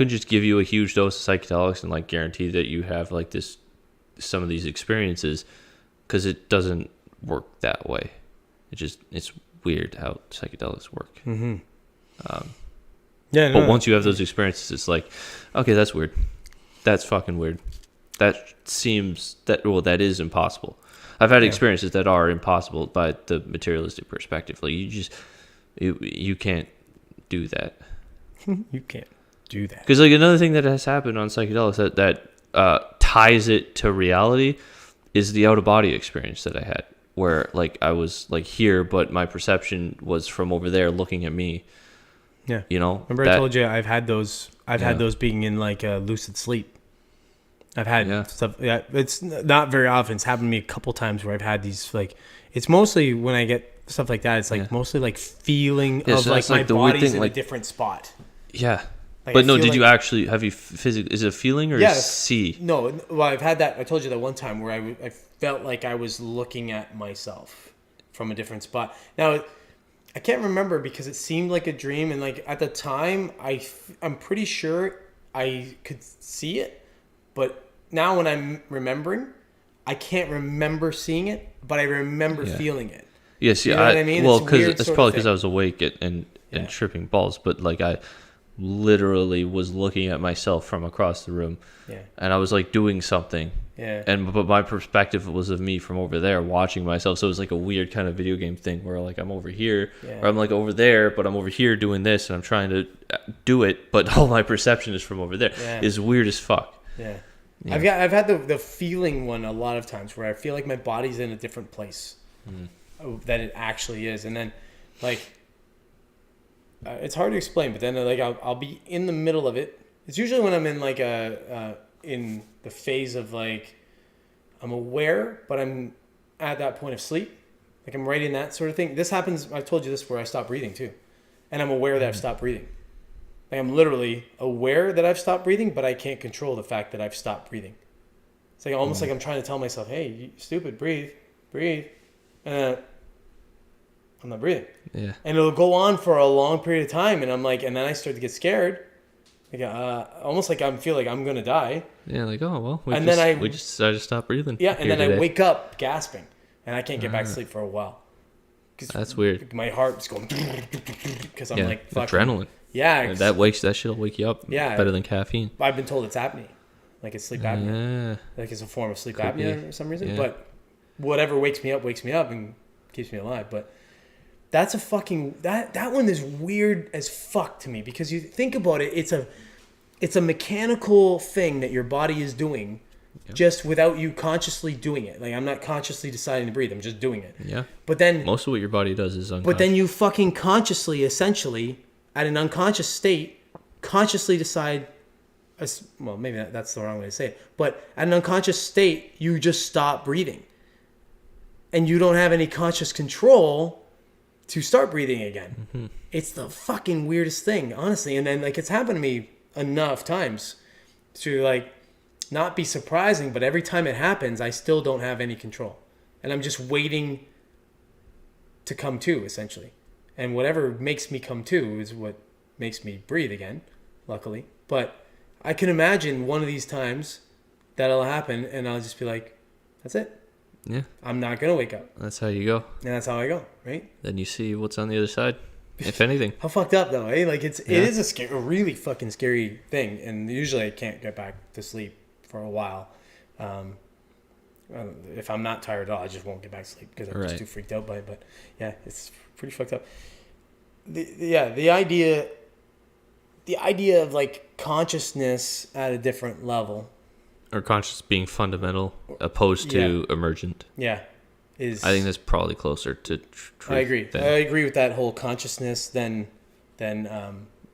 just give you a huge dose of psychedelics and like guarantee that you have like some of these experiences, because it doesn't work that way. It's weird how psychedelics work. Yeah. But once you have those experiences, it's like, okay, that's weird. That's fucking weird. That is impossible. I've had experiences that are impossible by the materialistic perspective. Like you can't do that. You can't do that. Because like another thing that has happened on psychedelics that ties it to reality is the out of body experience that I had, where like I was like here, but my perception was from over there looking at me. Yeah. You know. Remember I told you I've had those. I've had those being in like a lucid sleep. I've had stuff. Yeah, it's not very often. It's happened to me a couple times where I've had these like. It's mostly when I get stuff like that. It's like mostly like feeling of so like my the weird body's thing, in like, a different spot. Yeah. Like, but no, did you actually have you physically? Is it a feeling or see? No, well, I've had that. I told you that one time where I felt like I was looking at myself from a different spot. Now, I can't remember because it seemed like a dream, and like at the time, I'm pretty sure I could see it, but now when I'm remembering, I can't remember seeing it, but I remember feeling it. Yes, you know what I mean? Well, because it's probably because I was awake and tripping balls, but like I literally was looking at myself from across the room, and I was like doing something, but my perspective was of me from over there watching myself, so it was like a weird kind of video game thing where like I'm over here or I'm like over there, but I'm over here doing this and I'm trying to do it, but all my perception is from over there. It's weird as fuck. Yeah. I've had the feeling one a lot of times where I feel like my body's in a different place than it actually is, and then like it's hard to explain, but then like I'll be in the middle of it. It's usually when I'm in like in the phase of like I'm aware, but I'm at that point of sleep, like I'm right in that sort of thing. This happens. I've told you this where I stop breathing too, and I'm aware that I've stopped breathing. Like I'm literally aware that I've stopped breathing, but I can't control the fact that I've stopped breathing. It's like almost like I'm trying to tell myself, "Hey, you stupid, breathe," and I'm not breathing. Yeah. And it'll go on for a long period of time, and I'm like, and then I start to get scared, like almost like I feel like I'm gonna die. Yeah, like we just decided to stop breathing. Yeah, and then I wake up gasping, and I can't get back to sleep for a while. That's weird. My heart's going because I'm like fucking, adrenaline. Yeah, that shit'll wake you up. Yeah, better than caffeine. I've been told it's apnea, like it's sleep apnea, like it's a form of sleep apnea for some reason. But whatever wakes me up and keeps me alive. But that's a fucking that one is weird as fuck to me because you think about it, it's a mechanical thing that your body is doing. Just without you consciously doing it. Like I'm not consciously deciding to breathe. I'm just doing it. Yeah. But then most of what your body does is unconscious. But then you fucking consciously, essentially, at an unconscious state, consciously decide. Well, maybe that's the wrong way to say it. But at an unconscious state, you just stop breathing, and you don't have any conscious control to start breathing again. Mm-hmm. It's the fucking weirdest thing, honestly. And then like it's happened to me enough times to like. Not be surprising, but every time it happens, I still don't have any control. And I'm just waiting to come to, essentially. And whatever makes me come to is what makes me breathe again, luckily. But I can imagine one of these times that'll happen, and I'll just be like, that's it. Yeah. I'm not going to wake up. That's how you go. And that's how I go, right? Then you see what's on the other side, if anything. How fucked up, though, eh? Like, it is a really fucking scary thing. And usually I can't get back to sleep for a while. If I'm not tired at all, I just won't get back to sleep because I'm just too freaked out by it. But yeah, it's pretty fucked up. The idea of like consciousness at a different level, or conscious being fundamental opposed to emergent. Yeah, I think that's probably closer to truth. I agree. I agree with that whole consciousness. Then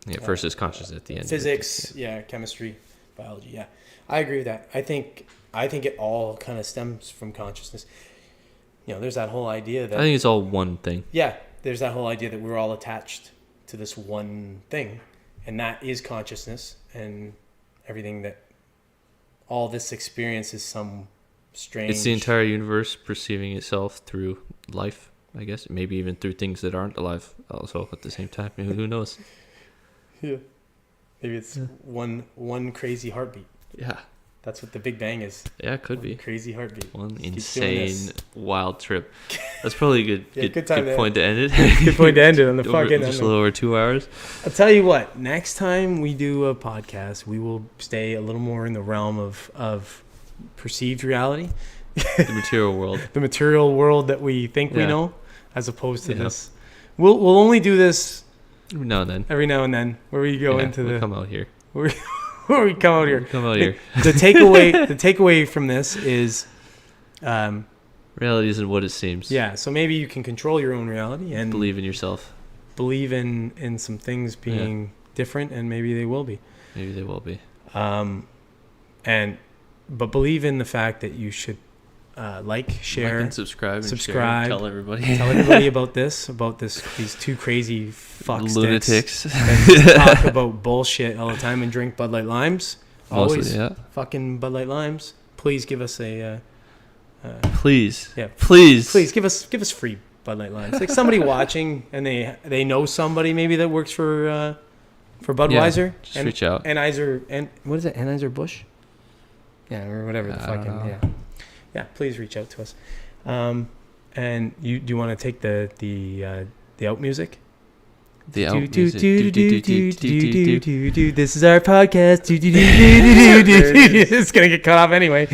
versus conscious at the end. Physics, chemistry, biology. Yeah. I agree with that. I think it all kind of stems from consciousness. You know, there's that whole idea that... I think it's all one thing. Yeah, there's that whole idea that we're all attached to this one thing. And that is consciousness. And everything that... All this experience is some strange... It's the entire universe perceiving itself through life, I guess. Maybe even through things that aren't alive also at the same time. Who knows? Yeah. Maybe it's one crazy heartbeat. Yeah. That's what the Big Bang is. Yeah, it could be. Crazy heartbeat. One insane, wild trip. That's probably a good point to end it. Good point to end it on the fucking. Just a little over 2 hours. I'll tell you what. Next time we do a podcast, we will stay a little more in the realm of perceived reality, the material world, the material world that we think we know, as opposed to this. We'll only do this every now and then, where we go into we'll come out here. Where we come out here. The takeaway from this is. Reality isn't what it seems. Yeah, so maybe you can control your own reality and believe in yourself. Believe in some things being different, and maybe they will be. But believe in the fact that you should share, and subscribe, share, tell everybody about these two crazy fuck lunatics that talk about bullshit all the time and drink Bud Light Limes. Always fucking Bud Light Limes. Please give us a. Please give us free Bud Light Limes. Like somebody watching and they know somebody maybe that works for Budweiser. Just reach out. And what is it? Anheuser-Busch? Yeah, or whatever the fucking yeah. Please reach out to us. And do you want to take the out music? The out music. This is our podcast. It's gonna get cut off anyway.